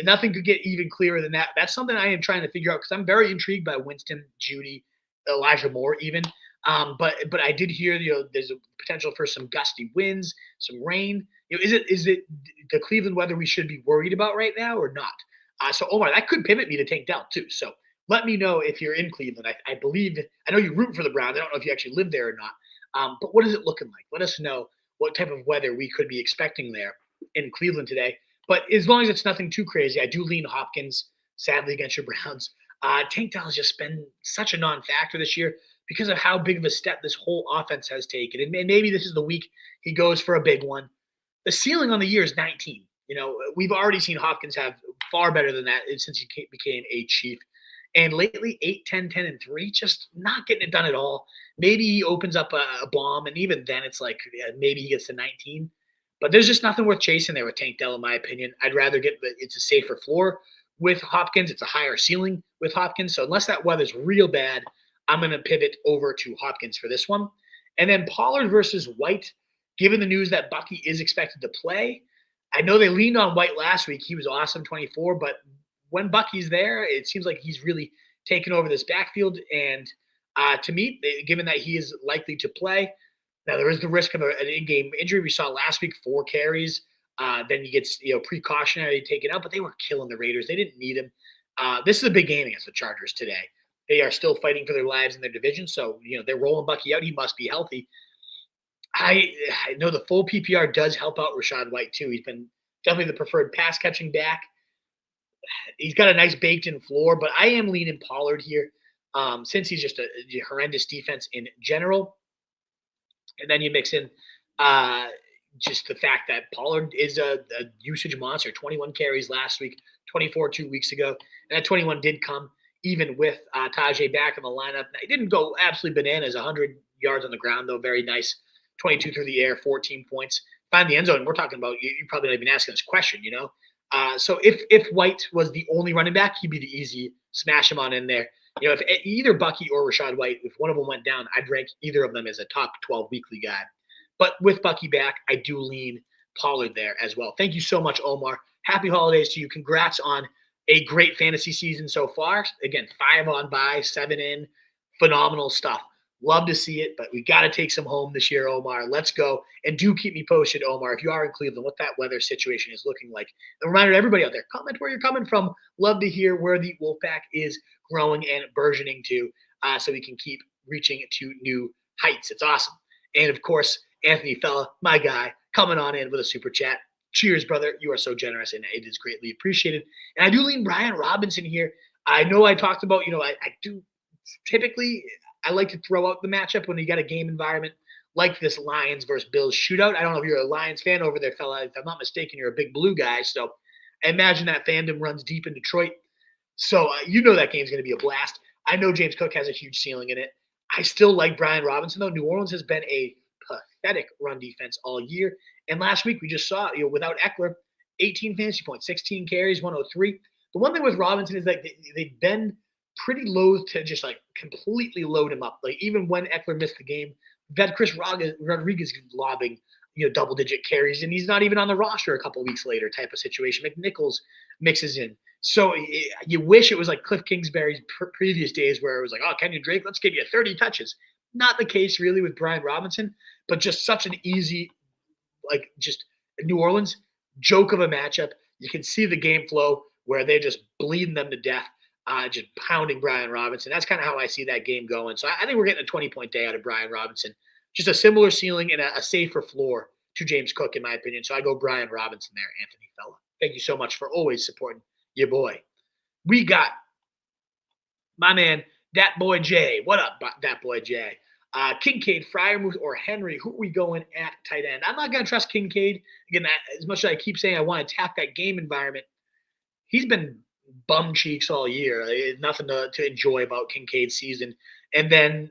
Nothing could get even clearer than that. That's something I am trying to figure out because I'm very intrigued by Winston, Judy, Elijah Moore even. But I did hear there's a potential for some gusty winds, some rain. Is it the Cleveland weather we should be worried about right now or not? So Omar, that could pivot me to Tank Dell too. So let me know if you're in Cleveland. I know you root for the Browns. I don't know if you actually live there or not. But what is it looking like? Let us know what type of weather we could be expecting there in Cleveland today. But as long as it's nothing too crazy, I do lean Hopkins. sadly, against your Browns. Tank Dell has just been such a non-factor this year because of how big of a step this whole offense has taken. And maybe this is the week he goes for a big one. The ceiling on the year is 19. We've already seen Hopkins have far better than that since he became a Chief. And lately, 8, 10, 10, and 3, just not getting it done at all. Maybe he opens up a bomb, and even then it's like maybe he gets to 19. But there's just nothing worth chasing there with Tank Dell, in my opinion. I'd rather it's a safer floor with Hopkins. It's a higher ceiling with Hopkins. So unless that weather's real bad, I'm going to pivot over to Hopkins for this one. And then Pollard versus White, given the news that Bucky is expected to play. I know they leaned on White last week. He was awesome, 24, but when Bucky's there, it seems like he's really taken over this backfield. And to me, given that he is likely to play, now there is the risk of an in-game injury. We saw last week 4 carries. Then he gets precautionary taken out, but they were killing the Raiders. They didn't need him. This is a big game against the Chargers today. They are still fighting for their lives in their division, so they're rolling Bucky out. He must be healthy. I know the full PPR does help out Rachaad White too. He's been definitely the preferred pass catching back. He's got a nice baked-in floor, but I am leaning Pollard here since he's just a horrendous defense in general. And then you mix in just the fact that Pollard is a usage monster. 21 carries last week, 24 2 weeks ago. And that 21 did come even with Tajay back in the lineup. Now, he didn't go absolutely bananas, 100 yards on the ground, though. Very nice. 22 through the air, 14 points. Find the end zone. We're talking about, you're probably not even asking this question, So if White was the only running back, he'd be the easy smash him on in there. If either Bucky or Rachaad White, if one of them went down, I'd rank either of them as a top 12 weekly guy. But with Bucky back, I do lean Pollard there as well. Thank you so much, Omar. Happy holidays to you. Congrats on a great fantasy season so far. Again, 5 on bye, 7 in. Phenomenal stuff. Love to see it, but we got to take some home this year, Omar. Let's go. And do keep me posted, Omar, if you are in Cleveland, what that weather situation is looking like. A reminder to everybody out there, comment where you're coming from. Love to hear where the Wolfpack is growing and burgeoning to so we can keep reaching to new heights. It's awesome. And, of course, Anthony Fella, my guy, coming on in with a super chat. Cheers, brother. You are so generous, and it is greatly appreciated. And I do lean Brian Robinson here. I know I talked about, I do typically – I like to throw out the matchup when you got a game environment like this Lions versus Bills shootout. I don't know if you're a Lions fan over there, fella. If I'm not mistaken, you're a big blue guy. So I imagine that fandom runs deep in Detroit. So that game's going to be a blast. I know James Cook has a huge ceiling in it. I still like Brian Robinson, though. New Orleans has been a pathetic run defense all year. And last week we just saw, without Eckler, 18 fantasy points, 16 carries, 103. The one thing with Robinson is that they've been pretty loath to just completely load him up. Even when Eckler missed the game, we've had Chris Rodriguez lobbing, double-digit carries, and he's not even on the roster a couple of weeks later type of situation. McNichols mixes in. So you wish it was like Cliff Kingsbury's previous days where it was like, oh, Kenyon Drake, let's give you 30 touches. Not the case really with Brian Robinson, but just such an easy, just New Orleans joke of a matchup. You can see the game flow where they're just bleeding them to death. Just pounding Brian Robinson. That's kind of how I see that game going. So I think we're getting a 20-point day out of Brian Robinson. Just a similar ceiling and a safer floor to James Cook, in my opinion. So I go Brian Robinson there, Anthony Fella. Thank you so much for always supporting your boy. We got my man, Dat Boy J. What up, Dat Boy J? Kincaid, Freiermuth, or Henry. Who are we going at tight end? I'm not going to trust Kincaid. Again, as much as I keep saying I want to attack that game environment, he's been bum cheeks all year. Nothing to enjoy about Kincaid's season. And then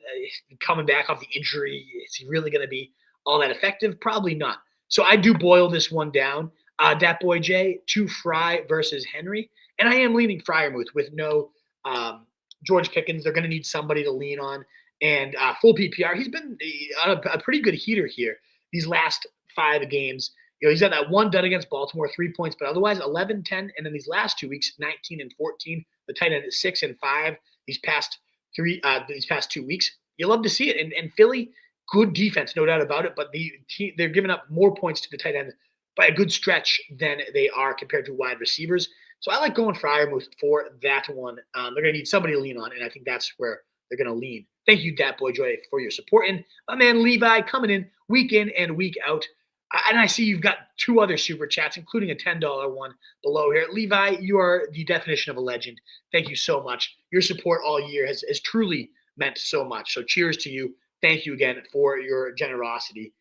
coming back off the injury, is he really going to be all that effective? Probably not. So I do boil this one down. Dat Boy J to Fry versus Henry. And I am leaning Freiermuth with no George Pickens. They're going to need somebody to lean on. And full PPR, he's been a pretty good heater here these last 5 games. He's got that one done against Baltimore, 3 points, but otherwise 11, 10, and then these last 2 weeks, 19 and 14. The tight end is 6 and 5 these past 2 weeks. You love to see it. And Philly, good defense, no doubt about it, but they're giving up more points to the tight end by a good stretch than they are compared to wide receivers. So I like going Freiermuth for that one. They're going to need somebody to lean on, and I think that's where they're going to lean. Thank you, Dat Boy Joy, for your support. And my man Levi coming in week and week out. And I see you've got 2 other super chats, including a $10 one below here. Levi, you are the definition of a legend. Thank you so much. Your support all year has truly meant so much. So cheers to you. Thank you again for your generosity.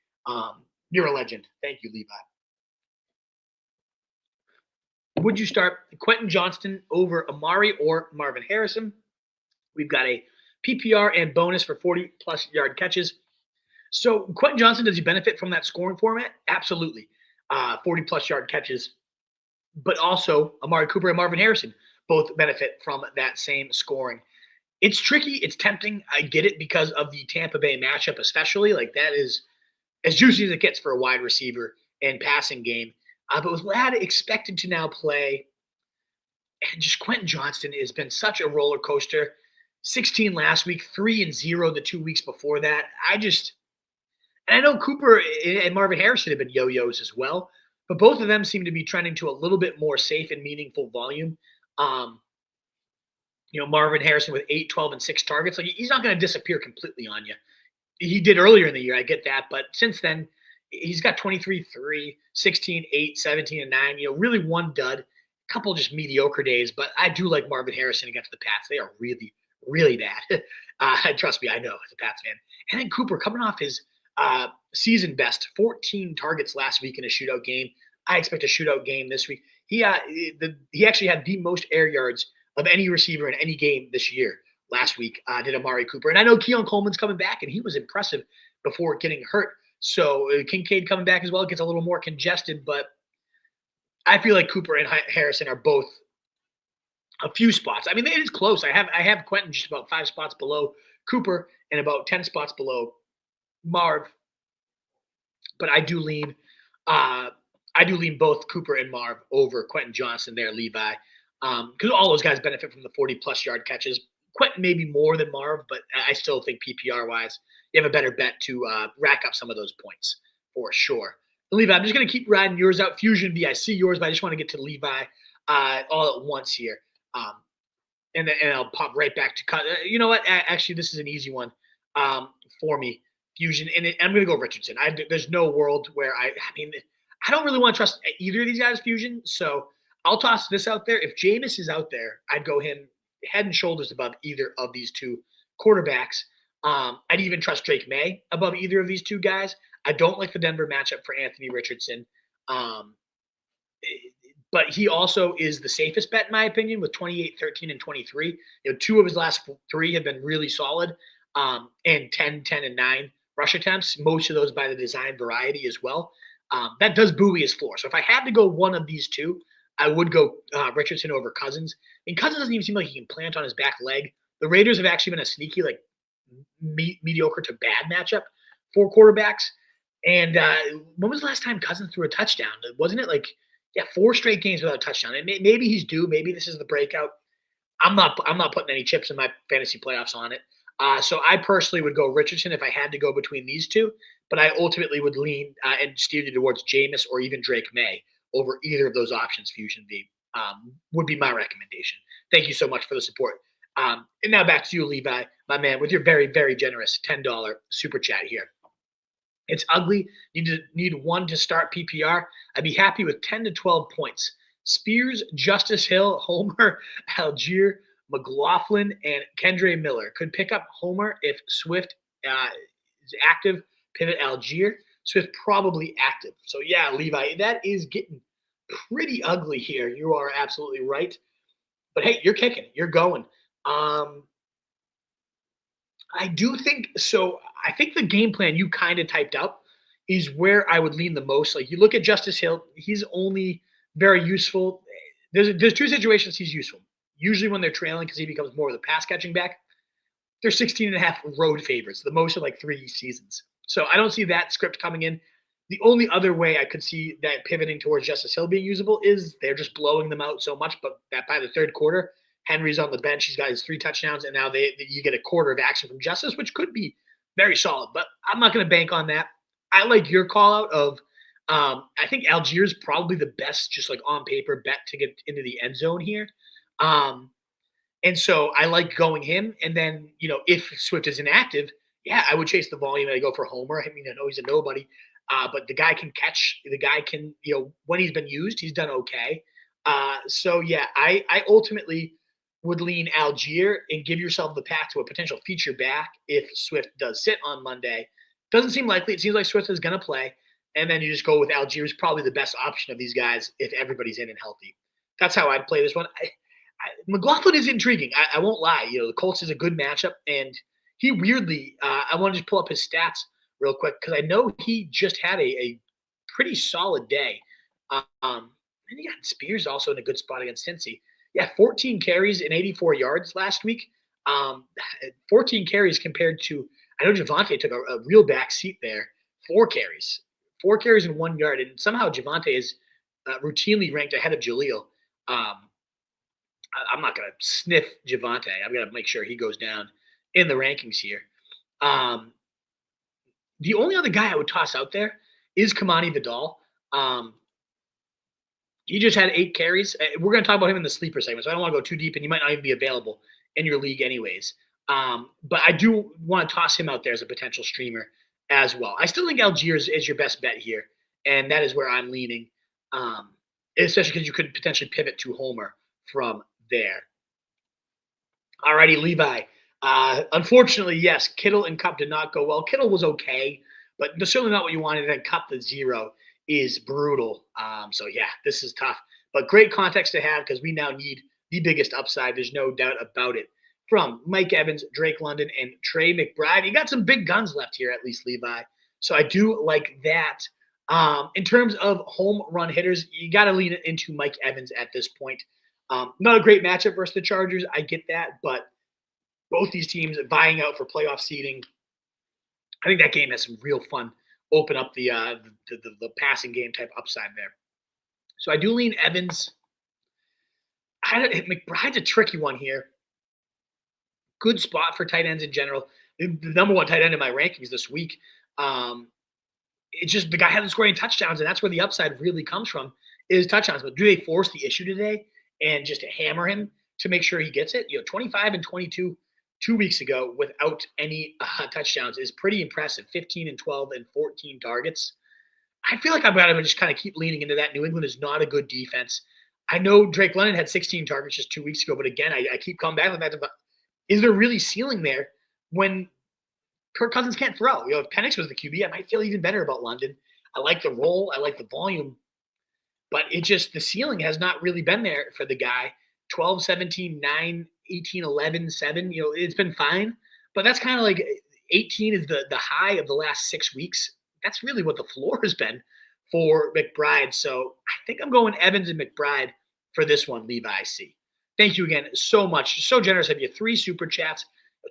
You're a legend. Thank you, Levi. Would you start Quentin Johnston over Amari or Marvin Harrison? We've got a PPR and bonus for 40-plus yard catches. So Quentin Johnston, does he benefit from that scoring format? Absolutely. 40-plus yard catches. But also Amari Cooper and Marvin Harrison both benefit from that same scoring. It's tricky. It's tempting. I get it because of the Tampa Bay matchup especially. Like, that is as juicy as it gets for a wide receiver and passing game. But with Ladd expected to now play, and just Quentin Johnston has been such a roller coaster. 16 last week, 3-0 the 2 weeks before that. And I know Cooper and Marvin Harrison have been yo-yos as well, but both of them seem to be trending to a little bit more safe and meaningful volume. Marvin Harrison with 8, 12, and 6 targets. Like, he's not going to disappear completely on you. He did earlier in the year, I get that, but since then, he's got 23, 3, 16, 8, 17, and 9. Really one dud, a couple just mediocre days, but I do like Marvin Harrison against the Pats. They are really, really bad. Trust me, I know as a Pats fan. And then Cooper coming off his season best, 14 targets last week in a shootout game. I expect a shootout game this week. He actually had the most air yards of any receiver in any game this year. Last week did Amari Cooper. And I know Keon Coleman's coming back, and he was impressive before getting hurt. So Kincaid coming back as well gets a little more congested, but I feel like Cooper and Harrison are both a few spots. I mean, it is close. I have Quentin just about 5 spots below Cooper and about 10 spots below Marv. But I do lean both Cooper and Marv over Quentin Johnston there, Levi, because all those guys benefit from the 40-plus yard catches. Quentin maybe more than Marv, but I still think PPR-wise, you have a better bet to rack up some of those points for sure. Levi, I'm just going to keep riding yours out. Fusion V, I see yours, but I just want to get to Levi all at once here. And I'll pop right back to cut. You know what? Actually, this is an easy one for me. Fusion, and I'm going to go Richardson. There's no world where I don't really want to trust either of these guys, Fusion. So I'll toss this out there. If Jameis is out there, I'd go him head and shoulders above either of these two quarterbacks. I'd even trust Drake May above either of these two guys. I don't like the Denver matchup for Anthony Richardson. But he also is the safest bet, in my opinion, with 28, 13, and 23. 2 of his last 3 have been really solid, and 10, 10, and 9 rush attempts, most of those by the design variety as well. That does buoy his floor. So if I had to go one of these two, I would go Richardson over Cousins. And Cousins doesn't even seem like he can plant on his back leg. The Raiders have actually been a sneaky, mediocre to bad matchup for quarterbacks. And when was the last time Cousins threw a touchdown? Wasn't it 4 straight games without a touchdown? And maybe he's due. Maybe this is the breakout. I'm not putting any chips in my fantasy playoffs on it. So I personally would go Richardson if I had to go between these two. But I ultimately would lean and steer you towards Jameis or even Drake May over either of those options. Fusion V would be my recommendation. Thank you so much for the support. And now back to you, Levi, my man, with your very, very generous $10 super chat here. It's ugly. Need one to start PPR. I'd be happy with 10 to 12 points. Spears, Justice Hill, Homer, Algier, McLaughlin, and Kendre Miller. Could pick up Homer if Swift is active. Pivot Algier. Swift probably active. So, yeah, Levi, that is getting pretty ugly here. You are absolutely right. But, hey, you're kicking. You're going. I do think – so I think the game plan you kind of typed up is where I would lean the most. You look at Justice Hill, he's only very useful. There's 2 situations he's useful. Usually when they're trailing because he becomes more of the pass-catching back. They're 16.5 road favorites, the most of 3 seasons. So I don't see that script coming in. The only other way I could see that pivoting towards Justice Hill being usable is they're just blowing them out so much, but that by the third quarter, Henry's on the bench. He's got his 3 touchdowns, and now you get a quarter of action from Justice, which could be very solid. But I'm not going to bank on that. I like your call out of I think Algier's probably the best, just on paper, bet to get into the end zone here. And so I like going him. And then, if Swift is inactive, yeah, I would chase the volume and I go for Homer. I know he's a nobody. But the guy can catch. The guy can, when he's been used, he's done okay. So, yeah, I ultimately would lean Algier and give yourself the path to a potential feature back if Swift does sit on Monday. Doesn't seem likely. It seems like Swift is going to play. And then you just go with Algier is probably the best option of these guys if everybody's in and healthy. That's how I'd play this one. McLaughlin is intriguing. I won't lie. The Colts is a good matchup. And he weirdly, I want to just pull up his stats real quick because I know he just had a pretty solid day. And he got Spears also in a good spot against Cincy. Yeah, 14 carries and 84 yards last week. 14 carries compared to, I know Javonte took a real back seat there. 4 carries and 1 yard. And somehow Javonte is routinely ranked ahead of Jaleel. I'm not going to sniff Javonte. I'm going to make sure he goes down in the rankings here. The only other guy I would toss out there is Kamani Vidal. He just had 8 carries. We're going to talk about him in the sleeper segment, so I don't want to go too deep, and he might not even be available in your league anyways. But I do want to toss him out there as a potential streamer as well. I still think Algier is your best bet here, and that is where I'm leaning, especially because you could potentially pivot to Homer from there. Alrighty, Levi. Unfortunately, yes, Kittle and Kupp did not go well. Kittle was okay, but certainly not what you wanted. And Kupp, the 0 is brutal. So, yeah, this is tough. But great context to have because we now need the biggest upside. There's no doubt about it. From Mike Evans, Drake London, and Trey McBride. You got some big guns left here, at least, Levi. So I do like that. In terms of home run hitters, you got to lean into Mike Evans at this point. Not a great matchup versus the Chargers. I get that, but both these teams vying out for playoff seeding. I think that game has some real fun. Open up the passing game type upside there. So I do lean Evans. McBride's a tricky one here. Good spot for tight ends in general. The number 1 tight end in my rankings this week. It's just the guy hasn't scored any touchdowns, and that's where the upside really comes from is touchdowns. But do they force the issue today and just hammer him to make sure he gets it? 25 and 22 2 weeks ago without any touchdowns is pretty impressive. 15 and 12 and 14 targets. I feel like I've got to just kind of keep leaning into that. New England is not a good defense. I know Drake London had 16 targets just 2 weeks ago, but again, I keep coming back to that. Is there really ceiling there when Kirk Cousins can't throw? If Penix was the QB, I might feel even better about London. I like the role. I like the volume. But the ceiling has not really been there for the guy. 12, 17, 9, 18, 11, 7. It's been fine. But that's kind of like 18 is the high of the last 6 weeks. That's really what the floor has been for McBride. So I think I'm going Evans and McBride for this one, Levi C. Thank you again so much. You're so generous of you. 3 super chats,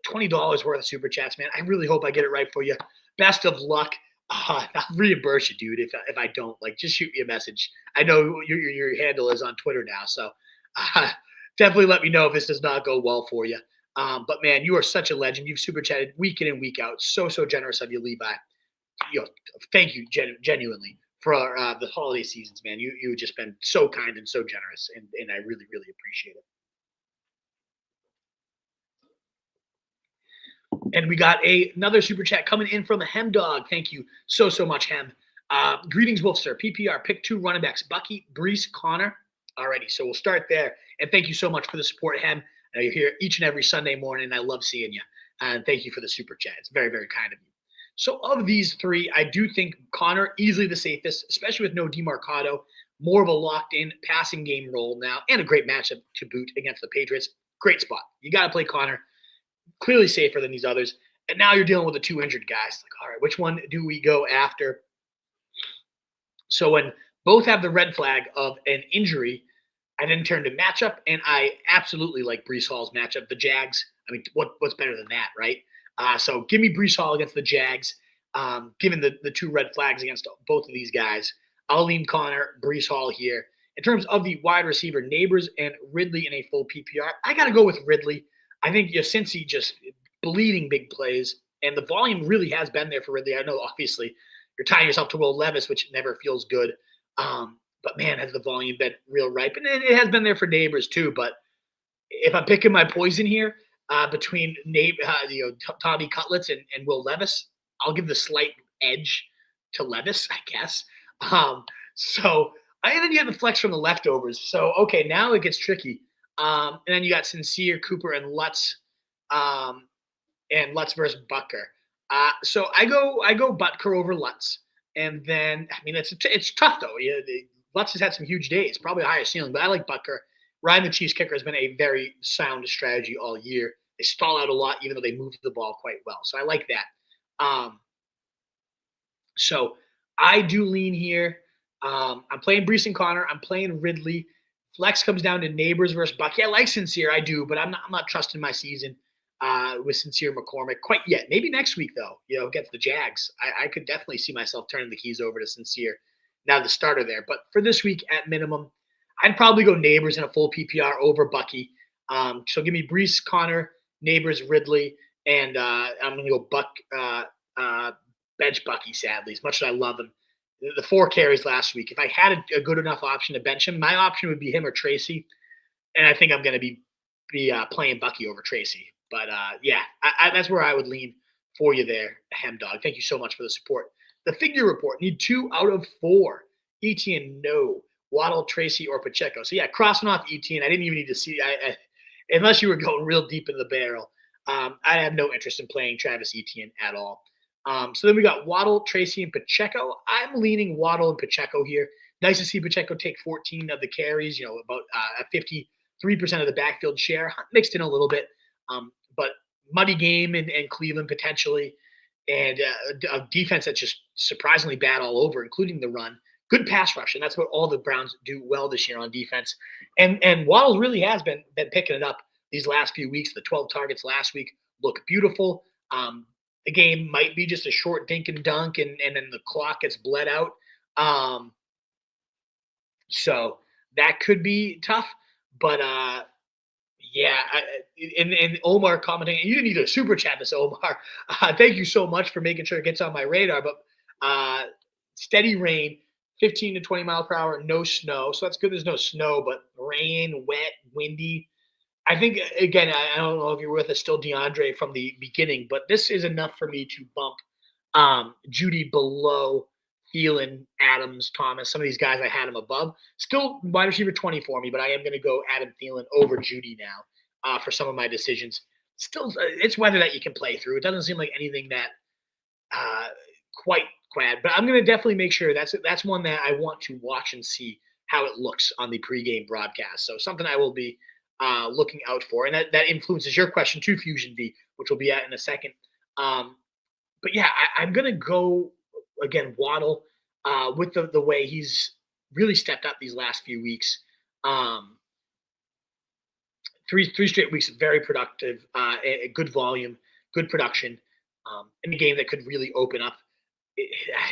$20 worth of super chats, man. I really hope I get it right for you. Best of luck. I'll reimburse you, dude, if I don't. Just shoot me a message. I know your handle is on Twitter now, so definitely let me know if this does not go well for you. But, man, you are such a legend. You've super chatted week in and week out. So generous of you, Levi. Thank you genuinely for the holiday seasons, man. You've just been so kind and so generous, and I really, really appreciate it. And we got another super chat coming in from Hem Dog. Thank you so much, Hem. Greetings, Wolf Sir. PPR, pick 2 running backs, Bucky, Breece, Connor. Alrighty, so we'll start there. And thank you so much for the support, Hem. You're here each and every Sunday morning. I love seeing you. And thank you for the super chat. It's very, very kind of you. So of these 3, I do think Connor easily the safest, especially with no DeMarcado. More of a locked-in passing game role now, and a great matchup to boot against the Patriots. Great spot. You got to play Connor. Clearly safer than these others. And now you're dealing with the 2 injured guys. All right, which one do we go after? So when both have the red flag of an injury, I then turn to matchup, and I absolutely like Breece Hall's matchup. The Jags, I mean, what's better than that, right? So give me Breece Hall against the Jags. Given the 2 red flags against both of these guys, I'll lean Connor, Breece Hall here. In terms of the wide receiver, Nabers and Ridley in a full PPR, I got to go with Ridley. I think Cincy just bleeding big plays, and the volume really has been there for Ridley. I know, obviously, you're tying yourself to Will Levis, which never feels good. But, man, has the volume been real ripe. And it has been there for Nabers, too. But if I'm picking my poison here between Tommy Cutlets and Will Levis, I'll give the slight edge to Levis, I guess. So and then you have the flex from the leftovers. So okay, now it gets tricky. And then you got Sincere, Cooper, and Lutz, versus Butker. So I go Butker over Lutz, and then I mean it's tough though. Lutz has had some huge days, probably a higher ceiling, but I like Butker. Ryan the Chiefs kicker has been a very sound strategy all year. They stall out a lot, even though they move the ball quite well. So I like that. So I do lean here. I'm playing Breece and Connor. I'm playing Ridley. Flex comes down to Nabers versus Bucky. I like Sincere, I do, but I'm not trusting my season with Sincere McCormick quite yet. Maybe next week though, against the Jags, I could definitely see myself turning the keys over to Sincere. Now the starter there, but for this week at minimum, I'd probably go Nabers in a full PPR over Bucky. So give me Breece, Connor, Nabers, Ridley, and I'm going to go bench Bucky, sadly, as much as I love him. The 4 carries last week. If I had a good enough option to bench him, my option would be him or Tracy. And I think I'm going to be playing Bucky over Tracy. But, that's where I would lean for you there, Hem Dog. Thank you so much for the support. The figure report, need 2 out of 4. Etienne, no. Waddle, Tracy, or Pacheco. So, yeah, crossing off Etienne. I didn't even need to see unless you were going real deep in the barrel. I have no interest in playing Travis Etienne at all. So then we got Waddle, Tracy, and Pacheco. I'm leaning Waddle and Pacheco here. Nice to see Pacheco take 14 of the carries, about a 53% of the backfield share, mixed in a little bit. But muddy game in Cleveland potentially, and a defense that's just surprisingly bad all over, including the run. Good pass rush, and that's what all the Browns do well this year on defense. And Waddle really has been picking it up these last few weeks. The 12 targets last week look beautiful. The game might be just a short dink and dunk, and then the clock gets bled out. So that could be tough. But, and Omar commenting, you didn't need a super chat this, Omar. Thank you so much for making sure it gets on my radar. But steady rain, 15 to 20 miles per hour, no snow. So that's good there's no snow, but rain, wet, windy. I think, again, I don't know if you're with us still, DeAndre, from the beginning, but this is enough for me to bump Judy below Thielen, Adams, Thomas. Some of these guys I had him above. Still wide receiver 20 for me, but I am going to go Adam Thielen over Judy now for some of my decisions. Still, it's weather that you can play through. It doesn't seem like anything that quite bad, but I'm going to definitely make sure that's one that I want to watch and see how it looks on the pregame broadcast. So something I will be looking out for. And that influences your question to Fusion V, which we'll be at in a second. But yeah, I'm going to go, again, Waddle with the way he's really stepped up these last few weeks. Three straight weeks of very productive, good volume, good production, in a game that could really open up.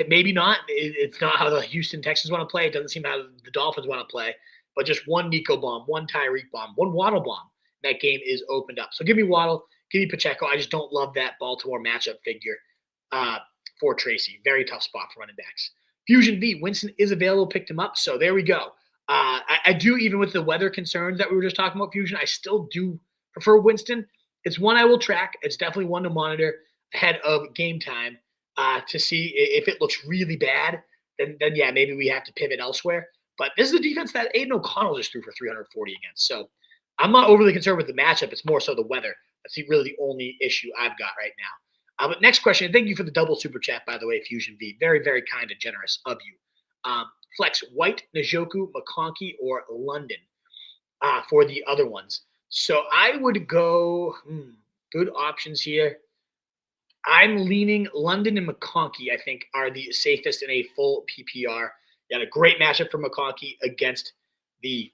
Maybe not. It's not how the Houston Texans want to play. It doesn't seem how the Dolphins want to play. But just one Nico bomb, one Tyreek bomb, one Waddle bomb, that game is opened up. So give me Waddle, give me Pacheco. I just don't love that Baltimore matchup figure for Tracy. Very tough spot for running backs. Fusion V, Winston is available, picked him up. So there we go. I do, even with the weather concerns that we were just talking about, Fusion, I still do prefer Winston. It's one I will track. It's definitely one to monitor ahead of game time to see if it looks really bad. Then yeah, maybe we have to pivot elsewhere. But this is a defense that Aiden O'Connell just threw for 340 against. So I'm not overly concerned with the matchup. It's more so the weather. That's really the only issue I've got right now. But next question, thank you for the double super chat, by the way, Fusion V. Very, very kind and generous of you. Flex, White, Njoku, McConkey, or London for the other ones. So I would go, good options here. I'm leaning London and McConkey, I think, are the safest in a full PPR. You had a great matchup for McConkey against the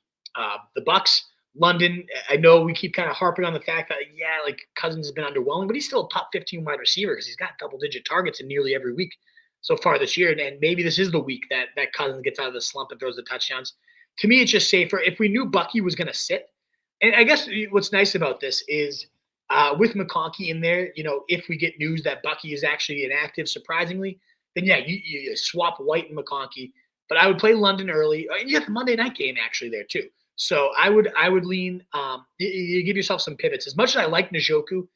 Bucks. London, I know we keep kind of harping on the fact that, Cousins has been underwhelming, but he's still a top 15 wide receiver because he's got double-digit targets in nearly every week so far this year. And maybe this is the week that Cousins gets out of the slump and throws the touchdowns. To me, it's just safer. If we knew Bucky was going to sit, and I guess what's nice about this is with McConkey in there, if we get news that Bucky is actually inactive, surprisingly, then yeah, you swap White and McConkey. But I would play London early. And you have the Monday night game actually there too. So I would lean. You give yourself some pivots. As much as I like Njoku,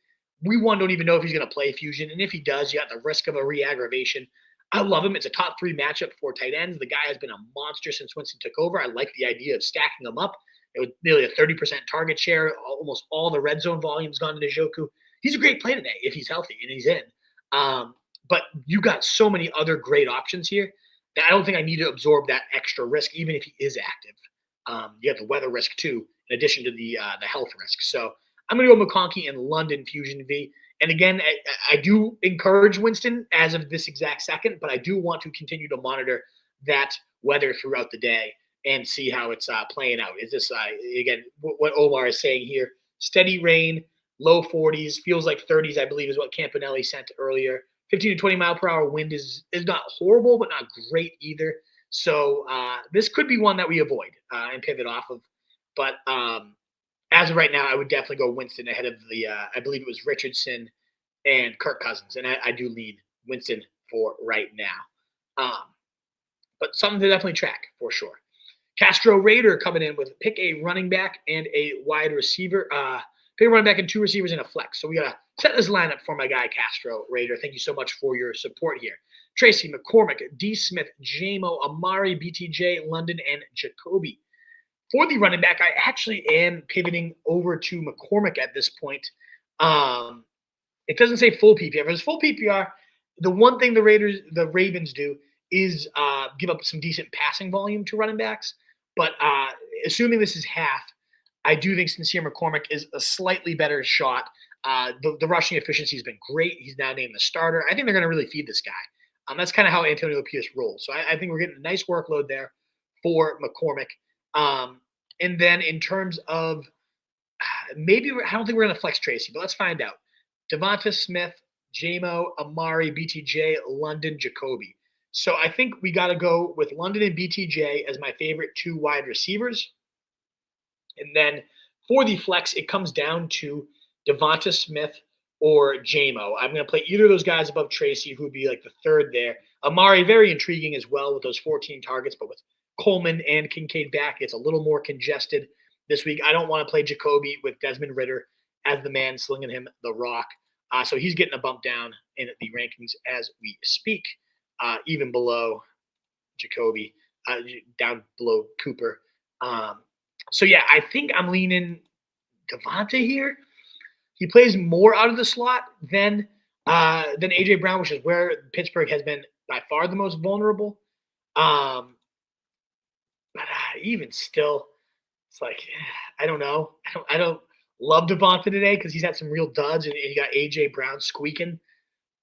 we don't even know if he's going to play Fusion, and if he does, you have the risk of a re-aggravation. I love him. It's a top 3 matchup for tight ends. The guy has been a monster since Winston took over. I like the idea of stacking them up. It was nearly a 30% target share. Almost all the red zone volume's gone to Njoku. He's a great play today if he's healthy and he's in. But you got so many other great options here that I don't think I need to absorb that extra risk, even if he is active. You have the weather risk too, in addition to the health risk. So I'm going to go McConkey and London Fusion V. And again, I do encourage Winston as of this exact second, but I do want to continue to monitor that weather throughout the day and see how it's playing out. Is this, again, what Omar is saying here, steady rain, low 40s, feels like 30s, I believe is what Campanelli sent earlier. 15 to 20 mile per hour wind is not horrible, but not great either. So this could be one that we avoid and pivot off of. But as of right now, I would definitely go Winston ahead of the, I believe it was Richardson and Kirk Cousins. And I do lean Winston for right now. But something to definitely track for sure. Castro Raider coming in with pick a running back and a wide receiver. Pick a running back and 2 receivers in a flex. So we got to set this lineup for my guy, Castro Raider. Thank you so much for your support here. Tracy, McCormick, D. Smith, Jamo, Amari, BTJ, London, and Jacoby. For the running back, I actually am pivoting over to McCormick at this point. It doesn't say full PPR. If it's full PPR, the one thing the Ravens do is give up some decent passing volume to running backs. But assuming this is half, I do think Sincere McCormick is a slightly better shot. The rushing efficiency has been great. He's now named the starter. I think they're going to really feed this guy. That's kind of how Antonio Pierce rolls. So I think we're getting a nice workload there for McCormick. And then in terms of I don't think we're going to flex Tracy, but let's find out. Devonta Smith, Jamo, Amari, BTJ, London, Jacoby. So I think we got to go with London and BTJ as my favorite 2 wide receivers. And then for the flex, it comes down to Devonta Smith or Jamo. I'm going to play either of those guys above Tracy, who would be like the third there. Amari, very intriguing as well with those 14 targets, but with Coleman and Kincaid back, it's a little more congested this week. I don't want to play Jacoby with Desmond Ridder as the man slinging him the rock. So he's getting a bump down in the rankings as we speak, even below Jacoby, down below Cooper. So, yeah, I think I'm leaning Devonta here. He plays more out of the slot than A.J. Brown, which is where Pittsburgh has been by far the most vulnerable. But even still, it's like, I don't know. I don't love Devonta today because he's had some real duds, and you got A.J. Brown squeaking.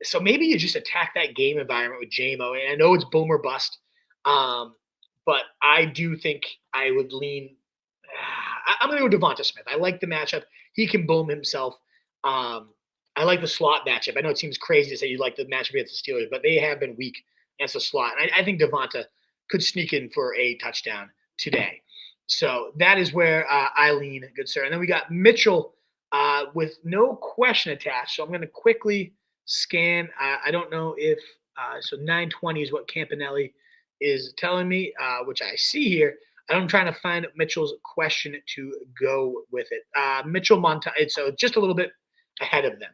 So maybe you just attack that game environment with Jamo. And I know it's boom or bust, but I do think I would lean – I'm going to go Devonta Smith. I like the matchup. He can boom himself. I like the slot matchup. I know it seems crazy to say you like the matchup against the Steelers, but they have been weak against the slot. And I think Devonta could sneak in for a touchdown today. So that is where I lean, good sir. And then we got Mitchell with no question attached. So I'm going to quickly scan. I don't know if so 920 is what Campanelli is telling me, which I see here. I'm trying to find Mitchell's question to go with it. Mitchell so just a little bit ahead of them.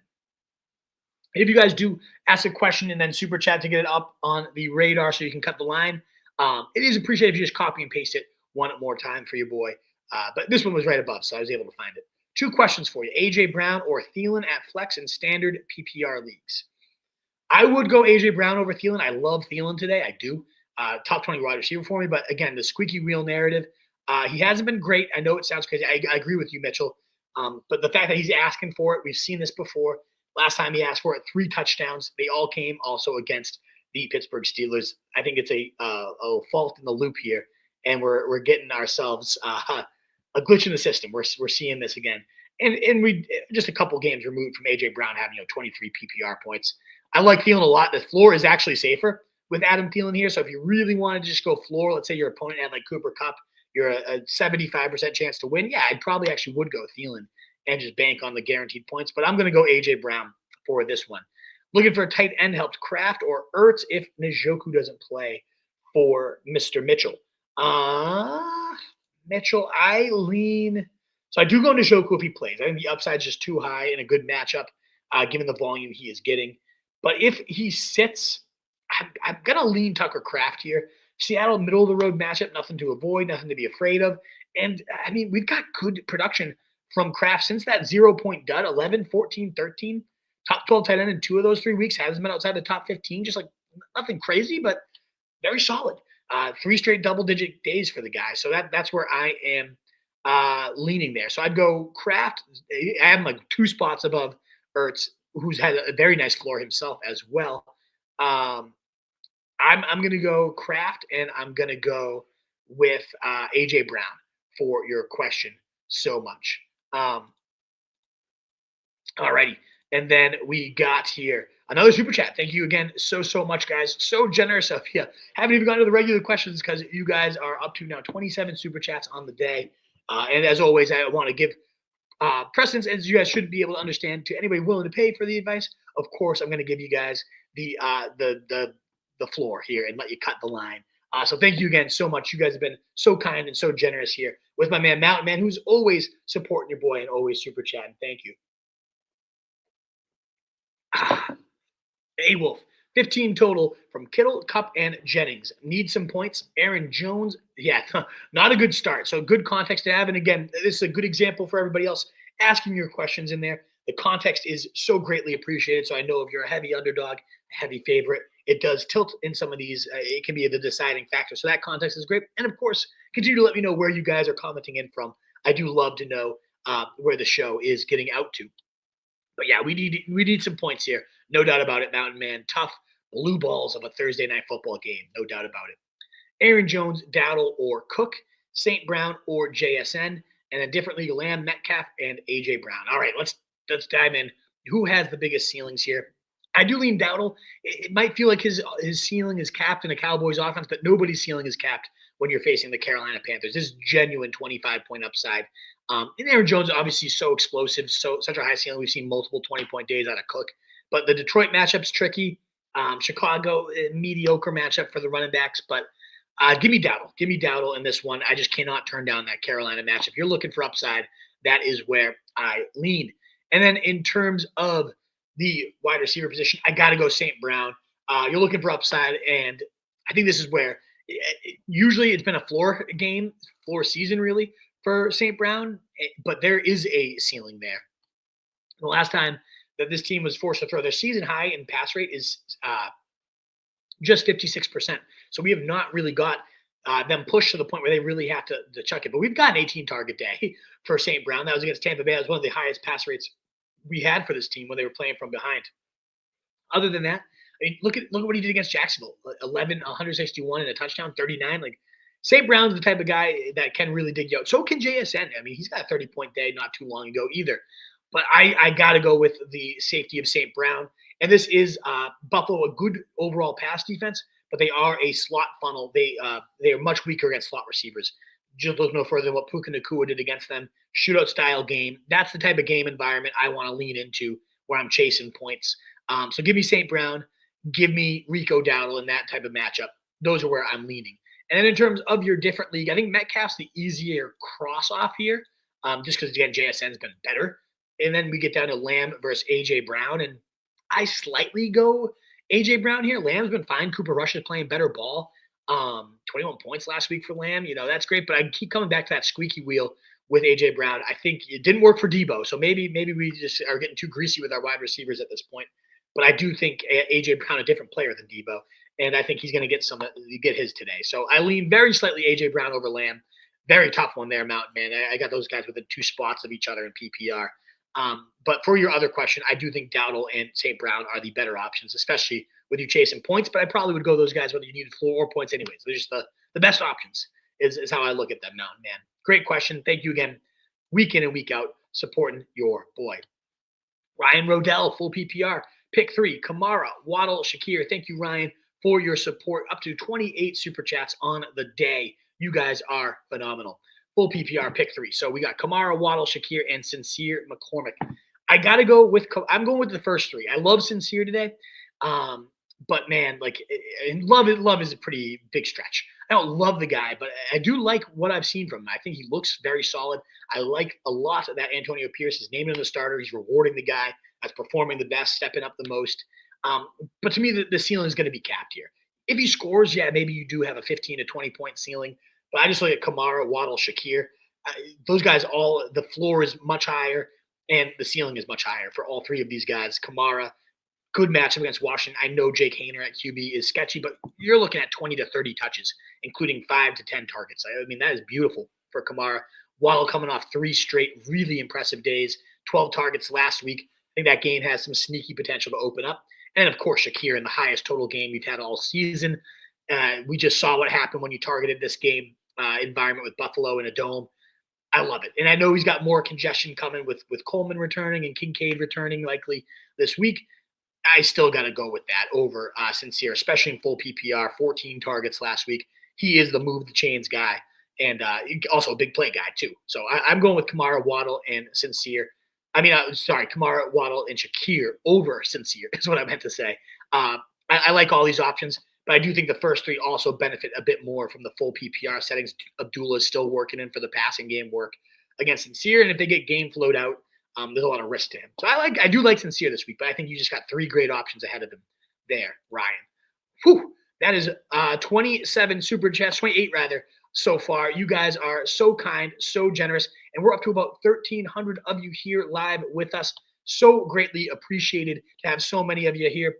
If you guys do ask a question and then super chat to get it up on the radar so you can cut the line, it is appreciated if you just copy and paste it one more time for your boy. But this one was right above, so I was able to find it. 2 questions for you. A.J. Brown or Thielen at flex in standard PPR leagues. I would go A.J. Brown over Thielen. I love Thielen today. I do. Top 20 wide receiver for me. But again, the squeaky wheel narrative, he hasn't been great. I know it sounds crazy. I agree with you, Mitchell. But the fact that he's asking for it, we've seen this before. Last time he asked for it, 3 touchdowns. They all came also against the Pittsburgh Steelers. I think it's a fault in the loop here, and we're getting ourselves a glitch in the system. We're seeing this again, and we just a couple games removed from A.J. Brown having 23 PPR points. I like Thielen a lot. The floor is actually safer with Adam Thielen here. So if you really wanted to just go floor, let's say your opponent had like Cooper Kupp, you're a 75% chance to win. Yeah, I probably actually would go Thielen and just bank on the guaranteed points. But I'm going to go A.J. Brown for this one. Looking for a tight end helped Kraft or Ertz if Njoku doesn't play for Mr. Mitchell. Mitchell, I lean. So I do go Njoku if he plays. I think the upside is just too high in a good matchup, given the volume he is getting. But if he sits, I'm going to lean Tucker Kraft here. Seattle, middle of the road matchup, nothing to avoid, nothing to be afraid of. And I mean, we've got good production from Kraft since that 0-point dud, 11, 14, 13. Top 12 tight end in 2 of those 3 weeks. Hasn't been outside the top 15. Just like nothing crazy, but very solid. 3 straight double-digit days for the guy. So that's where I am leaning there. So I'd go Kraft. I am like 2 spots above Ertz, who's had a very nice floor himself as well. I'm going to go Kraft, and I'm going to go with A.J. Brown for your question so much. Alrighty. And then we got here another super chat. Thank you again so much, guys. So generous of you. Haven't even gotten to the regular questions because you guys are up to now 27 super chats on the day. And as always, I want to give precedence, as you guys should be able to understand, to anybody willing to pay for the advice. Of course, I'm going to give you guys the floor here and let you cut the line. So thank you again so much. You guys have been so kind and so generous here with my man Mountain Man, who's always supporting your boy and always super chatting. Thank you. A-Wolf, 15 total from Kittle, Kupp, and Jennings. Need some points. Aaron Jones, yeah, not a good start. So good context to have. And again, this is a good example for everybody else asking your questions in there. The context is so greatly appreciated. So I know if you're a heavy underdog, heavy favorite, it does tilt in some of these. It can be the deciding factor. So that context is great. And of course, continue to let me know where you guys are commenting in from. I do love to know where the show is getting out to. But yeah, we need some points here. No doubt about it, Mountain Man. Tough blue balls of a Thursday night football game. No doubt about it. Aaron Jones, Dowdle, or Cook. St. Brown or JSN. And then differently, Lamb, Metcalf, and A.J. Brown. All right, let's dive in. Who has the biggest ceilings here? I do lean Dowdle. It might feel like his ceiling is capped in a Cowboys offense, but nobody's ceiling is capped when you're facing the Carolina Panthers. This is genuine 25-point upside. And Aaron Jones obviously so explosive, such a high ceiling. We've seen multiple 20-point days out of Cook. But the Detroit matchup's tricky. Chicago, mediocre matchup for the running backs. But give me Dowdle. Give me Dowdle in this one. I just cannot turn down that Carolina matchup. If you're looking for upside, that is where I lean. And then in terms of the wide receiver position, I got to go St. Brown. You're looking for upside, and I think this is where usually it's been a floor season really for St. Brown, but there is a ceiling there. The last time that this team was forced to throw, their season high in pass rate is just 56%. So we have not really got them pushed to the point where they really have to chuck it. But we've got an 18-target day for St. Brown. That was against Tampa Bay. That was one of the highest pass rates we had for this team when they were playing from behind. Other than that, I mean, look at what he did against Jacksonville. 11, 161 and a touchdown, 39. Like, St. Brown's the type of guy that can really dig you out. So can JSN. I mean, he's got a 30-point day not too long ago either. But I got to go with the safety of St. Brown. And this is Buffalo, a good overall pass defense, but they are a slot funnel. They are much weaker against slot receivers. Just look no further than what Puka Nacua did against them. Shootout-style game. That's the type of game environment I want to lean into where I'm chasing points. So give me St. Brown. Give me Rico Dowdle in that type of matchup. Those are where I'm leaning. And then in terms of your different league, I think Metcalf's the easier cross-off here, just because, again, JSN's been better. And then we get down to Lamb versus A.J. Brown, and I slightly go A.J. Brown here. Lamb's been fine. Cooper Rush is playing better ball. 21 points last week for Lamb. You know, that's great, but I keep coming back to that squeaky wheel with A.J. Brown. I think it didn't work for Debo, so maybe we just are getting too greasy with our wide receivers at this point. But I do think A.J. Brown a different player than Debo, and I think he's going to get his today. So I lean very slightly A.J. Brown over Lamb. Very tough one there, Mountain Man. I got those guys within 2 spots of each other in PPR. But for your other question, I do think Dowdle and St. Brown are the better options, especially with you chasing points. But I probably would go those guys whether you needed floor or points anyways. They're just the best options is how I look at them, Mountain Man. Great question. Thank you again, week in and week out, supporting your boy. Ryan Rodell, full PPR. Pick 3, Kamara, Waddle, Shakir. Thank you, Ryan, for your support. Up to 28 super chats on the day. You guys are phenomenal. Full PPR, pick 3. So we got Kamara, Waddle, Shakir, and Sincere McCormick. I'm going with the first 3. I love Sincere today. But man, like, and love is a pretty big stretch. I don't love the guy, but I do like what I've seen from him. I think he looks very solid. I like a lot of that Antonio Pierce is naming him the starter. He's rewarding the guy that's performing the best, stepping up the most. But to me, the ceiling is going to be capped here. If he scores, yeah, maybe you do have a 15 to 20-point ceiling. But I just look at Kamara, Waddle, Shakir. Those guys the floor is much higher and the ceiling is much higher for all three of these guys. Kamara, good matchup against Washington. I know Jake Hayner at QB is sketchy, but you're looking at 20 to 30 touches, including 5 to 10 targets. I mean, that is beautiful for Kamara. Waddle coming off 3 straight really impressive days, 12 targets last week. I think that game has some sneaky potential to open up. And, of course, Shakir in the highest total game we've had all season. We just saw what happened when you targeted this game environment with Buffalo in a dome. I love it. And I know he's got more congestion coming with Coleman returning and Kincaid returning likely this week. I still got to go with that over Sincere, especially in full PPR, 14 targets last week. He is the move the chains guy and also a big play guy too. So I'm going with Kamara, Waddle, and Sincere. Kamara, Waddle, and Shakir over Sincere is what I meant to say. I like all these options, but I do think the first three also benefit a bit more from the full PPR settings. Abdullah is still working in for the passing game work against Sincere, and if they get game flowed out, there's a lot of risk to him. So I do like Sincere this week, but I think you just got 3 great options ahead of him there, Ryan. Whew, that is 27 super chats, 28 rather, so far. You guys are so kind, so generous, and we're up to about 1,300 of you here live with us. So greatly appreciated to have so many of you here.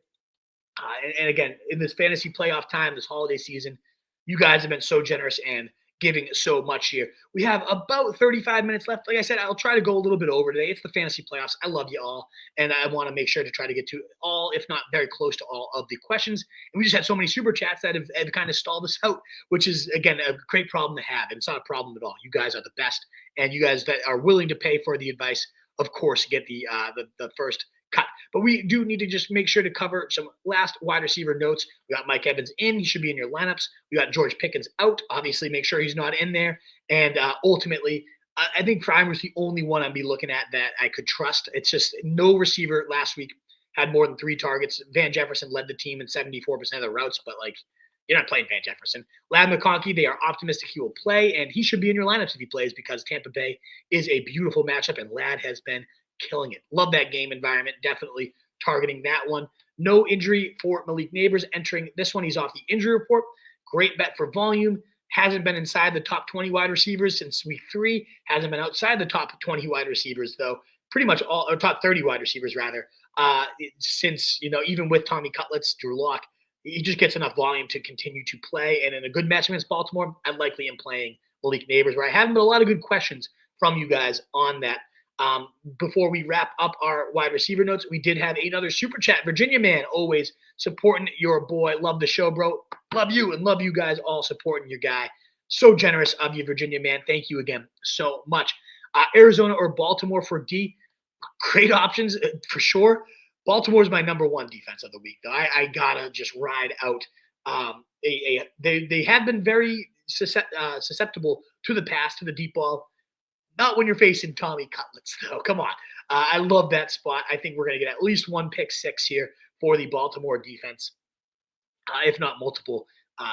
And again, in this fantasy playoff time, this holiday season, you guys have been so generous and giving so much here. We have about 35 minutes left. Like I said, I'll try to go a little bit over today. It's the fantasy playoffs. I love you all, and I want to make sure to try to get to all, if not very close to all, of the questions. And we just had so many super chats that have kind of stalled us out, which is, again, a great problem to have. And it's not a problem at all. You guys are the best, and you guys that are willing to pay for the advice, of course, get the first cut. But we do need to just make sure to cover some last wide receiver notes. We got Mike Evans in. He should be in your lineups. We got George Pickens out. Obviously, make sure he's not in there. And ultimately, I think Prime was the only one I'd be looking at that I could trust. It's just no receiver last week had more than 3 targets. Van Jefferson led the team in 74% of the routes, but you're not playing Van Jefferson. Lad McConkey, they are optimistic he will play, and he should be in your lineups if he plays because Tampa Bay is a beautiful matchup, and Lad has been killing it. Love that game environment. Definitely targeting that one. No injury for Malik Nabers entering this one. He's off the injury report. Great bet for volume. Hasn't been inside the top 20 wide receivers since week 3. Hasn't been outside the top 20 wide receivers, though. Pretty much all, or top 30 wide receivers, rather, since, even with Tommy Cutlets, Drew Lock, he just gets enough volume to continue to play. And in a good match against Baltimore, I likely am playing Malik Nabers, where I haven't, but a lot of good questions from you guys on that. Before we wrap up our wide receiver notes, we did have another super chat. Virginia man, always supporting your boy. Love the show, bro. Love you and love you guys all supporting your guy. So generous of you, Virginia man. Thank you again so much. Arizona or Baltimore for D. Great options for sure. Baltimore is my number 1 defense of the week, though. I gotta just ride out. They have been very susceptible to the pass, to the deep ball. Not when you're facing Tommy Cutlets, though. Come on. I love that spot. I think we're going to get at least 1 pick 6 here for the Baltimore defense, if not multiple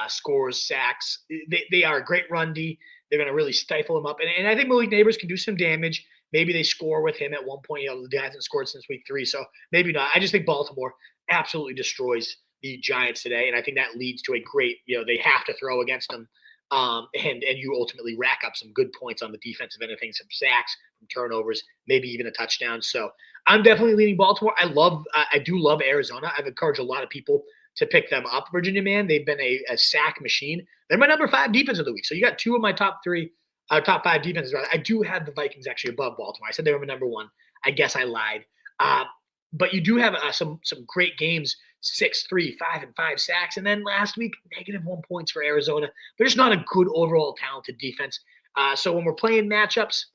scores, sacks. They are a great run D. They're going to really stifle him up. And I think Malik Nabers can do some damage. Maybe they score with him at one point. The guy hasn't scored since week 3, so maybe not. I just think Baltimore absolutely destroys the Giants today, and I think that leads to a great, they have to throw against them. And you ultimately rack up some good points on the defensive end of things, some sacks, some turnovers, maybe even a touchdown. So I'm definitely leaning Baltimore. I do love Arizona. I've encouraged a lot of people to pick them up. Virginia man, they've been a sack machine. They're my number 5 defense of the week. So you got 2 of my top 5 defenses. I do have the Vikings actually above Baltimore. I said they were my number 1. I guess I lied. But you do have some great games. 6-3, 5-5 sacks. And then last week, -1 points for Arizona. They're just not a good overall talented defense. So when we're playing matchups,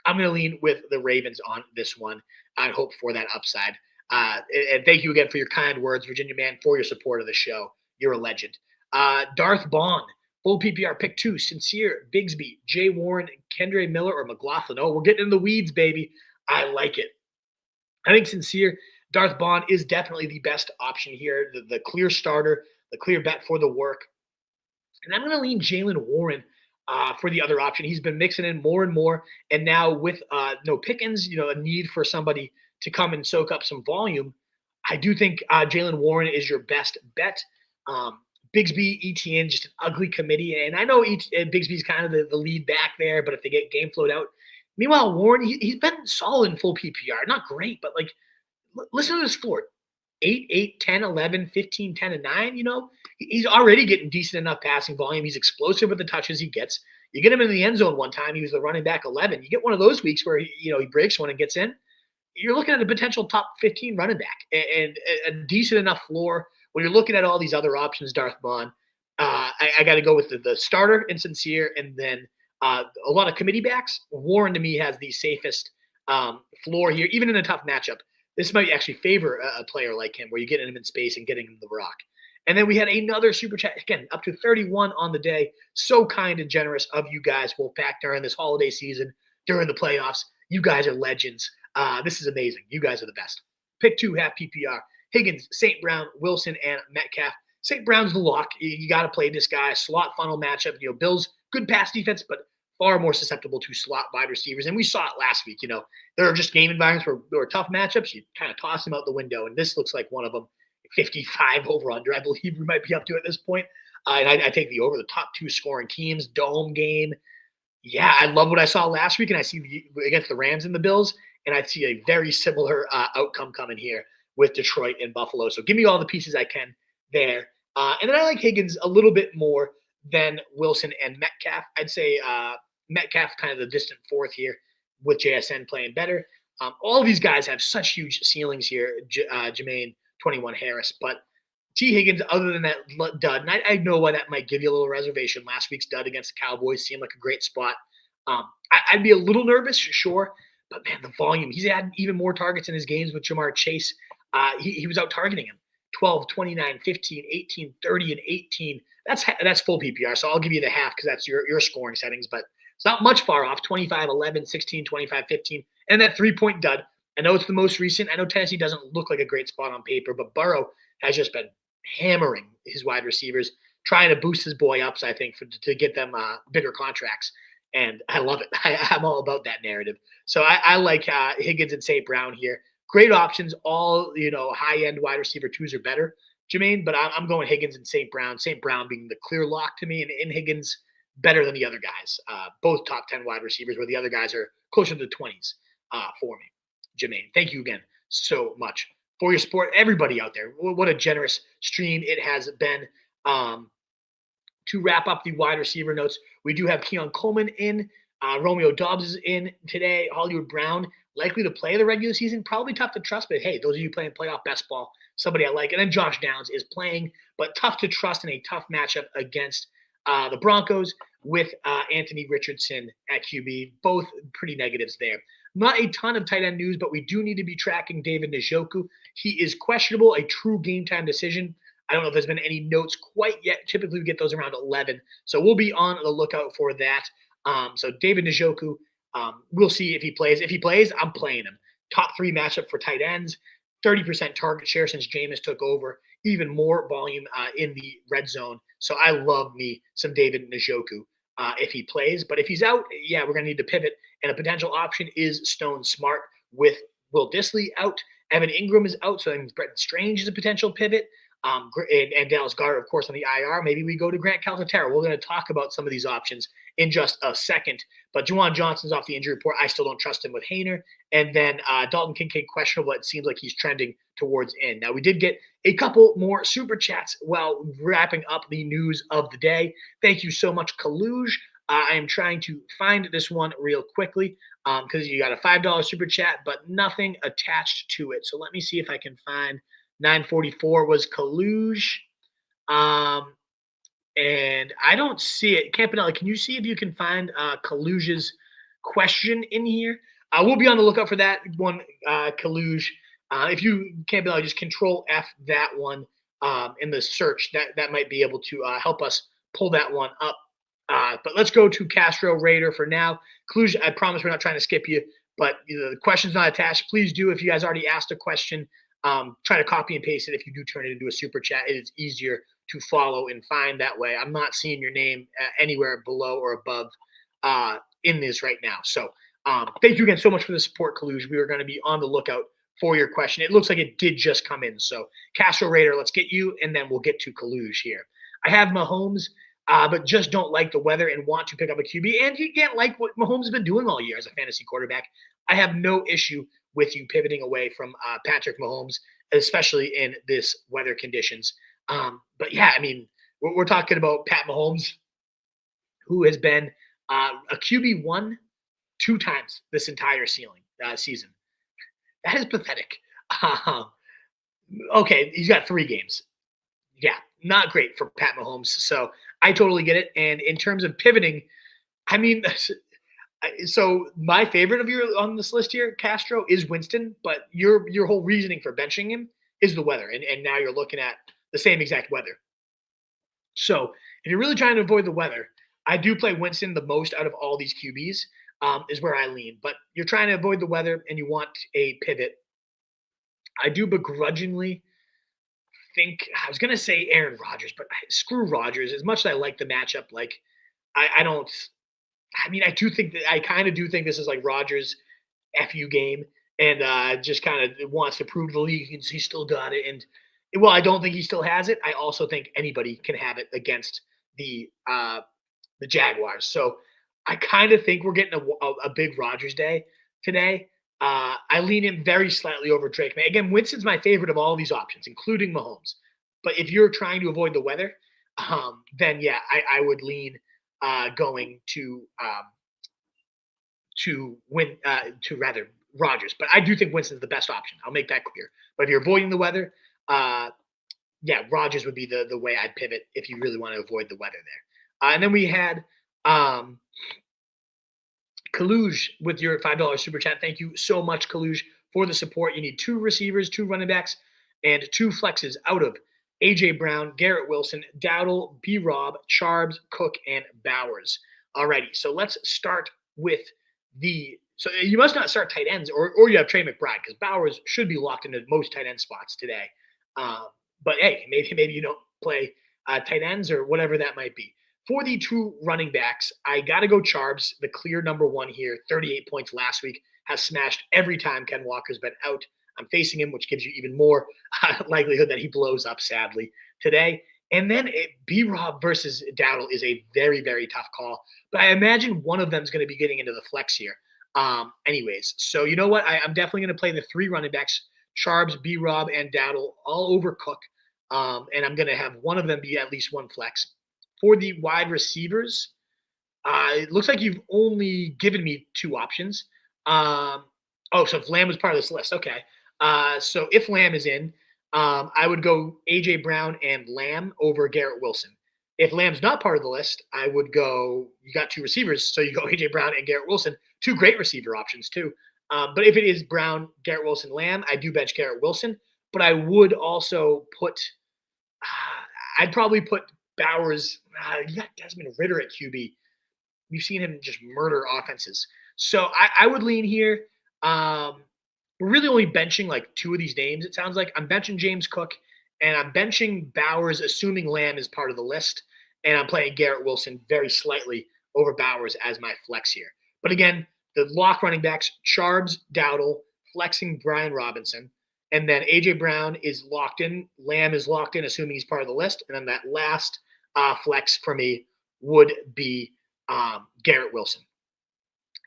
I'm going to lean with the Ravens on this one. I hope for that upside. And thank you again for your kind words, Virginia man, for your support of the show. You're a legend. Darth Bond, full PPR pick 2, Sincere, Bigsby, Jay Warren, Kendre Miller, or McLaughlin. Oh, we're getting in the weeds, baby. I like it. I think Sincere, Darth Bond is definitely the best option here, the clear starter, the clear bet for the work. And I'm going to lean Jaylen Warren for the other option. He's been mixing in more and more. And now with no Pickens, a need for somebody to come and soak up some volume, I do think Jalen Warren is your best bet. Bigsby, ETN, just an ugly committee. And I know Bigsby's kind of the lead back there, but if they get game flowed out. Meanwhile, Warren, he's been solid in full PPR. Not great, but like, listen to this floor. 8, 8, 10, 11, 15, 10, and 9, he's already getting decent enough passing volume. He's explosive with the touches he gets. You get him in the end zone one time, he was the running back 11. You get one of those weeks where he breaks one and gets in. You're looking at a potential top 15 running back and a decent enough floor. When you're looking at all these other options, Darth Bond, I got to go with the starter and Sincere, and then a lot of committee backs. Warren, to me, has the safest floor here, even in a tough matchup. This might actually favor a player like him, where you're getting him in space and getting him the rock. And then we had another super chat, again, up to 31 on the day. So kind and generous of you guys, Wolfpack, during this holiday season, during the playoffs. You guys are legends. This is amazing. You guys are the best. Pick 2, half PPR. Higgins, St. Brown, Wilson, and Metcalf. St. Brown's the lock. You got to play this guy. Slot funnel matchup. Bills, good pass defense, but far more susceptible to slot wide receivers. And we saw it last week. There are just game environments where there are tough matchups. You kind of toss them out the window, and this looks like one of them. 55 over under, I believe we might be up to at this point. And I take the over, the top 2 scoring teams, dome game. Yeah, I love what I saw last week, and I see against the Rams and the Bills, and I see a very similar outcome coming here with Detroit and Buffalo. So give me all the pieces I can there. And then I like Higgins a little bit more than Wilson and Metcalf. I'd say Metcalf kind of the distant fourth here with JSN playing better. All of these guys have such huge ceilings here, Jermaine, 21 Harris. But T. Higgins, other than that dud, and I know why that might give you a little reservation. Last week's dud against the Cowboys seemed like a great spot. I'd be a little nervous, sure. But, man, the volume. He's had even more targets in his games with Jamar Chase. He was out targeting him. 12, 29, 15, 18, 30, and 18. That's full PPR, so I'll give you the half because that's your scoring settings. But it's not much far off. 25, 11, 16, 25, 15. And that 3-point dud. I know it's the most recent. I know Tennessee doesn't look like a great spot on paper, but Burrow has just been hammering his wide receivers, trying to boost his boy ups, I think, to get them bigger contracts. And I love it. I'm all about that narrative. So I like Higgins and St. Brown here. Great options. All, high-end wide receiver 2s are better, Jermaine, but I'm going Higgins and St. Brown. St. Brown being the clear lock to me, and Higgins better than the other guys. Both top 10 wide receivers, where the other guys are closer to the 20s for me. Jermaine, thank you again so much for your support. Everybody out there, what a generous stream it has been. To wrap up the wide receiver notes, we do have Keon Coleman in. Romeo Doubs is in today. Hollywood Brown likely to play the regular season. Probably tough to trust, but hey, those of you playing playoff best ball, somebody I like. And then Josh Downs is playing, but tough to trust in a tough matchup against the Broncos with Anthony Richardson at QB. Both pretty negatives there. Not a ton of tight end news, but we do need to be tracking David Njoku. He is questionable, a true game time decision. I don't know if there's been any notes quite yet. Typically, we get those around 11. So we'll be on the lookout for that. So David Njoku, we'll see if he plays. If he plays, I'm playing him. Top 3 matchup for tight ends. 30% target share since Jameis took over. Even more volume in the red zone. So I love me some David Njoku if he plays. But if he's out, yeah, we're going to need to pivot. And a potential option is Stone Smart with Will Dissly out. Evan Ingram is out, so that means Bretton Strange is a potential pivot. And Dallas Goedert, of course, on the IR. Maybe we go to Grant Calcaterra. We're going to talk about some of these options in just a second. But Juwan Johnson's off the injury report. I still don't trust him with Haener. And then Dalton Kincaid questionable. It seems like he's trending towards in. Now, we did get a couple more super chats while wrapping up the news of the day. Thank you so much, Kaluj. I am trying to find this one real quickly because you got a $5 super chat, but nothing attached to it. So let me see if I can find 944 was Kaluj. And I don't see it. Campanella, can you see if you can find Kaluj's question in here? We'll be on the lookout for that one, Kaluj. If you, Campanella, just control F that one in the search. That might be able to help us pull that one up. But let's go to Castro Raider for now. Kaluj, I promise we're not trying to skip you, but the question's not attached. Please do. If you guys already asked a question, try to copy and paste it. If you do turn it into a super chat, it is easier to follow and find that way. I'm not seeing your name anywhere below or above in this right now. So thank you again so much for the support, Kaluj. We are going to be on the lookout for your question. It looks like it did just come in. So Castro Raider, let's get you, and then we'll get to Kaluge here. I have Mahomes, but just don't like the weather and want to pick up a QB. And you can't like what Mahomes has been doing all year as a fantasy quarterback. I have no issue with you pivoting away from Patrick Mahomes, especially in this weather conditions. But yeah, I mean, we're talking about Pat Mahomes, who has been a QB1 2 times this entire season. That is pathetic. Okay, he's got 3 games. Yeah, not great for Pat Mahomes. So I totally get it. And in terms of pivoting, I mean, so my favorite of your on this list here, Castro, is Winston. But your whole reasoning for benching him is the weather, and now you're looking at the same exact weather. So if you're really trying to avoid the weather, I do play Winston the most out of all these QBs. Is where I lean. But you're trying to avoid the weather and you want a pivot. I do begrudgingly think, I was going to say Aaron Rodgers, but screw Rodgers. As much as I like the matchup, like, I don't, I mean, I kind of do think this is like Rodgers' FU game and just kind of wants to prove to the league he's still got it. And while I don't think he still has it, I also think anybody can have it against the Jaguars. So I kind of think we're getting a big Rodgers day today. I lean in very slightly over Drake May. Again, Winston's my favorite of all of these options, including Mahomes. But if you're trying to avoid the weather, then yeah, I would lean going to rather Rodgers. But I do think Winston's the best option. I'll make that clear. But if you're avoiding the weather, yeah, Rodgers would be the way I'd pivot if you really want to avoid the weather there. And then we had Kaluge with your $5 super chat. Thank you so much, Kaluge, for the support. You need 2 receivers, 2 running backs, and 2 flexes out of A.J. Brown, Garrett Wilson, Dowdle, B-Rob, Charbs, Cook, and Bowers. Alrighty, so let's start with so you must not start tight ends, or you have Trey McBride, because Bowers should be locked into most tight end spots today. But hey, maybe you don't play tight ends or whatever that might be. For the 2 running backs, I got to go Charbs, the clear number 1 here, 38 points last week, has smashed every time Ken Walker's been out. I'm facing him, which gives you even more likelihood that he blows up, sadly, today. And then B-Rob versus Dowdle is a very, very tough call. But I imagine one of them is going to be getting into the flex here. Anyways, so you know what? I'm definitely going to play the 3 running backs, Charbs, B-Rob, and Dowdle, all over Cook. And I'm going to have one of them be at least 1 flex. For the wide receivers, it looks like you've only given me 2 options. So if Lamb was part of this list, okay. So if Lamb is in, I would go A.J. Brown and Lamb over Garrett Wilson. If Lamb's not part of the list, I would go, you got 2 receivers, so you go A.J. Brown and Garrett Wilson, 2 great receiver options too. But if it is Brown, Garrett Wilson, Lamb, I do bench Garrett Wilson. But I would also put, I'd probably put Bowers, you got Desmond Ridder at QB. We've seen him just murder offenses. So I would lean here. We're really only benching like 2 of these names, it sounds like. I'm benching James Cook, and I'm benching Bowers, assuming Lamb is part of the list. And I'm playing Garrett Wilson very slightly over Bowers as my flex here. But again, the lock running backs, Charbs, Dowdle, flexing Brian Robinson. And then A.J. Brown is locked in. Lamb is locked in, assuming he's part of the list. And then that last flex for me would be Garrett Wilson.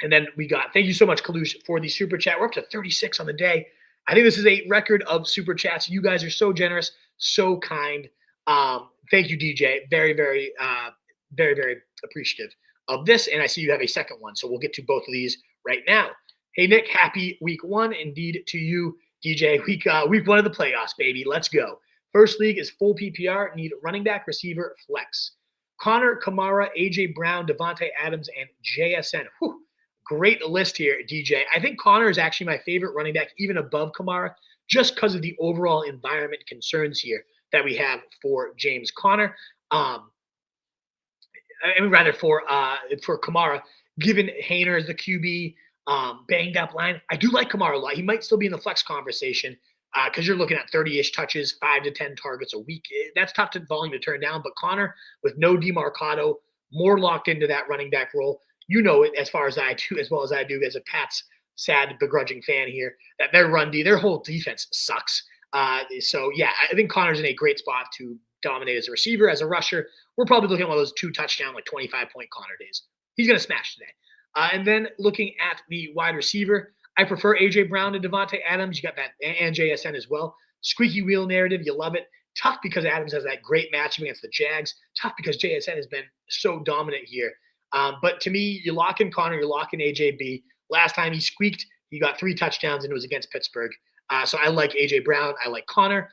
And then we got, thank you so much, Kalush, for the super chat. We're up to 36 on the day. I think this is a record of super chats. You guys are so generous, so kind. Thank you, DJ. Very, very, very, very appreciative of this. And I see you have a second one, so we'll get to both of these right now. Hey, Nick, happy week 1. Indeed to you, DJ. Week 1 of the playoffs, baby. Let's go. First league is full PPR. Need running back, receiver, flex. Connor, Kamara, A.J. Brown, Devontae Adams, and JSN. Whew. Great list here, DJ. I think Connor is actually my favorite running back, even above Kamara, just because of the overall environment concerns here that we have for James Conner. For Kamara, given Hainer as the QB, banged up line. I do like Kamara a lot. He might still be in the flex conversation because you're looking at 30-ish touches, 5 to 10 targets a week. That's tough to volume to turn down. But Connor, with no DeMarcado, more locked into that running back role. You know it as well as I do as a Pats sad, begrudging fan here, that their whole defense sucks. So yeah, I think Connor's in a great spot to dominate as a receiver, as a rusher. We're probably looking at one of those 2-touchdown, like 25-point Connor days. He's going to smash today. And then looking at the wide receiver, I prefer A.J. Brown to Devontae Adams. You got that, and JSN as well. Squeaky wheel narrative, you love it. Tough because Adams has that great matchup against the Jags. Tough because JSN has been so dominant here. But to me, you lock in Connor, you lock in AJB. Last time he squeaked, he got 3 touchdowns, and it was against Pittsburgh. So I like A.J. Brown. I like Connor.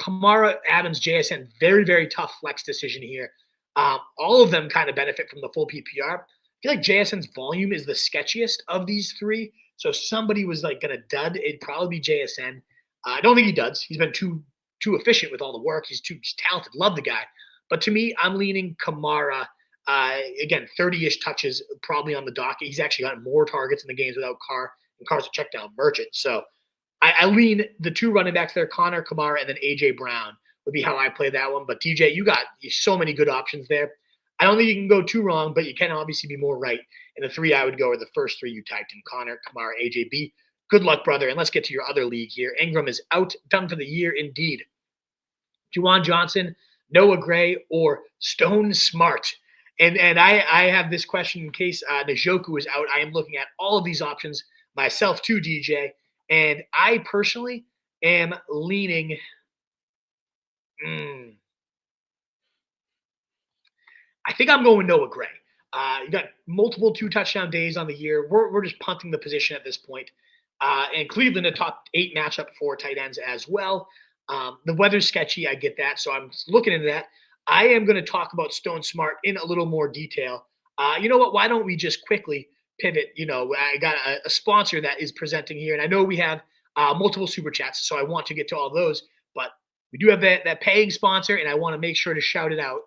Kamara, Adams, JSN, very, very tough flex decision here. All of them kind of benefit from the full PPR. I feel like JSN's volume is the sketchiest of these 3. So if somebody was like going to dud, it'd probably be JSN. I don't think he does. He's been too efficient with all the work. He's talented. Love the guy. But to me, I'm leaning Kamara. Again, 30-ish touches probably on the docket. He's actually gotten more targets in the games without Carr, and Carr's a check down merchant. So I lean the 2 running backs there, Connor, Kamara, and then A.J. Brown would be how I play that one. But DJ, you got so many good options there. I don't think you can go too wrong, but you can obviously be more right. And the 3 I would go are the first 3 you typed in: Connor, Kamara, AJB. Good luck, brother. And let's get to your other league here. Ingram is out, done for the year indeed. Juwan Johnson, Noah Gray, or Stone Smart. And I have this question in case Njoku is out. I am looking at all of these options myself too, DJ. And I personally am leaning I think I'm going Noah Gray. You got multiple 2-touchdown days on the year. We're just punting the position at this point. And Cleveland, a top 8 matchup for tight ends as well. The weather's sketchy. I get that. So I'm looking into that. I am going to talk about Stone Smart in a little more detail. You know what? Why don't we just quickly pivot? I got a sponsor that is presenting here. And I know we have multiple super chats, so I want to get to all those. But we do have that paying sponsor, and I want to make sure to shout it out.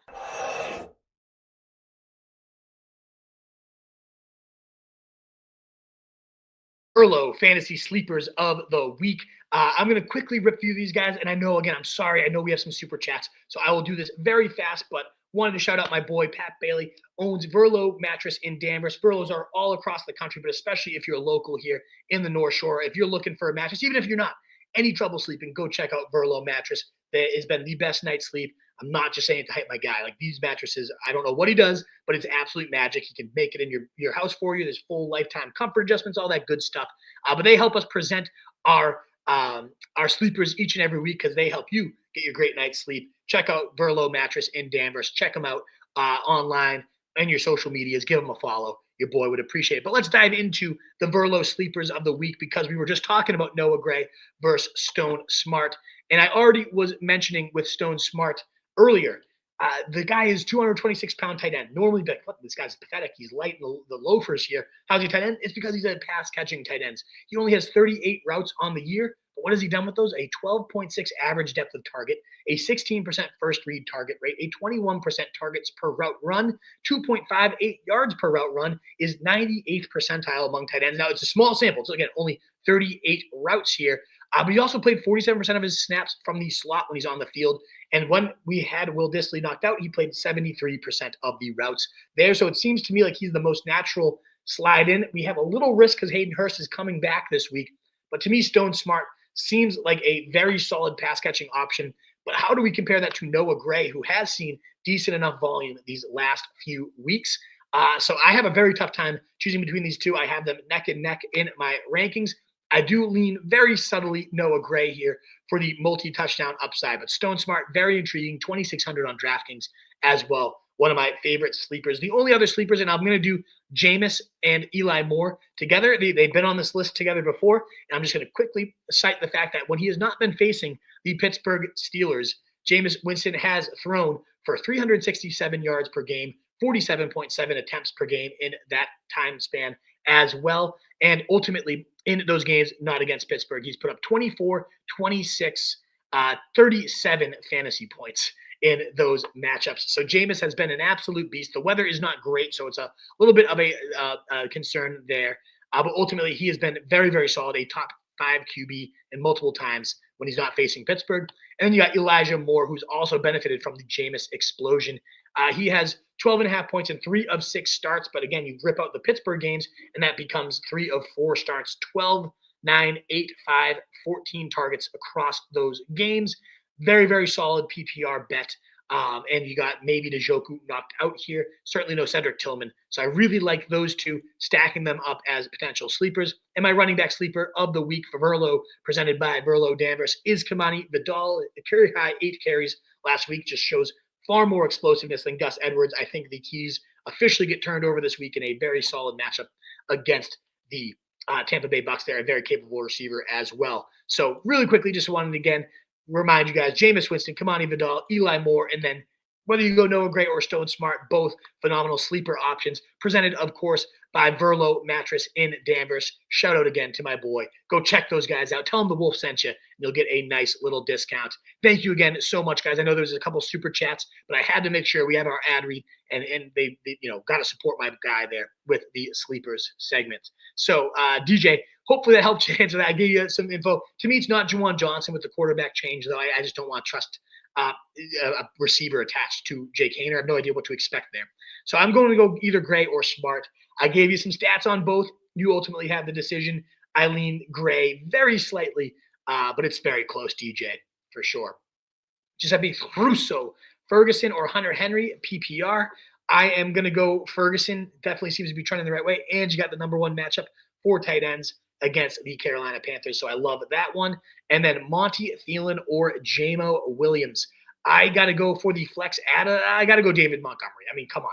Verlo fantasy sleepers of the week. I'm going to quickly rip through these guys. And I know, again, I'm sorry. I know we have some super chats, so I will do this very fast, but wanted to shout out my boy, Pat Bailey, owns Verlo Mattress in Danvers. Verlos are all across the country, but especially if you're a local here in the North Shore. If you're looking for a mattress, even if you're not, any trouble sleeping, go check out Verlo Mattress. That has been the best night's sleep. I'm not just saying to hype my guy. Like, these mattresses, I don't know what he does, but it's absolute magic. He can make it in your house for you. There's full lifetime comfort adjustments, all that good stuff. But they help us present our sleepers each and every week because they help you get your great night's sleep. Check out Verlo Mattress in Danvers. Check them out online and your social medias. Give them a follow. Your boy would appreciate it. But let's dive into the Verlo sleepers of the week, because we were just talking about Noah Gray versus Stone Smart. And I already was mentioning with Stone Smart earlier, the guy is 226-pound tight end. Normally, like, what, this guy's pathetic. He's light in the loafers here. How's he tight end? It's because he's a pass-catching tight ends. He only has 38 routes on the year. But what has he done with those? A 12.6 average depth of target, a 16% first read target rate, a 21% targets per route run, 2.58 yards per route run, is 98th percentile among tight ends. Now, it's a small sample. So, again, only 38 routes here. But he also played 47% of his snaps from the slot when he's on the field. And when we had Will Dissly knocked out, he played 73% of the routes there. So it seems to me like he's the most natural slide in. We have a little risk because Hayden Hurst is coming back this week. But to me, Stone Smart seems like a very solid pass-catching option. But how do we compare that to Noah Gray, who has seen decent enough volume these last few weeks? So I have a very tough time choosing between these two. I have them neck and neck in my rankings. I do lean very subtly Noah Gray here for the multi-touchdown upside, but Stone Smart, very intriguing, 2,600 on DraftKings as well. One of my favorite sleepers. The only other sleepers, and I'm going to do Jameis and Eli Moore together. They've been on this list together before, and I'm just going to quickly cite the fact that when he has not been facing the Pittsburgh Steelers, Jameis Winston has thrown for 367 yards per game, 47.7 attempts per game in that time span as well. And ultimately, in those games, not against Pittsburgh, he's put up 24, 26, 37 fantasy points in those matchups. So Jameis has been an absolute beast. The weather is not great, so it's a little bit of a concern there. But ultimately, he has been very, very solid, a top 5 QB in multiple times when he's not facing Pittsburgh. And then you got Elijah Moore, who's also benefited from the Jameis explosion. He has 12.5 points in 3 of 6 starts. But again, you rip out the Pittsburgh games, and that becomes 3 of 4 starts, 12, 9, 8, 5, 14 targets across those games. Very, very solid PPR bet. And you got maybe Njoku knocked out here. Certainly no Cedric Tillman. So I really like those two, stacking them up as potential sleepers. And my running back sleeper of the week for Verlo, presented by Verlo Danvers, is Tommy Devito. A career high 8 carries last week, just shows far more explosiveness than Gus Edwards. I think the keys officially get turned over this week in a very solid matchup against the Tampa Bay Bucks. They're a very capable receiver as well. So really quickly, just wanted to again remind you guys, Jameis Winston, Tommy Devito, Eli Moore, and then whether you go Noah Gray or Stone Smart, both phenomenal sleeper options, presented, of course, by Verlo Mattress in Danvers. Shout out again to my boy. Go check those guys out. Tell them the Wolf sent you, and you'll get a nice little discount. Thank you again so much, guys. I know there's a couple super chats, but I had to make sure we have our ad read, and they got to support my guy there with the sleepers segment. So, DJ, hopefully that helped you answer that. I gave you some info. To me, it's not Juwan Johnson with the quarterback change, though. I just don't want to trust a receiver attached to Jake Haener. I have no idea what to expect there. So I'm going to go either Gray or Smart. I gave you some stats on both. You ultimately have the decision. I lean Gray very slightly, but it's very close, DJ, for sure. Giuseppe Russo, Ferguson or Hunter Henry, PPR. I am going to go Ferguson. Definitely seems to be trending the right way. And you got the number one matchup for tight ends against the Carolina Panthers. So I love that one. And then Monty Thielen or Jamo Williams. I got to go for the flex I got to go David Montgomery. I mean, come on.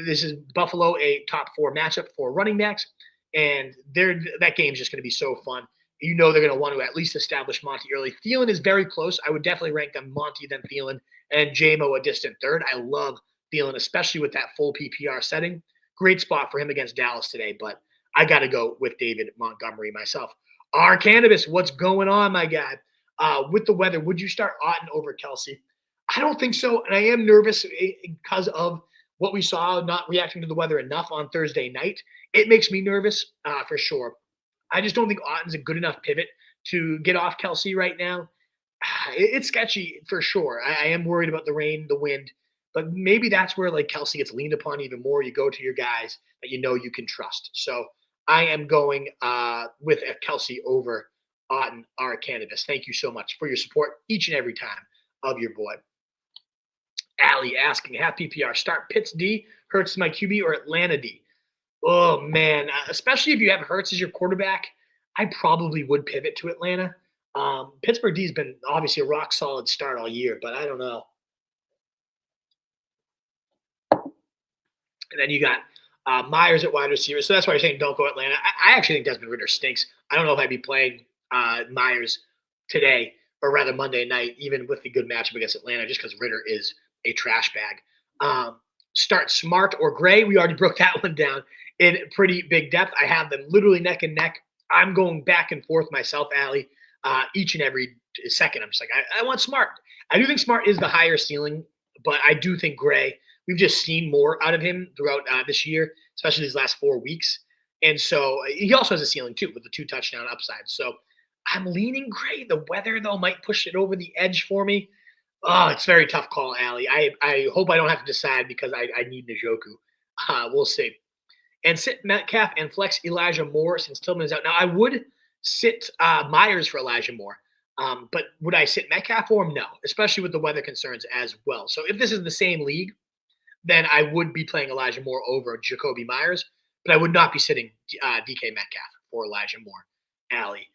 This is Buffalo, a top 4 matchup for running backs. And that game's just going to be so fun. You know they're going to want to at least establish Monty early. Thielen is very close. I would definitely rank them Monty, then Thielen, and Jamo a distant third. I love Thielen, especially with that full PPR setting. Great spot for him against Dallas today, but I got to go with David Montgomery myself. Our Cannabis, what's going on, my guy? With the weather, would you start Otten over Kelsey? I don't think so, and I am nervous because of what we saw, not reacting to the weather enough on Thursday night. It makes me nervous for sure. I just don't think Otten's a good enough pivot to get off Kelsey right now. It's sketchy for sure. I am worried about the rain, the wind, but maybe that's where like Kelsey gets leaned upon even more. You go to your guys that you know you can trust. So I am going with a Kelsey over Otten, our Cannabis. Thank you so much for your support each and every time of your boy. Allie asking, half PPR, start Pitts D, Hurts my QB, or Atlanta D? Oh, man, especially if you have Hurts as your quarterback, I probably would pivot to Atlanta. Pittsburgh D has been obviously a rock-solid start all year, but I don't know. And then you got Myers at wide receiver. So that's why you're saying don't go Atlanta. I actually think Desmond Ridder stinks. I don't know if I'd be playing Myers today, or rather Monday night, even with the good matchup against Atlanta, just because Ridder is a trash bag. Start Smart or Gray. We already broke that one down in pretty big depth. I have them literally neck and neck. I'm going back and forth myself, Allie, each and every second. I'm just like, I want Smart. I do think Smart is the higher ceiling, but I do think Gray, we've just seen more out of him throughout this year, especially these last 4 weeks. And so he also has a ceiling too with the 2 touchdown upside. So I'm leaning Gray. The weather, though, might push it over the edge for me. Oh, it's a very tough call, Allie. I hope I don't have to decide because I need Njoku. We'll see. And sit Metcalf and flex Elijah Moore since Tillman is out. Now, I would sit Myers for Elijah Moore. But would I sit Metcalf for him? No, especially with the weather concerns as well. So if this is the same league, then I would be playing Elijah Moore over Jacoby Myers, but I would not be sitting DK Metcalf for Elijah Moore, Allie.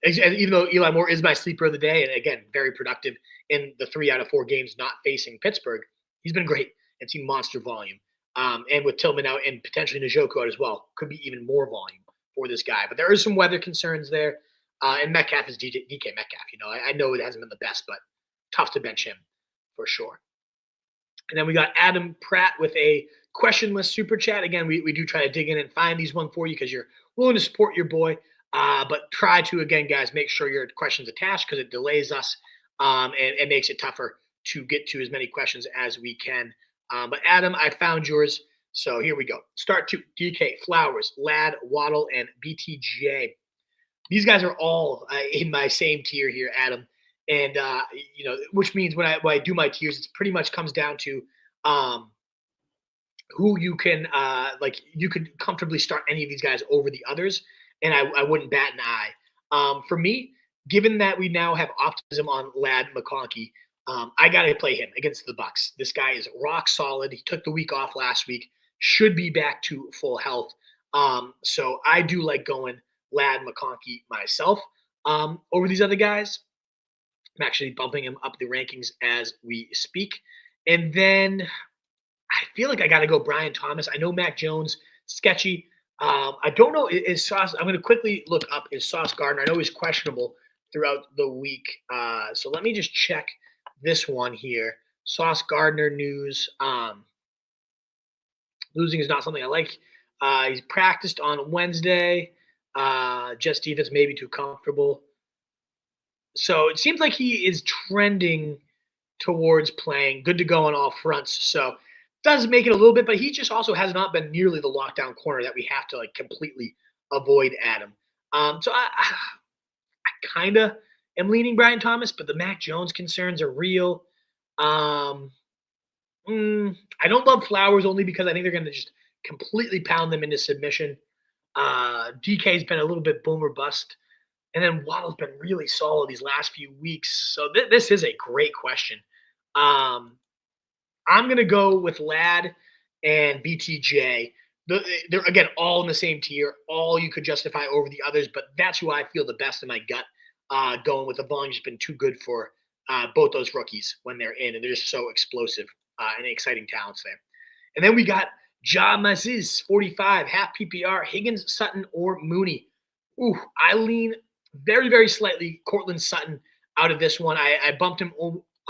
Even though Eli Moore is my sleeper of the day, and again, very productive in the 3 out of 4 games not facing Pittsburgh, he's been great and seen monster volume. And with Tillman out and potentially Njoku out as well, could be even more volume for this guy. But there are some weather concerns there. And Metcalf is DK Metcalf. I know it hasn't been the best, but tough to bench him for sure. And then we got Adam Pratt with a questionless super chat. Again, we do try to dig in and find these one for you because you're willing to support your boy. But try to, again, guys, make sure your question's attached because it delays us and it makes it tougher to get to as many questions as we can. But Adam, I found yours. So here we go. Start 2, DK, Flowers, Ladd, Waddle, and BTJ. These guys are all in my same tier here, Adam. And, which means when I do my tiers, it pretty much comes down to who you can you could comfortably start any of these guys over the others, and I wouldn't bat an eye. For me, given that we now have optimism on Lad McConkey, I got to play him against the Bucks. This guy is rock solid. He took the week off last week, should be back to full health. So I do like going Lad McConkey myself over these other guys. I'm actually bumping him up the rankings as we speak. And then I feel like I got to go Brian Thomas. I know Mac Jones, sketchy. I don't know. Is Sauce? I'm going to quickly look up. Is Sauce Gardner? I know he's questionable throughout the week. So let me just check this one here. Sauce Gardner news. Losing is not something I like. He's practiced on Wednesday. Jets defense may be too comfortable. So it seems like he is trending towards playing good to go on all fronts. So does make it a little bit, but he just also has not been nearly the lockdown corner that we have to like completely avoid at him. So I kind of am leaning Brian Thomas, but the Mac Jones concerns are real. I don't love Flowers only because I think they're going to just completely pound them into submission. DK's been a little bit boom or bust. And then Waddle's been really solid these last few weeks. So this is a great question. I'm going to go with Lad and BTJ. They're, again, all in the same tier. All you could justify over the others, but that's who I feel the best in my gut going with. The volume's been too good for both those rookies when they're in, and they're just so explosive and exciting talents there. And then we got Ja Maziz, 45, half PPR, Higgins, Sutton, or Mooney. Ooh, I lean very, very slightly Cortland Sutton out of this one. I bumped him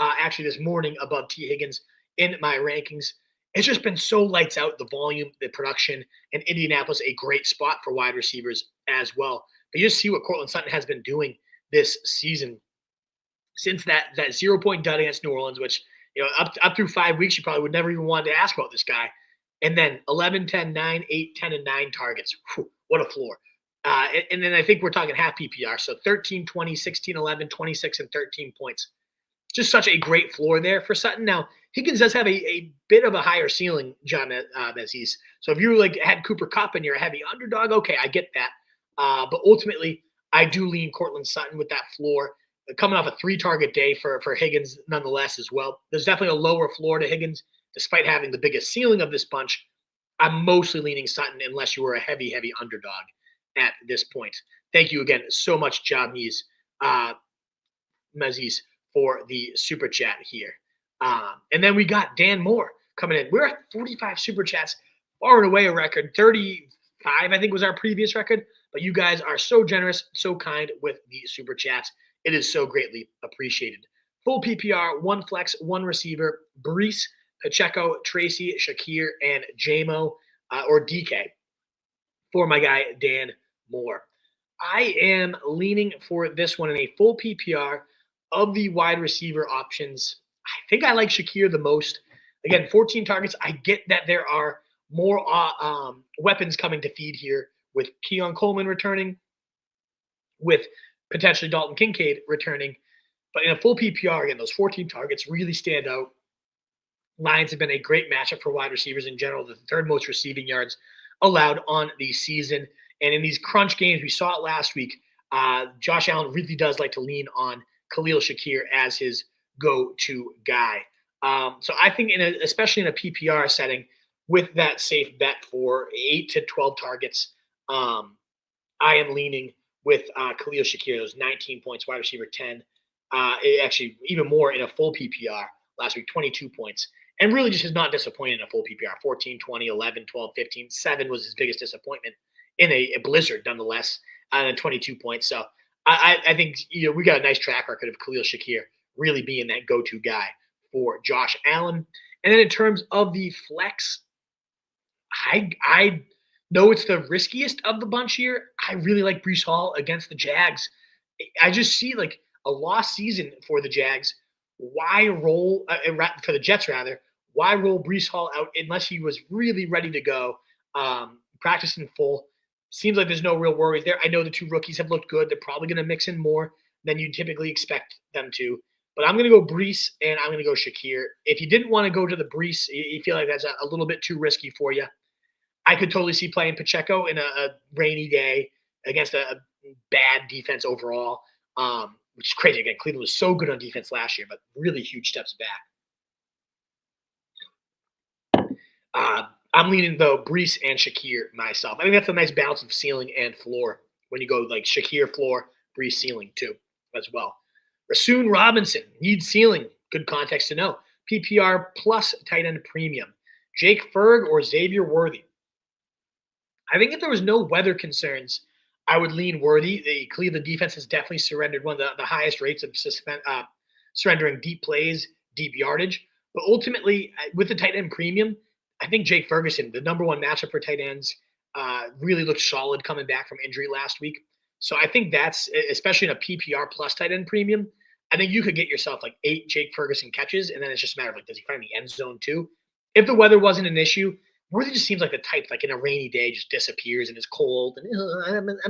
actually this morning above T. Higgins in my rankings. It's just been so lights out, the volume, the production, and Indianapolis a great spot for wide receivers as well. But you just see what Cortland Sutton has been doing this season since that 0-point dud against New Orleans, which up through 5 weeks you probably would never even want to ask about this guy. And then 11, 10, 9, 8, 10, and 9 targets. Whew, what a floor. And then I think we're talking half PPR. So 13, 20, 16, 11, 26, and 13 points. Just such a great floor there for Sutton. Now, Higgins does have a bit of a higher ceiling, John Maziz. So if you had Cooper Kupp and you're a heavy underdog, okay, I get that. But ultimately, I do lean Cortland Sutton with that floor. Coming off a 3-target day for Higgins nonetheless as well. There's definitely a lower floor to Higgins, despite having the biggest ceiling of this bunch. I'm mostly leaning Sutton unless you were a heavy, heavy underdog at this point. Thank you again so much, Maziz, for the super chat here. And then we got Dan Moore coming in. We're at 45 super chats, far and away a record. 35, I think, was our previous record. But you guys are so generous, so kind with the super chats. It is so greatly appreciated. Full PPR, 1 flex, 1 receiver, Breece, Pacheco, Tracy, Shakir, and JMO or DK for my guy, Dan Moore. I am leaning for this one in a full PPR of the wide receiver options. I think I like Shakir the most. Again, 14 targets. I get that there are more weapons coming to feed here with Keon Coleman returning, with potentially Dalton Kincaid returning. But in a full PPR, again, those 14 targets really stand out. Lions have been a great matchup for wide receivers in general, the 3rd most receiving yards allowed on the season. And in these crunch games, we saw it last week, Josh Allen really does like to lean on Khalil Shakir as his go-to guy. So I think, especially in a PPR setting, with that safe bet for 8 to 12 targets, I am leaning with Khalil Shakir, those 19 points, wide receiver 10. Actually, even more in a full PPR last week, 22 points. And really just has not disappointed in a full PPR. 14, 20, 11, 12, 15. 7 was his biggest disappointment in a blizzard, nonetheless, and 22 points. So I think we got a nice track record of Khalil Shakir really being that go-to guy for Josh Allen. And then in terms of the flex, I know it's the riskiest of the bunch here. I really like Breece Hall against the Jags. I just see like a lost season for the Jags. Why roll for the Jets rather? Why roll Breece Hall out unless he was really ready to go, practice in full? Seems like there's no real worries there. I know the 2 rookies have looked good. They're probably going to mix in more than you typically expect them to. But I'm going to go Breece and I'm going to go Shakir. If you didn't want to go to the Breece, you feel like that's a little bit too risky for you, I could totally see playing Pacheco in a rainy day against a bad defense overall, which is crazy. Again, Cleveland was so good on defense last year, but really huge steps back. I'm leaning, though, Breece and Shakir myself. I think that's a nice balance of ceiling and floor when you go like Shakir floor, Breece ceiling too as well. Rasoon Robinson needs ceiling. Good context to know. PPR plus tight end premium. Jake Ferg or Xavier Worthy. I think if there was no weather concerns, I would lean Worthy. The Cleveland defense has definitely surrendered one of the highest rates of surrendering deep plays, deep yardage. But ultimately, with the tight end premium, I think Jake Ferguson, the number one matchup for tight ends, really looked solid coming back from injury last week. So I think that's, especially in a PPR plus tight end premium, I think you could get yourself like 8 Jake Ferguson catches, and then it's just a matter of like, does he find the end zone too? If the weather wasn't an issue, Worthy just seems like the type, like in a rainy day, just disappears and is cold. And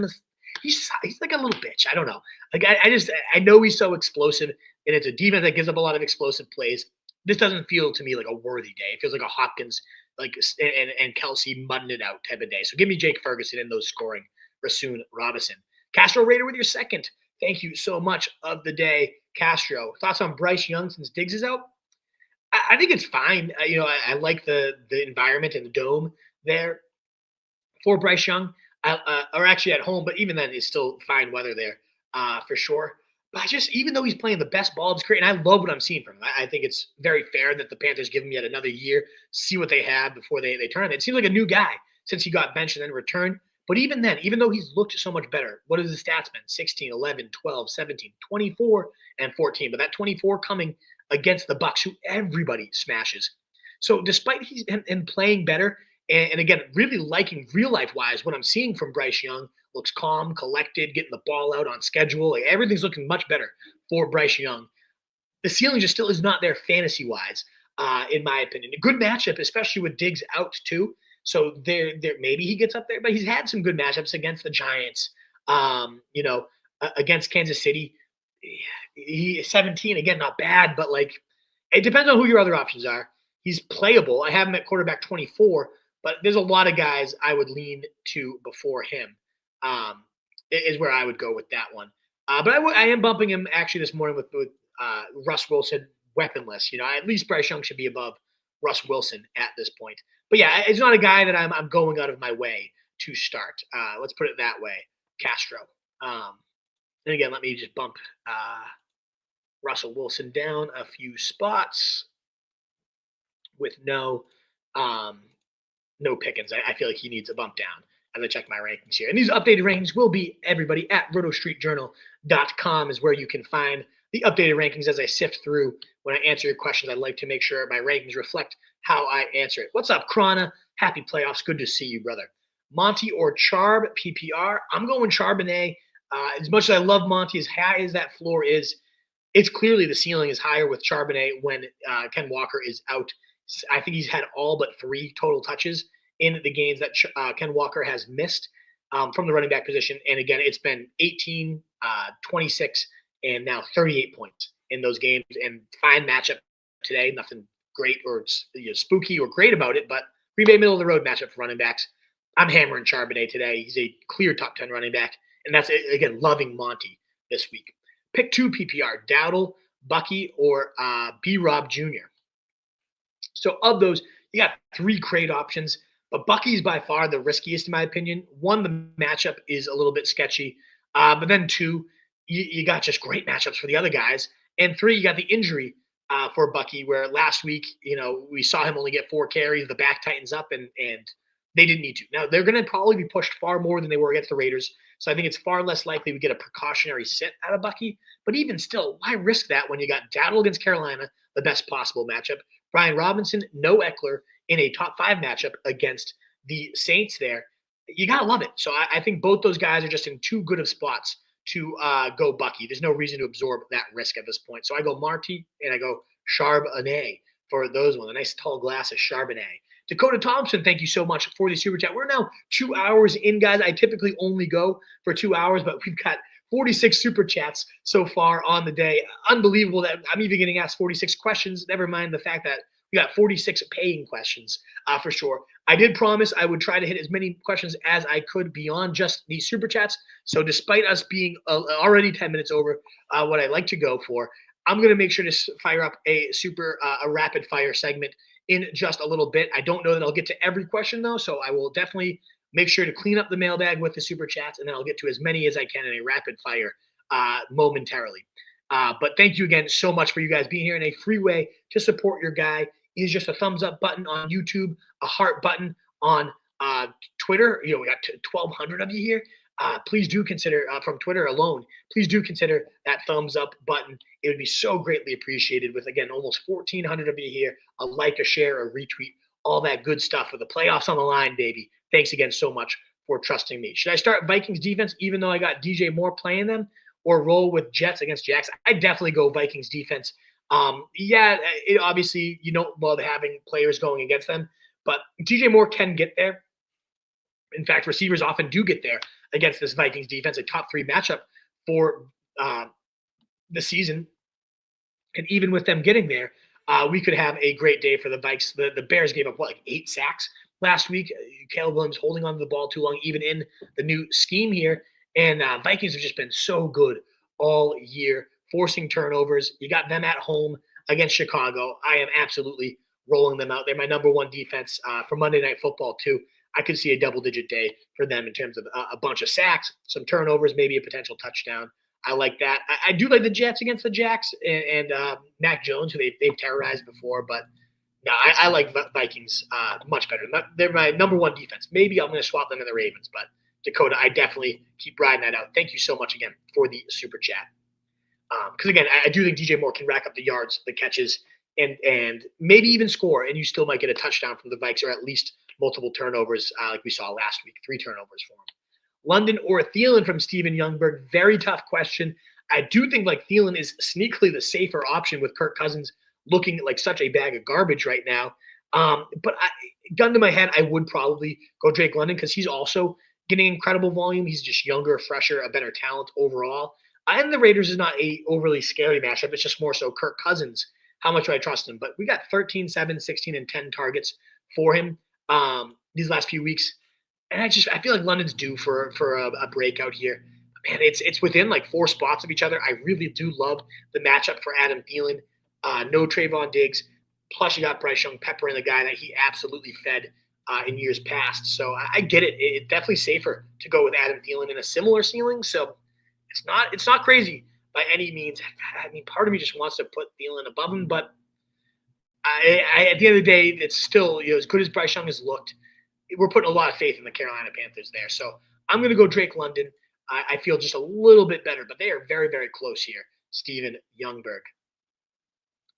he's like a little bitch. I don't know. Like I know he's so explosive, and it's a defense that gives up a lot of explosive plays. This doesn't feel to me like a Worthy day. It feels like a Hopkins, like and Kelsey mudding it out type of day. So give me Jake Ferguson in those scoring. Rasoon Robinson. Castro Raider with your second. Thank you so much of the day, Castro. Thoughts on Bryce Young since Diggs is out? I think it's fine. I like the environment and the dome there for Bryce Young, or actually at home, but even then, it's still fine weather there for sure. But even though he's playing the best ball of his career, and I love what I'm seeing from him, I think it's very fair that the Panthers give him yet another year, see what they have before they turn him. It seems like a new guy since he got benched and then returned. But even then, even though he's looked so much better, what has the stats been? 16, 11, 12, 17, 24, and 14. But that 24 coming against the Bucs, who everybody smashes. So despite him playing better, and again, really liking real life wise, what I'm seeing from Bryce Young looks calm, collected, getting the ball out on schedule. Like everything's looking much better for Bryce Young. The ceiling just still is not there fantasy wise, in my opinion. A good matchup, especially with Diggs out too. So there maybe he gets up there, but he's had some good matchups against the Giants. Against Kansas City. He is 17, again, not bad, but like it depends on who your other options are. He's playable. I have him at quarterback 24, but there's a lot of guys I would lean to before him. Is where I would go with that one. But I am bumping him actually this morning with Russ Wilson weaponless. At least Bryce Young should be above Russ Wilson at this point. But yeah, it's not a guy that I'm going out of my way to start. Let's put it that way, Castro. And again, let me just bump Russell Wilson down a few spots with no Pickens. I feel like he needs a bump down as I check my rankings here. And these updated rankings will be, everybody, at rotostreetjournal.com is where you can find the updated rankings as I sift through. When I answer your questions, I like to make sure my rankings reflect how I answer it. What's up, Krana? Happy playoffs. Good to see you, brother. Monty or Charb, PPR. I'm going Charbonnet. As much as I love Monty, as high as that floor is, it's clearly the ceiling is higher with Charbonnet when Ken Walker is out. I think he's had all but 3 total touches in the games that Ken Walker has missed from the running back position. And again, it's been 18, 26, and now 38 points in those games. And fine matchup today. Nothing great or spooky or great about it, but Green Bay middle of the road matchup for running backs. I'm hammering Charbonnet today. He's a clear top 10 running back. And that's, again, loving Monty this week. Pick 2 PPR, Dowdle, Bucky, or B-Rob Jr. So of those, you got 3 great options, but Bucky's by far the riskiest in my opinion. 1, the matchup is a little bit sketchy. But then 2, you got just great matchups for the other guys. And 3, you got the injury for Bucky, where last week, we saw him only get 4 carries. The back tightens up, and they didn't need to. Now, they're going to probably be pushed far more than they were against the Raiders. So I think it's far less likely we get a precautionary sit out of Bucky. But even still, why risk that when you got Dowdle against Carolina, the best possible matchup, Brian Robinson, no Eckler, in a top 5 matchup against the Saints there? You got to love it. So I think both those guys are just in too good of spots to go Bucky. There's no reason to absorb that risk at this point. So I go Marty and I go Charbonnet for those ones. A nice tall glass of Charbonnet. Dakota Thompson, thank you so much for the super chat. We're now 2 hours in, guys. I typically only go for 2 hours, but we've got 46 super chats so far on the day. Unbelievable that I'm even getting asked 46 questions. Never mind the fact that we got 46 paying questions for sure. I did promise I would try to hit as many questions as I could beyond just these super chats. So despite us being already 10 minutes over what I like to go for, I'm going to make sure to fire up a rapid fire segment in just a little bit. I don't know that I'll get to every question though, so I will definitely make sure to clean up the mailbag with the super chats, and then I'll get to as many as I can in a rapid fire momentarily. But thank you again so much for you guys being here. And a free way to support your guy is just a thumbs up button on YouTube, a heart button on Twitter. We got 1,200 of you here. Please do consider, from Twitter alone, please do consider that thumbs up button. It would be so greatly appreciated with, again, almost 1,400 of you here. A like, a share, a retweet, all that good stuff with the playoffs on the line, baby. Thanks again so much for trusting me. Should I start Vikings defense even though I got DJ Moore playing them, or roll with Jets against Jags? I definitely go Vikings defense. Obviously you don't love having players going against them, but DJ Moore can get there. In fact, receivers often do get there against this Vikings defense, a top 3 matchup for the season. And even with them getting there, we could have a great day for the Vikes. The Bears gave up, 8 sacks last week? Caleb Williams holding on to the ball too long, even in the new scheme here. And Vikings have just been so good all year, forcing turnovers. You got them at home against Chicago. I am absolutely rolling them out. They're my number 1 defense for Monday Night Football too. I could see a double-digit day for them in terms of a bunch of sacks, some turnovers, maybe a potential touchdown. I like that. I do like the Jets against the Jacks and Mac Jones, who they've terrorized before. But no, I like Vikings much better. They're my number 1 defense. Maybe I'm going to swap them in the Ravens, but Dakota, I definitely keep riding that out. Thank you so much again for the super chat. Because again, I do think DJ Moore can rack up the yards, the catches, and maybe even score, and you still might get a touchdown from the Vikes, or at least multiple turnovers like we saw last week, 3 turnovers for him. London or Thielen from Steven Youngberg. Very tough question. I do think Thielen is sneakily the safer option with Kirk Cousins looking like such a bag of garbage right now. But gun to my head, I would probably go Drake London because he's also getting incredible volume. He's just younger, fresher, a better talent overall. And the Raiders is not a overly scary matchup. It's just more so Kirk Cousins. How much do I trust him? But we got 13, 7, 16, and 10 targets for him these last few weeks. And I feel like London's due for a breakout here. Man, it's within 4 spots of each other. I really do love the matchup for Adam Thielen. No Trayvon Diggs. Plus you got Bryce Young peppering the guy that he absolutely fed in years past. So I get it. It's definitely safer to go with Adam Thielen in a similar ceiling. So it's not crazy by any means. I mean, part of me just wants to put Thielen above him, but at the end of the day, it's still as good as Bryce Young has looked. We're putting a lot of faith in the Carolina Panthers there. So I'm going to go Drake London. I feel just a little bit better, but they are very, very close here, Steven Youngberg.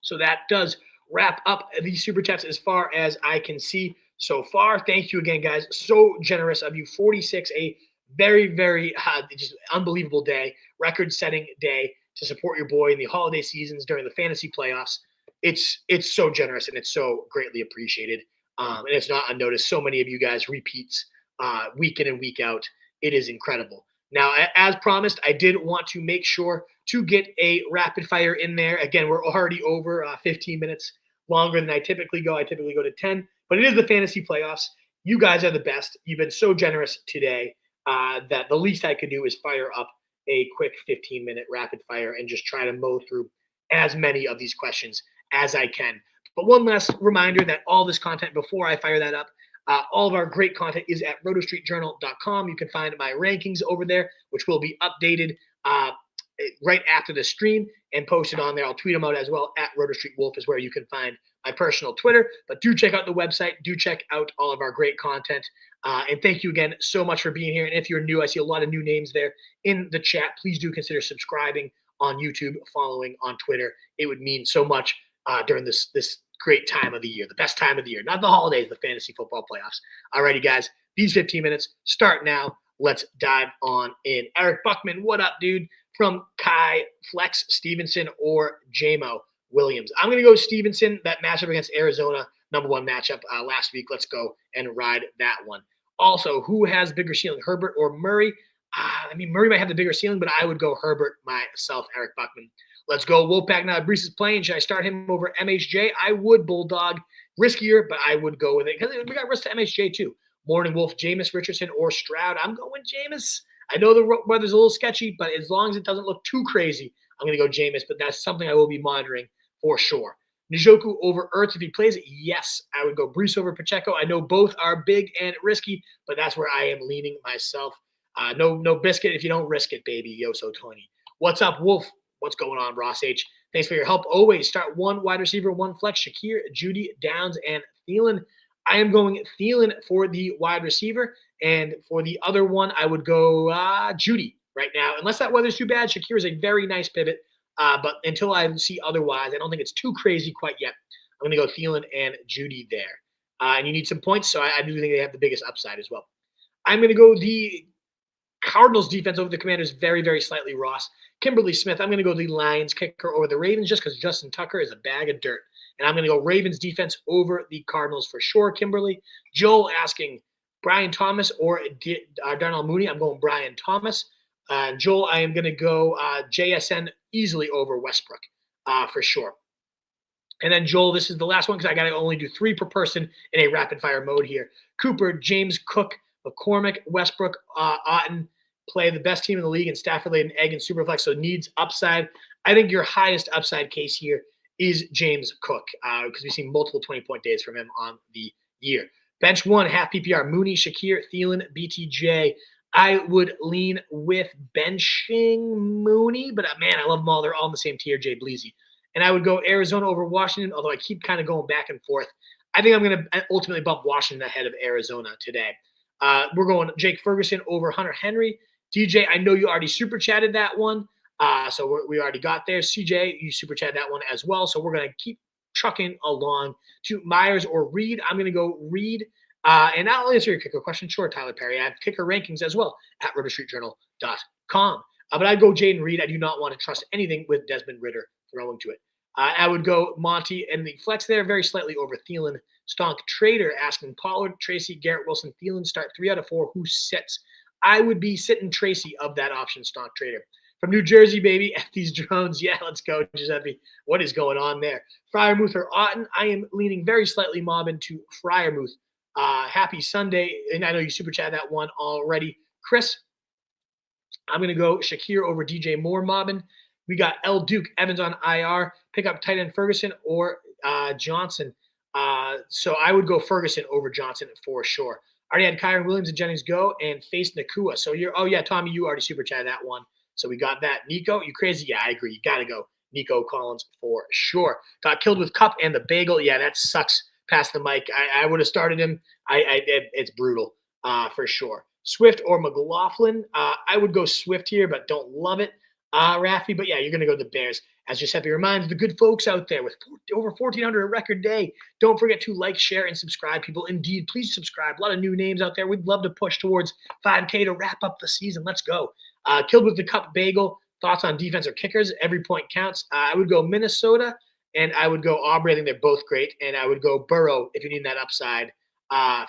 So that does wrap up these super chats as far as I can see so far. Thank you again, guys. So generous of you. 46, a very, very just unbelievable day, record-setting day to support your boy in the holiday seasons during the fantasy playoffs. It's so generous and it's so greatly appreciated. And it's not unnoticed. So many of you guys repeats week in and week out. It is incredible. Now, as promised, I did want to make sure to get a rapid fire in there. Again, we're already over 15 minutes longer than I typically go. I typically go to 10, but it is the fantasy playoffs. You guys are the best. You've been so generous today that the least I could do is fire up a quick 15-minute rapid fire and just try to mow through as many of these questions as I can. But one last reminder that all this content, before I fire that up, all of our great content is at rotostreetjournal.com. You can find my rankings over there, which will be updated right after the stream and posted on there. I'll tweet them out as well. At RotoStreetWolf is where you can find my personal Twitter. But do check out the website. Do check out all of our great content. And thank you again so much for being here. And if you're new, I see a lot of new names there in the chat. Please do consider subscribing on YouTube, following on Twitter. It would mean so much during this great time of the year, the best time of the year, not the holidays, the fantasy football playoffs. Alrighty, guys, these 15 minutes start now. Let's dive on in. Eric Buckman, what up, dude? From Kai, Flex Stevenson, or JMO Williams. I'm going to go Stevenson. That matchup against Arizona, number 1 matchup last week. Let's go and ride that one. Also, who has bigger ceiling, Herbert or Murray? Murray might have the bigger ceiling, but I would go Herbert myself, Eric Buckman. Let's go Wolfpack now. Breece is playing. Should I start him over MHJ? I would, Bulldog. Riskier, but I would go with it because we got risk to MHJ too. Morning Wolf, Jameis, Richardson, or Stroud. I'm going Jameis. I know the weather's a little sketchy, but as long as it doesn't look too crazy, I'm going to go Jameis, but that's something I will be monitoring for sure. Njoku over Ertz if he plays it? Yes, I would go Breece over Pacheco. I know both are big and risky, but that's where I am leaning myself. No biscuit if you don't risk it, baby. Yo, so Tony. What's up, Wolf? What's going on, Ross H? Thanks for your help. Always start one wide receiver, one flex. Shakir, Judy, Downs, and Thielen. I am going Thielen for the wide receiver, and for the other one, I would go Judy right now. Unless that weather's too bad, Shakir is a very nice pivot. But until I see otherwise, I don't think it's too crazy quite yet. I'm going to go Thielen and Judy there. And you need some points, so I do think they have the biggest upside as well. I'm going to go the Cardinals defense over the Commanders very, very slightly, Ross. Kimberly Smith, I'm going to go the Lions kicker over the Ravens just because Justin Tucker is a bag of dirt. And I'm going to go Ravens defense over the Cardinals for sure, Kimberly. Joel asking Brian Thomas or Darnell Mooney. I'm going Brian Thomas. Joel, I am going to go JSN easily over Westbrook for sure. And then Joel, this is the last one because I got to only do 3 per person in a rapid-fire mode here. Cooper, James Cook, McCormick, Westbrook, Otten play the best team in the league in Stafford laid an egg in Superflex, so needs upside. I think your highest upside case here is James Cook because we've seen multiple 20-point days from him on the year. Bench 1, half PPR, Mooney, Shakir, Thielen, BTJ. I would lean with benching Mooney, but man, I love them all. They're all in the same tier, Jay Bleasy. And I would go Arizona over Washington, although I keep kind of going back and forth. I think I'm going to ultimately bump Washington ahead of Arizona today. We're going Jake Ferguson over Hunter Henry. DJ, I know you already super chatted that one. So we already got there. CJ, you super chatted that one as well. So we're going to keep trucking along to Myers or Reed. I'm going to go Reed. And I'll answer your kicker question. Sure, Tyler Perry. I have kicker rankings as well at rotostreetjournal.com. But I'd go Jaden Reed. I do not want to trust anything with Desmond Ridder throwing to it. I would go Monty and the flex there very slightly over Thielen. Stonk Trader asking Pollard, Tracy, Garrett Wilson, Thielen start 3 out of 4. Who sits? I would be sitting Tracy of that option, Stonk Trader. From New Jersey, baby, F these drones. Yeah, let's go, Giuseppe. What is going on there? Fryermuth or Otten. I am leaning very slightly mob into Fryermuth. Happy Sunday. And I know you super chat that one already. Chris, I'm going to go Shakir over DJ Moore mobbing. We got L. Duke Evans on IR. Pick up tight end Ferguson or Johnson. So I would go Ferguson over Johnson for sure. Already had Kyron Williams and Jennings go and face Nakua. So Tommy, you already super chatted that one. So we got that. Nico, you crazy? Yeah, I agree. You got to go Nico Collins for sure. Got killed with Cup and the bagel. Yeah, that sucks. Pass the mic. I would have started him. It's brutal for sure. Swift or McLaughlin. I would go Swift here, but don't love it. Rafi, but yeah, you're going to go the Bears. As Giuseppe reminds the good folks out there with over 1,400 a record day, don't forget to like, share, and subscribe, people. Indeed, please subscribe. A lot of new names out there. We'd love to push towards 5K to wrap up the season. Let's go. Killed with the Cup bagel. Thoughts on defense or kickers? Every point counts. I would go Minnesota, and I would go Aubrey. I think they're both great. And I would go Burrow if you need that upside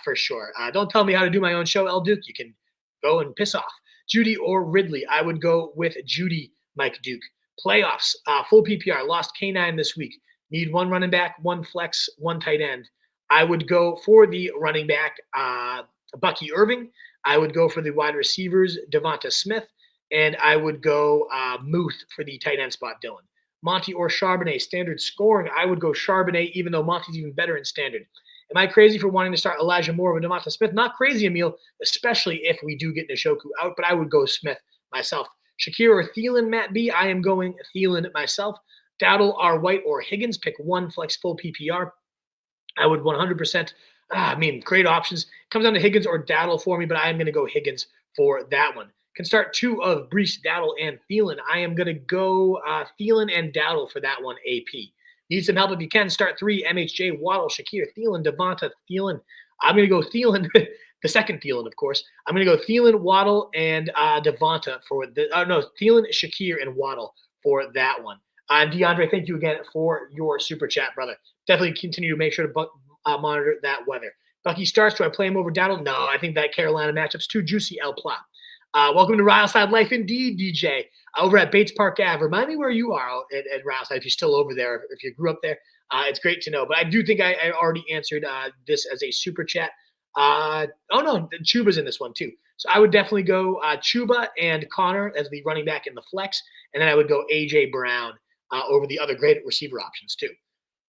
for sure. Don't tell me how to do my own show, El Duke. You can go and piss off. Judy or Ridley. I would go with Judy, Mike Duke. Playoffs, full PPR, lost K9 this week. Need one running back, one flex, one tight end. I would go for the running back, Bucky Irving. I would go for the wide receivers, Devonta Smith. And I would go Muth for the tight end spot, Dylan. Monty or Charbonnet, standard scoring. I would go Charbonnet, even though Monty's even better in standard. Am I crazy for wanting to start Elijah Moore with Devonta Smith? Not crazy, Emil, especially if we do get Nishoku out, but I would go Smith myself. Shakir or Thielen, Matt B. I am going Thielen myself. Dowdle, R. White, or Higgins. Pick one, flex full PPR. I would 100%. Great options. Comes down to Higgins or Dowdle for me, but I am going to go Higgins for that one. Can start 2 of Breece, Dowdle, and Thielen. I am going to go Thielen and Dowdle for that one, AP. Need some help if you can. Start 3, MHJ, Waddle, Shakir, Thielen, Devonta, Thielen. I'm going to go Thielen. The second Thielen, of course. I'm going to go Thielen, Waddle, and Devonta for Thielen, Shakir, and Waddle for that one. DeAndre, thank you again for your super chat, brother. Definitely continue to make sure to monitor that weather. Bucky starts. Do I play him over Dowdle? No, I think that Carolina matchup's too juicy, El Plot. Welcome to Ryleside Life Indeed, DJ. Over at Bates Park Ave. Remind me where you are at Ryleside if you're still over there, if you grew up there. It's great to know. But I do think I already answered this as a super chat. Oh, no, Chuba's in this one too. So I would definitely go Chuba and Connor as the running back in the flex. And then I would go A.J. Brown over the other great receiver options too.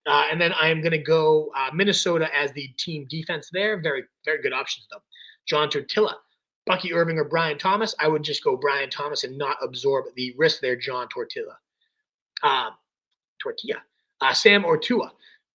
And then I am going to go Minnesota as the team defense there. Very, very good options though. John Tortilla, Bucky Irving, or Brian Thomas. I would just go Brian Thomas and not absorb the risk there, John Tortilla. Sam or Tua.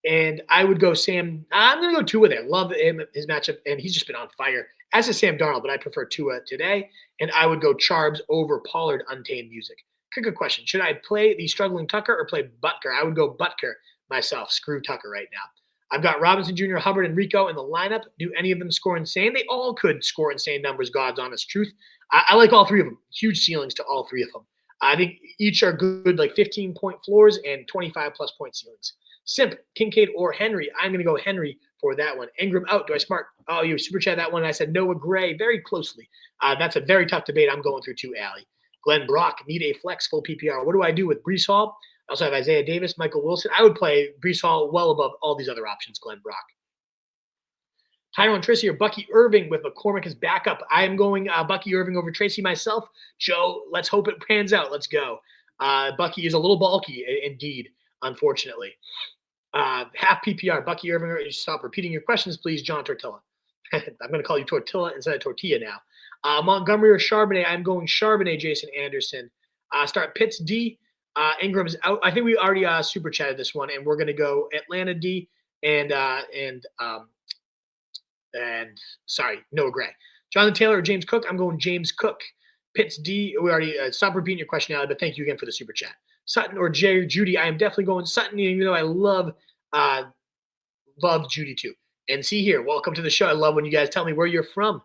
And I would go Sam. I'm going to go Tua there. Love him, his matchup, and he's just been on fire, as is Sam Darnold, but I prefer Tua today. And I would go Charbs over Pollard, Untamed Music. Good question. Should I play the struggling Tucker or play Butker? I would go Butker myself. Screw Tucker right now. I've got Robinson Jr., Hubbard, and Rico in the lineup. Do any of them score insane? They all could score insane numbers, God's honest truth. I like all three of them. Huge ceilings to all three of them. I think each are good, like 15-point floors and 25-plus point ceilings. Simp, Kincaid, or Henry. I'm going to go Henry for that one. Ingram out. Do I smart? Oh, you super chat that one. I said Noah Gray very closely. That's a very tough debate. I'm going through too, Allie. Glenn Brock, need a flex full PPR. What do I do with Breece Hall? I also have Isaiah Davis, Michael Wilson. I would play Breece Hall well above all these other options, Glenn Brock. Tyrone Tracy or Bucky Irving with McCormick as backup. I am going Bucky Irving over Tracy myself. Joe, let's hope it pans out. Let's go. Bucky is a little bulky, indeed, unfortunately. Half PPR, Bucky Irving. Or stop repeating your questions, please, John Tortilla. I'm going to call you Tortilla instead of Tortilla now. Montgomery or Charbonnet. I'm going Charbonnet, Jason Anderson. Start Pitts D. Ingram's out. I think we already super chatted this one, and we're going to go Atlanta D and Noah Gray. Jonathan Taylor or James Cook. I'm going James Cook. Pitts D. We already stop repeating your question, Allie, but thank you again for the super chat. Sutton or Jerry Judy. I am definitely going Sutton, even though I love Judy too. And see here, welcome to the show. I love when you guys tell me where you're from.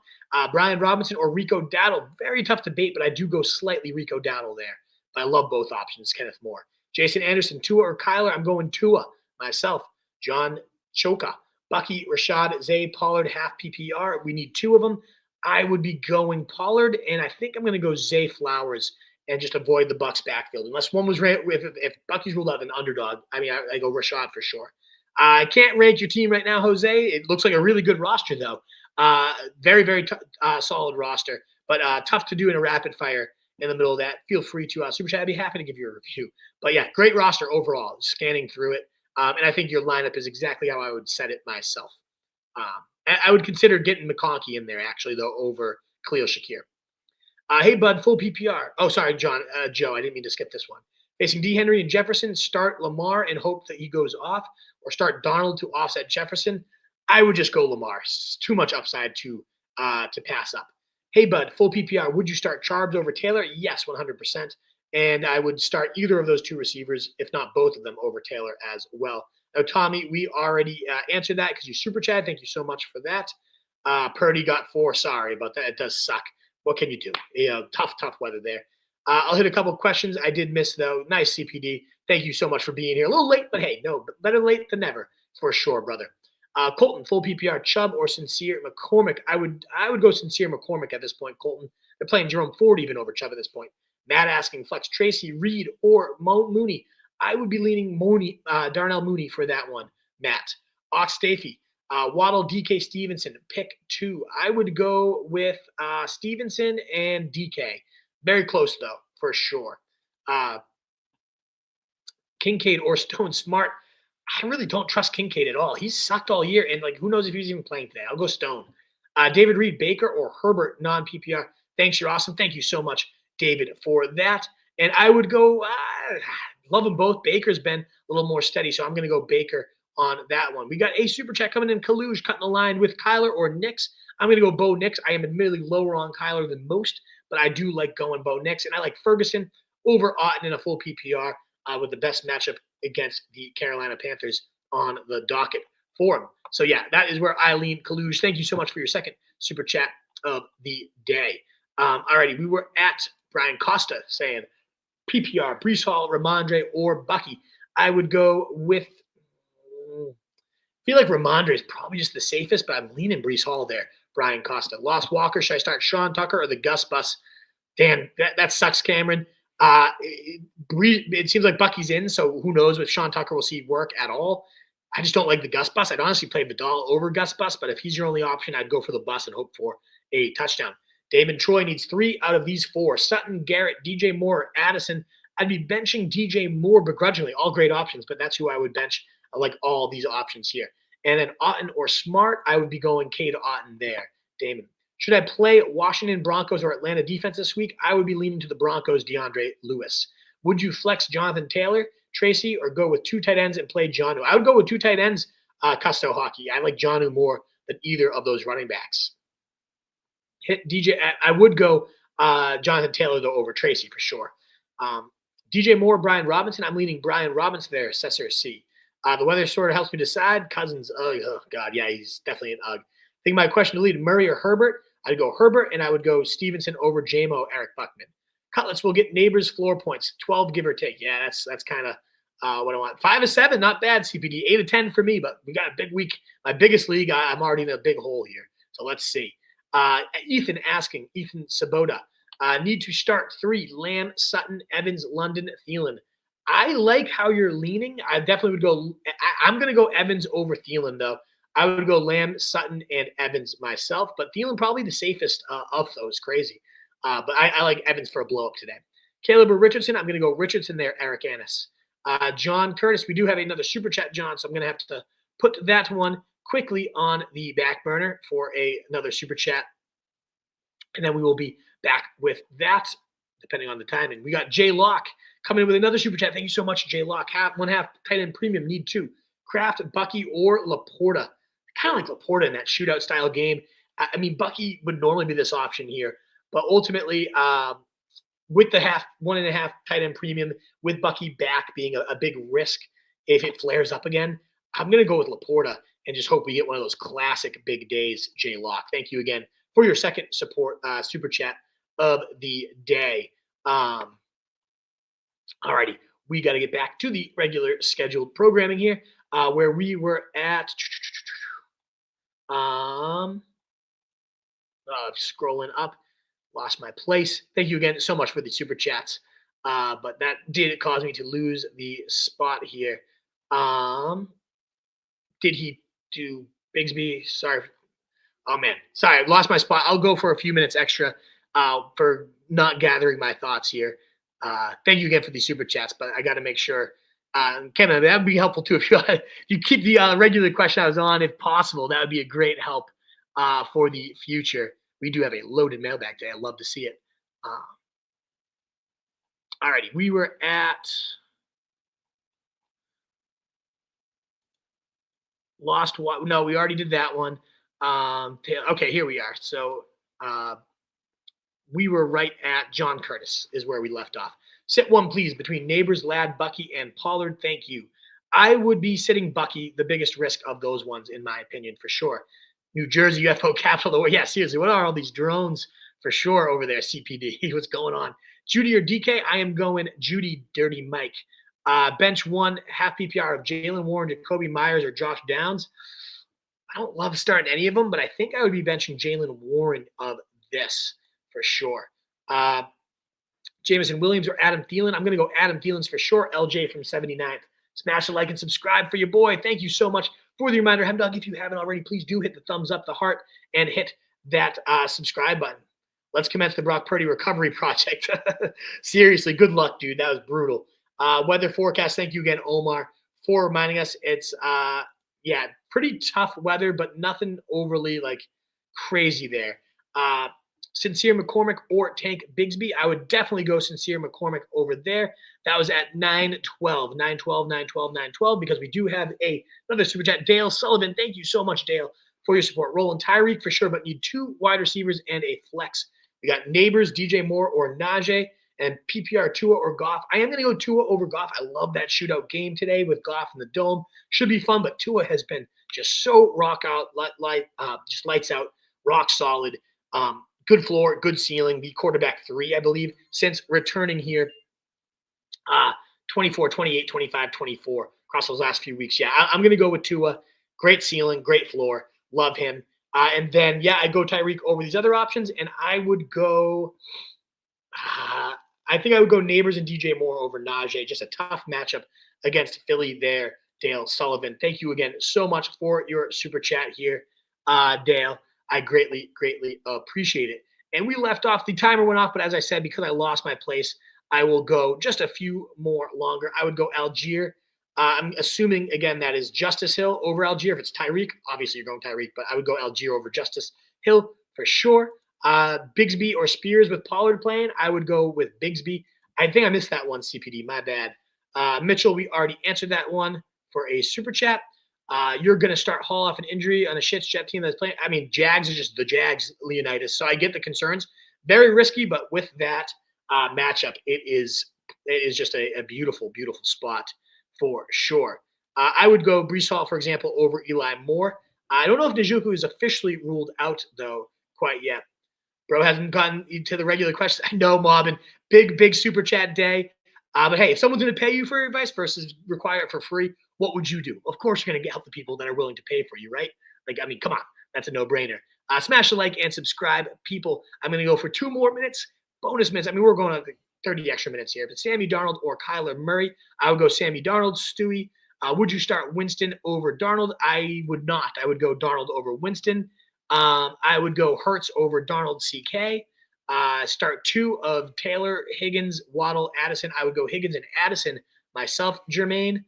Brian Robinson or Rico Dowdle. Very tough debate, but I do go slightly Rico Dowdle there. But I love both options. Kenneth Moore. Jason Anderson, Tua or Kyler. I'm going Tua myself. John Choka. Bucky, Rashad, Zay, Pollard, half PPR. We need two of them. I would be going Pollard, and I think I'm going to go Zay Flowers and just avoid the Bucs backfield. Unless one was ranked, if Bucky's ruled out an underdog, I mean, I go Rashad for sure. I can't rank your team right now, Jose. It looks like a really good roster, though. Very, very solid roster, but tough to do in a rapid fire in the middle of that. Feel free to super chat. I'd be happy to give you a review. But yeah, great roster overall, scanning through it. And I think your lineup is exactly how I would set it myself. I would consider getting McConkey in there, actually, though, over Khalil Shakir. Hey, bud, full PPR. Oh, sorry, Joe. I didn't mean to skip this one. Facing D. Henry and Jefferson, start Lamar and hope that he goes off, or start Donald to offset Jefferson. I would just go Lamar. It's too much upside to pass up. Hey, bud, full PPR. Would you start Charbs over Taylor? Yes, 100%. And I would start either of those two receivers, if not both of them, over Taylor as well. Now, Tommy, we already answered that because you super chat. Thank you so much for that. Purdy got 4. Sorry about that. It does suck. What can you do? Tough weather there. I'll hit a couple of questions I did miss, though. Nice, CPD. Thank you so much for being here. A little late, but hey, no, better late than never, for sure, brother. Colton, full PPR, Chubb or Sincere McCormick. I would go Sincere McCormick at this point, Colton. They're playing Jerome Ford even over Chubb at this point. Matt asking flex Tracy, Reed, or Mooney. I would be leaning Darnell Mooney for that one, Matt. Ox Stafey, Waddle, DK Stevenson, pick 2. I would go with Stevenson and DK. Very close, though, for sure. Kincaid or Stone Smart. I really don't trust Kincaid at all. He's sucked all year, and who knows if he's even playing today. I'll go Stone. David Reed, Baker, or Herbert, non-PPR. Thanks, you're awesome. Thank you so much, David, for that. And I would go love them both. Baker's been a little more steady, so I'm going to go Baker on that one. We got a super chat coming in. Kaluge cutting the line with Kyler or Nix. I'm going to go Bo Nix. I am admittedly lower on Kyler than most, but I do like going Bo Nix. And I like Ferguson over Otten in a full PPR with the best matchup against the Carolina Panthers on the docket for him. So, yeah, that is where I lean. Kaluge, thank you so much for your second super chat of the day. Alrighty, we were at Brian Costa saying PPR, Breece Hall, Ramondre, or Bucky. I would go with I feel like Ramondre is probably just the safest, but I'm leaning Breece Hall there. Brian Costa. Lost Walker. Should I start Sean Tucker or the Gus Bus Damn, that sucks, Cameron. It seems like Bucky's in, so who knows if Sean Tucker will see work at all. I just don't like the Gus bus. I'd honestly play Vidal over Gus bus, but if he's your only option, I'd go for the bus and hope for a touchdown. Damon Troy needs 3 out of these 4. Sutton, Garrett, DJ Moore, Addison. I'd be benching DJ Moore begrudgingly. All great options, but that's who I would bench. I like all these options here. And then Otten or Smart, I would be going Cade Otten there. Damon. Should I play Washington Broncos or Atlanta defense this week? I would be leaning to the Broncos, DeAndre Lewis. Would you flex Jonathan Taylor, Tracy, or go with 2 tight ends and play Jonnu? I would go with 2 tight ends, Custo Hockey. I like Jonnu more than either of those running backs. Hit DJ. I would go Jonathan Taylor, though, over Tracy for sure. DJ Moore, Brian Robinson. I'm leaning Brian Robinson there, Cesar C. The weather sort of helps me decide. Cousins, oh God, yeah, he's definitely an UG. I think my question to lead Murray or Herbert. I'd go Herbert, and I would go Stevenson over JMO, Eric Buckman. Cutlets will get Nabers floor points, 12 give or take. Yeah, that's kind of what I want. 5 of 7, not bad, CPD. 8 of 10 for me, but we got a big week. My biggest league, I'm already in a big hole here. So let's see. Ethan Sabota. Need to start 3, Lamb, Sutton, Evans, London, Thielen. I like how you're leaning. I definitely would go – I'm going to go Evans over Thielen, though. I would go Lamb, Sutton, and Evans myself, but Thielen probably the safest of those. Crazy. But I like Evans for a blow-up today. Caleb or Richardson, I'm going to go Richardson there, Eric Annis. John Curtis, we do have another Super Chat, John, so I'm going to have to put that one quickly on the back burner for another Super Chat. And then we will be back with that, depending on the timing. We got Jay Locke coming in with another Super Chat. Thank you so much, Jay Locke. One half tight end premium, need 2. Kraft, Bucky, or Laporta. Kind of like Laporta in that shootout style game. I mean, Bucky would normally be this option here, but ultimately, with the 1.5 tight end premium, with Bucky back being a big risk if it flares up again, I'm going to go with Laporta and just hope we get one of those classic big days, Jay Locke. Thank you again for your second support Super Chat of the day. Alrighty, we got to get back to the regular scheduled programming here, where we were at. Scrolling up, lost my place. Thank you again so much for the super chats. But that did cause me to lose the spot here. Did he do Bigsby? Sorry. Oh man, sorry, I lost my spot. I'll go for a few minutes extra for not gathering my thoughts here. Thank you again for the super chats, but I got to make sure. Kevin, that would be helpful too if you keep the regular question I was on, if possible. That would be a great help for the future. We do have a loaded mailbag day. I'd love to see it. Alrighty, we were at lost. No, we already did that one. Okay, here we are. So we were right at John Curtis is where we left off. Sit one, please, between Nabers, Ladd, Bucky, and Pollard. Thank you. I would be sitting Bucky, the biggest risk of those ones, in my opinion, for sure. New Jersey UFO capital. Yeah, seriously, what are all these drones for sure over there, CPD? What's going on? Judy or DK? I am going Judy, Dirty Mike. Bench 1, half PPR of Jalen Warren, Jacoby Myers, or Josh Downs. I don't love starting any of them, but I think I would be benching Jalen Warren of this for sure. Jameson Williams or Adam Thielen. I'm going to go Adam Thielen's for sure. LJ from 79th. Smash a like and subscribe for your boy. Thank you so much for the reminder. Hemdog, if you haven't already, please do hit the thumbs up, the heart, and hit that subscribe button. Let's commence the Brock Purdy recovery project. Seriously, good luck, dude. That was brutal. Weather forecast. Thank you again, Omar, for reminding us. It's, pretty tough weather, but nothing overly, crazy there. Sincere McCormick or Tank Bigsby. I would definitely go Sincere McCormick over there. That was at 912, because we do have another super chat. Dale Sullivan, thank you so much, Dale, for your support. Rolling Tyreek for sure, but need 2 wide receivers and a flex. We got Nabers, DJ Moore, or Najee, and PPR Tua or Goff. I am going to go Tua over Goff. I love that shootout game today with Goff in the Dome. Should be fun, but Tua has been just so just lights out, rock solid. Good floor, good ceiling. The quarterback 3, I believe, since returning here 24, 28, 25, 24 across those last few weeks. Yeah, I'm going to go with Tua. Great ceiling, great floor. Love him. And then, I go Tyreek over these other options, and I would go I think I would go Neighbors and DJ Moore over Najee. Just a tough matchup against Philly there, Dale Sullivan. Thank you again so much for your super chat here, Dale. I greatly, greatly appreciate it. And we left off, the timer went off, but as I said, because I lost my place, I will go just a few more longer. I would go Algier. I'm assuming, again, that is Justice Hill over Algier. If it's Tyreek, obviously you're going Tyreek, but I would go Algier over Justice Hill for sure. Bigsby or Spears with Pollard playing, I would go with Bigsby. I think I missed that one, CPD. My bad. Mitchell, we already answered that one for a super chat. You're going to start Hall off an injury on a shit jet team that's playing. I mean, Jags are just the Jags, Leonidas. So I get the concerns. Very risky, but with that matchup, it is just a beautiful, beautiful spot for sure. I would go Breece Hall, for example, over Eli Moore. I don't know if Njoku is officially ruled out, though, quite yet. Bro hasn't gotten to the regular questions. I know, Mobbin. Big super chat day. But hey, if someone's going to pay you for your advice versus require it for free, what would you do? Of course, you're going to help the people that are willing to pay for you, right? Like, I mean, come on. That's a no-brainer. Smash the like and subscribe, people. I'm going to go for 2 more minutes, bonus minutes. I mean, we're going on 30 extra minutes here. But Sammy Darnold or Kyler Murray, I would go Sammy Darnold. Stewie, would you start Winston over Darnold? I would not. I would go Darnold over Winston. I would go Hurts over Darnold CK. Start 2 of Taylor, Higgins, Waddle, Addison. I would go Higgins and Addison myself, Jermaine.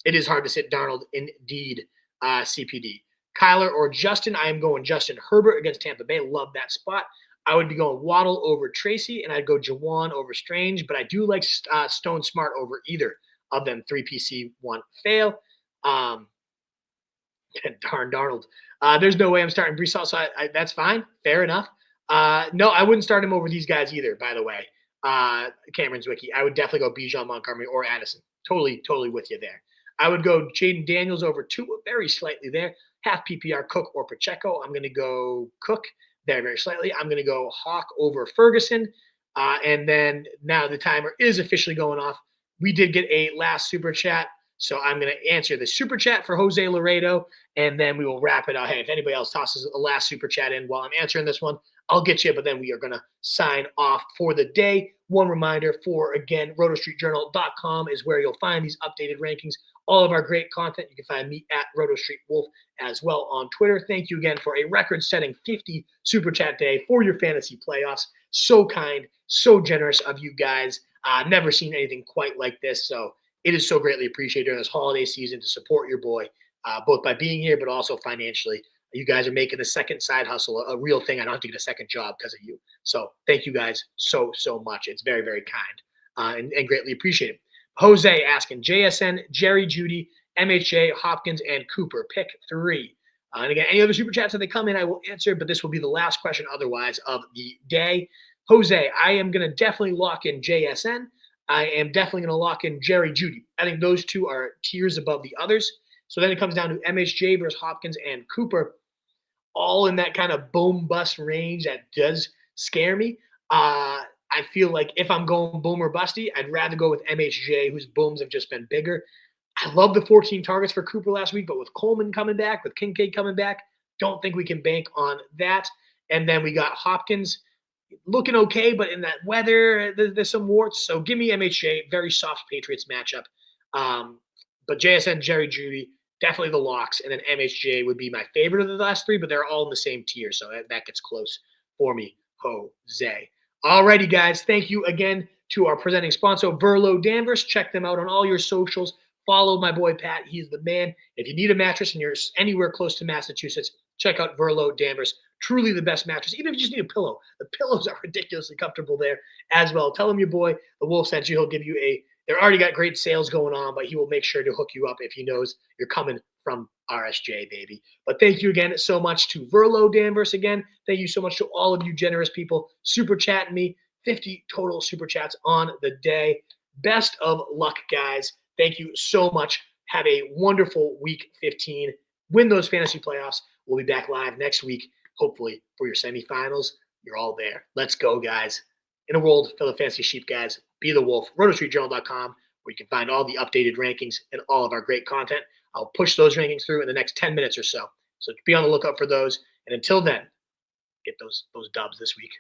It is hard to sit Darnold indeed, CPD. Kyler or Justin, I am going Justin Herbert against Tampa Bay. Love that spot. I would be going Waddle over Tracy, and I'd go Jawan over Strange, but I do like Stone Smart over either of them. 3PC, 1 fail. Darn Darnold. There's no way I'm starting Breece Hall, so that's fine. Fair enough. No, I wouldn't start him over these guys either, by the way. Cameron's Wiki. I would definitely go Bijan Montgomery or Addison. Totally with you there. I would go Jaden Daniels over 2, very slightly there. Half PPR, Cook or Pacheco. I'm going to go Cook very slightly. I'm going to go Hawk over Ferguson. And then now the timer is officially going off. We did get a last super chat. So I'm going to answer the super chat for Jose Laredo, and then we will wrap it out. Hey, if anybody else tosses a last super chat in while I'm answering this one, I'll get you, but then we are going to sign off for the day. One reminder for, again, rotostreetjournal.com is where you'll find these updated rankings, all of our great content. You can find me at RotoStreetWolf as well on Twitter. Thank you again for a record-setting 50 super chat day for your fantasy playoffs. So kind, so generous of you guys. I've never seen anything quite like this, so it is so greatly appreciated during this holiday season to support your boy, both by being here, but also financially. You guys are making the second side hustle a real thing. I don't have to get a second job because of you. So thank you guys so much. It's very kind and greatly appreciated. Jose asking JSN, Jerry Judy, MHJ, Hopkins, and Cooper. Pick 3. And again, any other super chats that they come in, I will answer, but this will be the last question otherwise of the day. Jose, I am going to definitely lock in JSN. I am definitely going to lock in Jerry Judy. I think those 2 are tiers above the others. So then it comes down to MHJ versus Hopkins and Cooper, all in that kind of boom bust range that does scare me. I feel like if I'm going boom or busty, I'd rather go with MHJ, whose booms have just been bigger. I love the 14 targets for Cooper last week, but with Coleman coming back, with Kincaid coming back, don't think we can bank on that. And then we got Hopkins looking okay, but in that weather, there's some warts. So give me MHJ, very soft Patriots matchup. But JSN, Jerry Judy, definitely the locks. And then MHJ would be my favorite of the last 3, but they're all in the same tier. So that gets close for me, Jose. Alrighty, guys. Thank you again to our presenting sponsor, Verlo Danvers. Check them out on all your socials. Follow my boy, Pat. He's the man. If you need a mattress and you're anywhere close to Massachusetts, check out Verlo Danvers. Truly the best mattress. Even if you just need a pillow, the pillows are ridiculously comfortable there as well. Tell him your boy, the Wolf, sent you. He'll give you they're already got great sales going on, but he will make sure to hook you up if he knows you're coming from RSJ, baby. But thank you again so much to Verlo Danvers again. Thank you so much to all of you generous people super chatting me. 50 total super chats on the day. Best of luck, guys. Thank you so much. Have a wonderful week 15. Win those fantasy playoffs. We'll be back live next week, hopefully, for your semifinals. You're all there. Let's go, guys. In a world full of fantasy sheep, guys, be the wolf. RotoStreetJournal.com, where you can find all the updated rankings and all of our great content. I'll push those rankings through in the next 10 minutes or so. So be on the lookout for those. And until then, get those dubs this week.